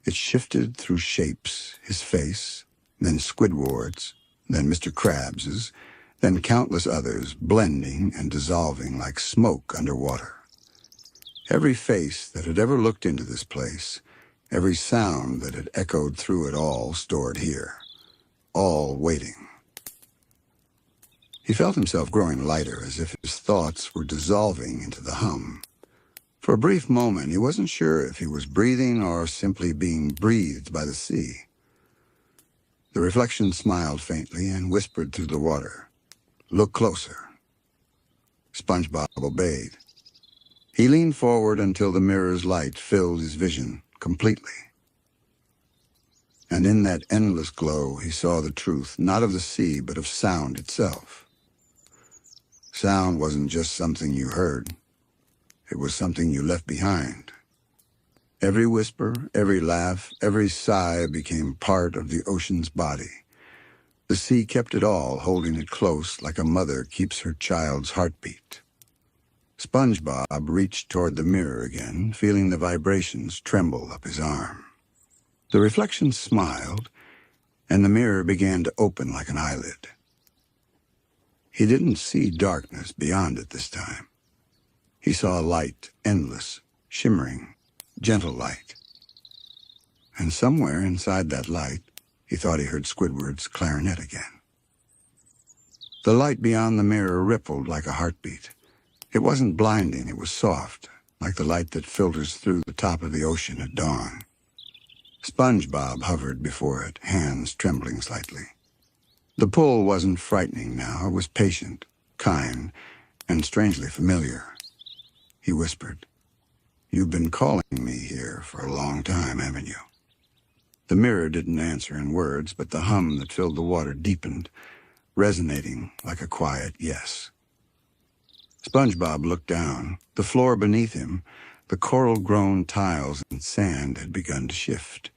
It shifted through shapes, his face, then Squidward's, then Mr. Krabs's, then countless others, blending and dissolving like smoke underwater. Every face that had ever looked into this place, every sound that had echoed through it all stored here, all waiting. He felt himself growing lighter, as if his thoughts were dissolving into the hum. For a brief moment, he wasn't sure if he was breathing or simply being breathed by the sea. The reflection smiled faintly and whispered through the water, "Look closer." SpongeBob obeyed. He leaned forward until the mirror's light filled his vision completely. And in that endless glow, he saw the truth, not of the sea, but of sound itself. Sound wasn't just something you heard. It was something you left behind. Every whisper, every laugh, every sigh became part of the ocean's body. The sea kept it all, holding it close like a mother keeps her child's heartbeat. SpongeBob reached toward the mirror again, feeling the vibrations tremble up his arm. The reflection smiled, and the mirror began to open like an eyelid. He didn't see darkness beyond it this time. He saw a light, endless, shimmering, gentle light. And somewhere inside that light, he thought he heard Squidward's clarinet again. The light beyond the mirror rippled like a heartbeat. It wasn't blinding, it was soft, like the light that filters through the top of the ocean at dawn. SpongeBob hovered before it, hands trembling slightly. The pull wasn't frightening now, it was patient, kind, and strangely familiar. He whispered, "You've been calling me here for a long time, haven't you?" The mirror didn't answer in words, but the hum that filled the water deepened, resonating like a quiet yes. SpongeBob looked down. The floor beneath him, the coral-grown tiles and sand had begun to shift.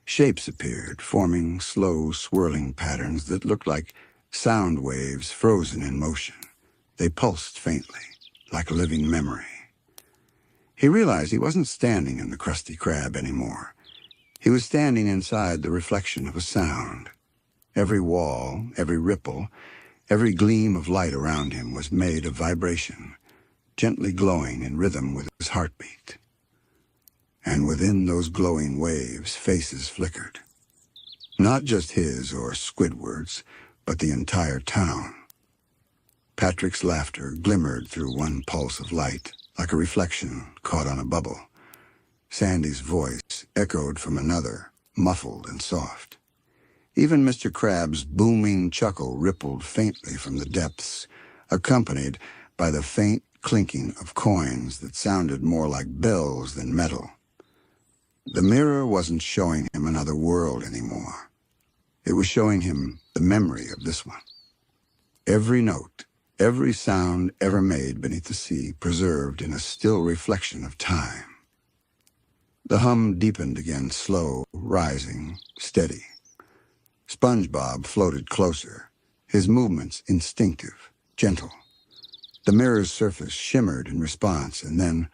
Shapes appeared, forming slow, swirling patterns that looked like sound waves frozen in motion. They pulsed faintly, like a living memory. He realized he wasn't standing in the Krusty Krab anymore. He was standing inside the reflection of a sound. Every wall, every ripple, every gleam of light around him was made of vibration, gently glowing in rhythm with his heartbeat. And within those glowing waves, faces flickered. Not just his or Squidward's, but the entire town. Patrick's laughter glimmered through one pulse of light, like a reflection caught on a bubble. Sandy's voice echoed from another, muffled and soft. Even Mr. Krab's booming chuckle rippled faintly from the depths, accompanied by the faint clinking of coins that sounded more like bells than metal. The mirror wasn't showing him another world anymore. It was showing him the memory of this one. Every note, every sound ever made beneath the sea preserved in a still reflection of time. The hum deepened again, slow, rising, steady. SpongeBob floated closer, his movements instinctive, gentle. The mirror's surface shimmered in response, and then,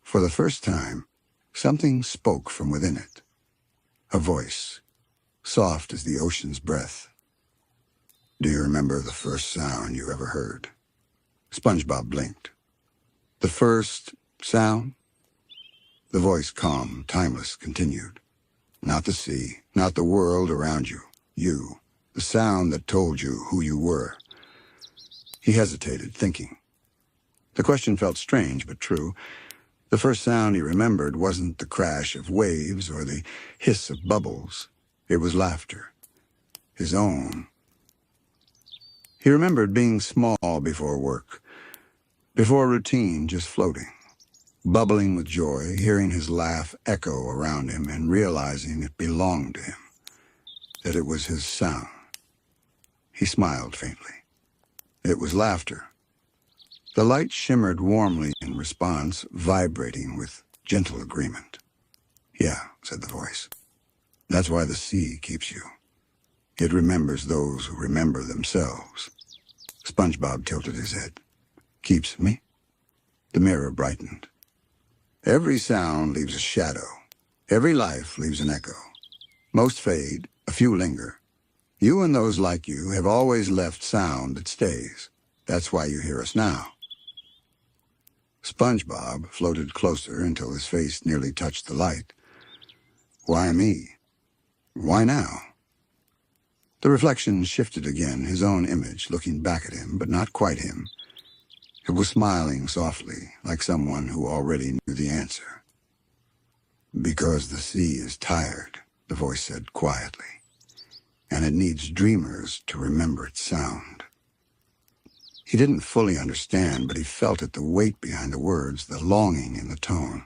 for the first time, something spoke from within it. A voice, soft as the ocean's breath. "Do you remember the first sound you ever heard?" SpongeBob blinked. "The first sound?" The voice, calm, timeless, continued. "Not the sea, not the world around you. You, the sound that told you who you were." He hesitated, thinking. The question felt strange but true. The first sound he remembered wasn't the crash of waves or the hiss of bubbles. It was laughter. His own. He remembered being small before work, Before routine, just floating, bubbling with joy, hearing his laugh echo around him and realizing it belonged to him, that it was his sound. He smiled faintly. It was laughter. The light shimmered warmly in response, vibrating with gentle agreement. "Yeah," said the voice. "That's why the sea keeps you. It remembers those who remember themselves." SpongeBob tilted his head. "Keeps me?" The mirror brightened. "Every sound leaves a shadow. Every life leaves an echo. Most fade, a few linger. You and those like you have always left sound that stays. That's why you hear us now." SpongeBob floated closer until his face nearly touched the light. "Why me? Why now?" The reflection shifted again, his own image looking back at him, but not quite him. It was smiling softly, like someone who already knew the answer. "Because the sea is tired," the voice said quietly, "and it needs dreamers to remember its sound." He didn't fully understand, but he felt it, the weight behind the words, the longing in the tone.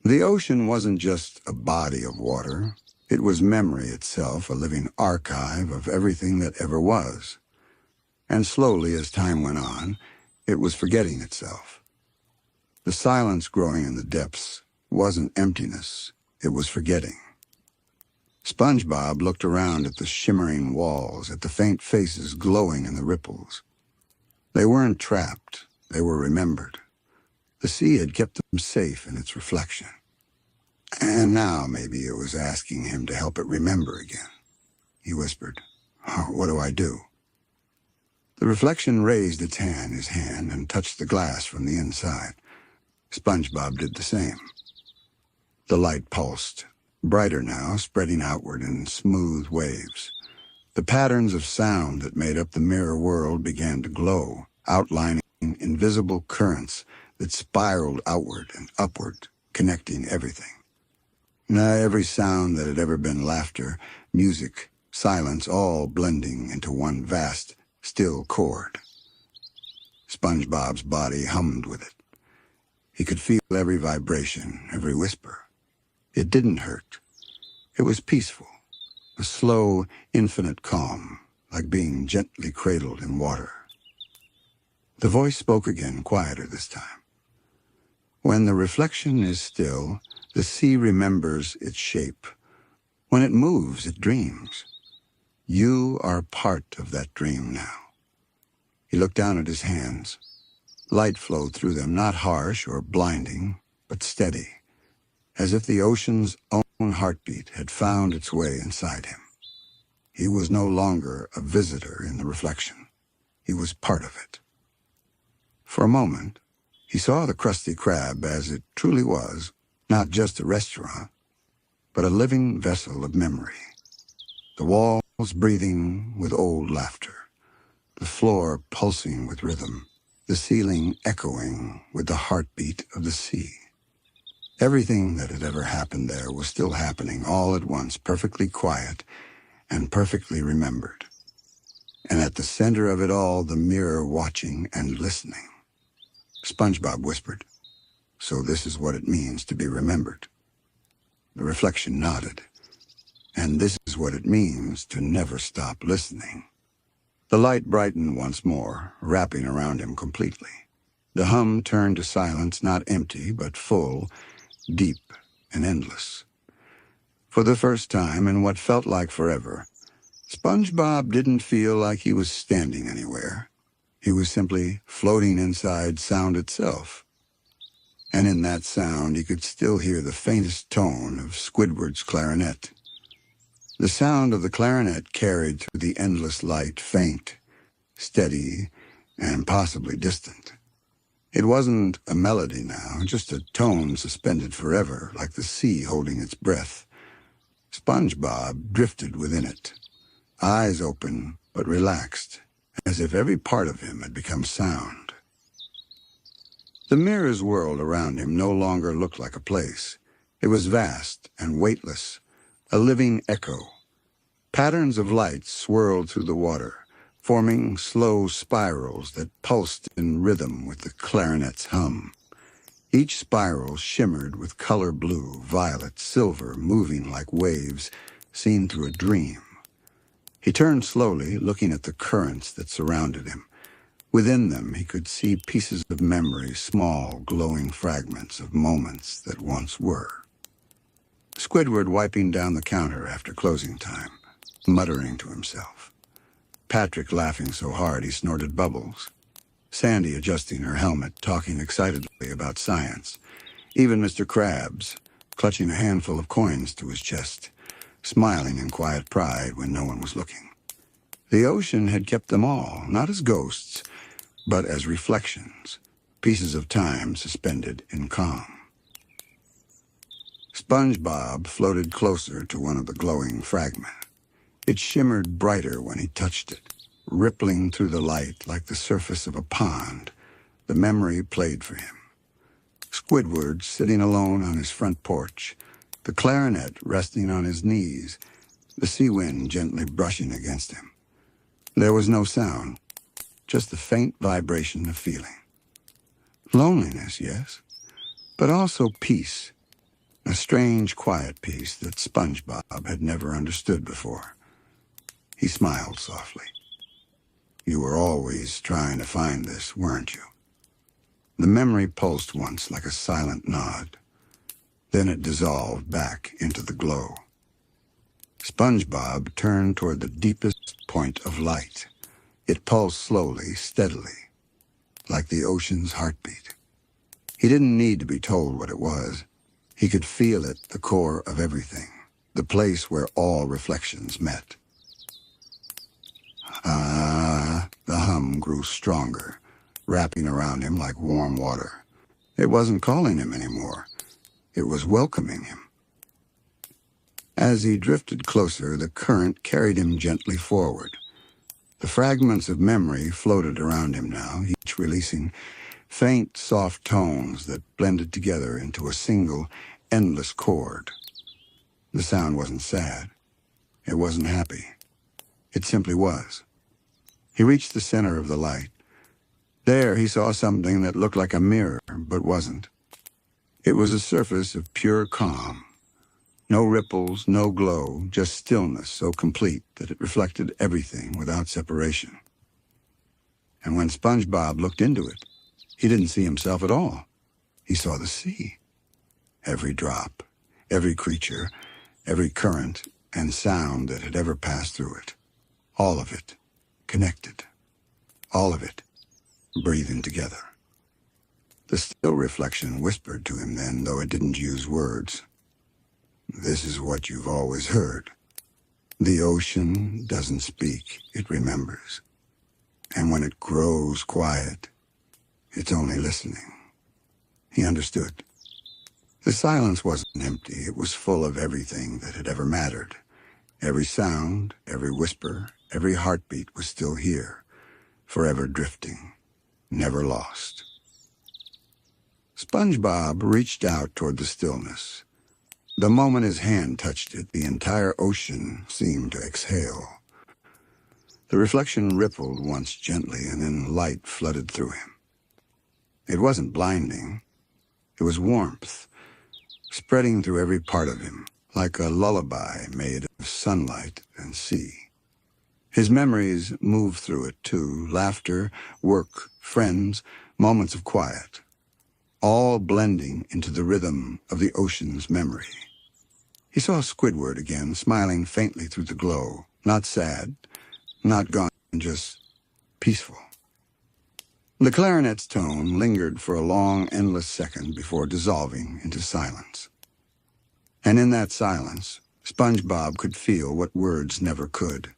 The ocean wasn't just a body of water. It was memory itself, a living archive of everything that ever was. And slowly, as time went on, it was forgetting itself. The silence growing in the depths wasn't emptiness, it was forgetting. SpongeBob looked around at the shimmering walls, at the faint faces glowing in the ripples. They weren't trapped, they were remembered. The sea had kept them safe in its reflection. And now maybe it was asking him to help it remember again. He whispered, "Oh, what do I do?" The reflection raised his hand, and touched the glass from the inside. SpongeBob did the same. The light pulsed, brighter now, spreading outward in smooth waves. The patterns of sound that made up the mirror world began to glow, outlining invisible currents that spiraled outward and upward, connecting everything. Now every sound that had ever been laughter, music, silence, all blending into one vast, still chord. SpongeBob's body hummed with it. He could feel every vibration, every whisper. It didn't hurt. It was peaceful, a slow, infinite calm, like being gently cradled in water. The voice spoke again, quieter this time. "When the reflection is still, the sea remembers its shape. When it moves, it dreams. You are part of that dream now." He looked down at his hands. Light flowed through them, not harsh or blinding, but steady, as if the ocean's own heartbeat had found its way inside him. He was no longer a visitor in the reflection. He was part of it. For a moment, he saw the Krusty Krab as it truly was, not just a restaurant, but a living vessel of memory. The walls breathing with old laughter, the floor pulsing with rhythm, the ceiling echoing with the heartbeat of the sea. Everything that had ever happened there was still happening all at once, perfectly quiet and perfectly remembered. And at the center of it all, the mirror watching and listening. SpongeBob whispered, "So this is what it means to be remembered." The reflection nodded. "And this is what it means to never stop listening." The light brightened once more, wrapping around him completely. The hum turned to silence, not empty, but full, deep, and endless. For the first time in what felt like forever, SpongeBob didn't feel like he was standing anywhere. He was simply floating inside sound itself. And in that sound, he could still hear the faintest tone of Squidward's clarinet. The sound of the clarinet carried through the endless light, faint, steady, and possibly distant. It wasn't a melody now, just a tone suspended forever, like the sea holding its breath. SpongeBob drifted within it, eyes open but relaxed, as if every part of him had become sound. The mirror's world around him no longer looked like a place. It was vast and weightless, a living echo. Patterns of light swirled through the water, forming slow spirals that pulsed in rhythm with the clarinet's hum. Each spiral shimmered with color blue, violet, silver, moving like waves seen through a dream. He turned slowly, looking at the currents that surrounded him. Within them, he could see pieces of memory, small, glowing fragments of moments that once were. Squidward wiping down the counter after closing time, muttering to himself. Patrick laughing so hard he snorted bubbles. Sandy adjusting her helmet, talking excitedly about science. Even Mr. Krabs, clutching a handful of coins to his chest, smiling in quiet pride when no one was looking. The ocean had kept them all, not as ghosts, but as reflections, pieces of time suspended in calm. SpongeBob floated closer to one of the glowing fragments. It shimmered brighter when he touched it, rippling through the light like the surface of a pond. The memory played for him. Squidward sitting alone on his front porch, the clarinet resting on his knees, the sea wind gently brushing against him. There was no sound, just the faint vibration of feeling. Loneliness, yes, but also peace, a strange, quiet peace that SpongeBob had never understood before. He smiled softly. You were always trying to find this, weren't you? The memory pulsed once like a silent nod. Then it dissolved back into the glow. SpongeBob turned toward the deepest point of light. It pulsed slowly, steadily, like the ocean's heartbeat. He didn't need to be told what it was. He could feel it, the core of everything, the place where all reflections met. The hum grew stronger, wrapping around him like warm water. It wasn't calling him anymore. It was welcoming him. As he drifted closer, the current carried him gently forward. The fragments of memory floated around him now, each releasing faint, soft tones that blended together into a single, endless chord. The sound wasn't sad. It wasn't happy. It simply was. He reached the center of the light. There he saw something that looked like a mirror, but wasn't. It was a surface of pure calm. No ripples, no glow, just stillness so complete that it reflected everything without separation. And when SpongeBob looked into it, he didn't see himself at all. He saw the sea. Every drop, every creature, every current and sound that had ever passed through it. All of it, connected. All of it, breathing together. The still reflection whispered to him then, though it didn't use words. This is what you've always heard. The ocean doesn't speak, it remembers. And when it grows quiet, it's only listening. He understood. The silence wasn't empty. It was full of everything that had ever mattered. Every sound, every whisper, every heartbeat was still here, forever drifting, never lost. SpongeBob reached out toward the stillness. The moment his hand touched it, the entire ocean seemed to exhale. The reflection rippled once gently, and then light flooded through him. It wasn't blinding. It was warmth, spreading through every part of him, like a lullaby made of sunlight and sea. His memories moved through it, too. Laughter, work, friends, moments of quiet. All blending into the rhythm of the ocean's memory. He saw Squidward again, smiling faintly through the glow. Not sad, not gone, just peaceful. The clarinet's tone lingered for a long, endless second before dissolving into silence. And in that silence, SpongeBob could feel what words never could.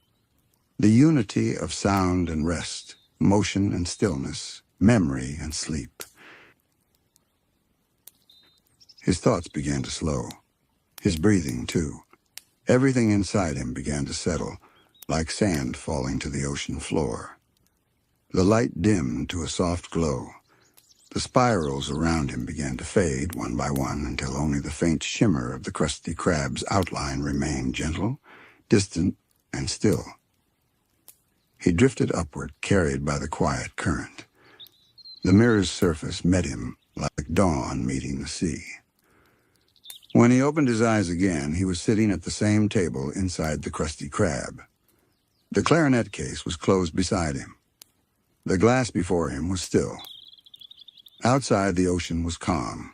The unity of sound and rest, motion and stillness, memory and sleep. His thoughts began to slow. His breathing, too. Everything inside him began to settle, like sand falling to the ocean floor. The light dimmed to a soft glow. The spirals around him began to fade one by one until only the faint shimmer of the Krusty Krab's outline remained gentle, distant, and still. He drifted upward, carried by the quiet current. The mirror's surface met him like dawn meeting the sea. When he opened his eyes again, he was sitting at the same table inside the Krusty Krab. The clarinet case was closed beside him. The glass before him was still. Outside, the ocean was calm.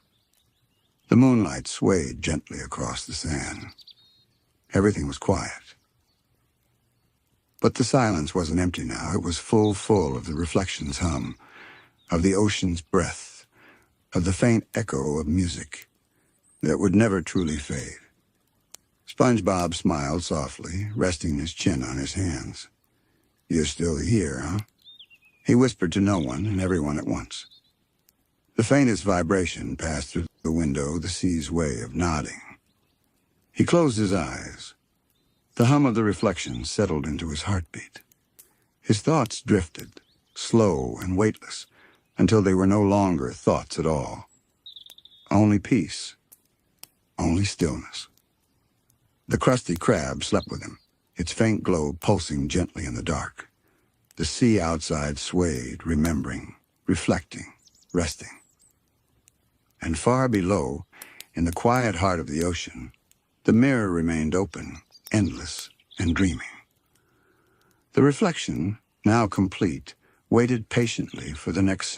The moonlight swayed gently across the sand. Everything was quiet. But the silence wasn't empty now. It was full of the reflection's hum, of the ocean's breath, of the faint echo of music that would never truly fade. SpongeBob smiled softly, resting his chin on his hands. "You're still here, huh?" He whispered to no one and everyone at once. The faintest vibration passed through the window, the sea's way of nodding. He closed his eyes. The hum of the reflection settled into his heartbeat. His thoughts drifted, slow and weightless, until they were no longer thoughts at all. Only peace, only stillness. The Krusty Krab slept with him, its faint glow pulsing gently in the dark. The sea outside swayed, remembering, reflecting, resting. And far below, in the quiet heart of the ocean, the mirror remained open, endless and dreaming. The reflection, now complete, waited patiently for the next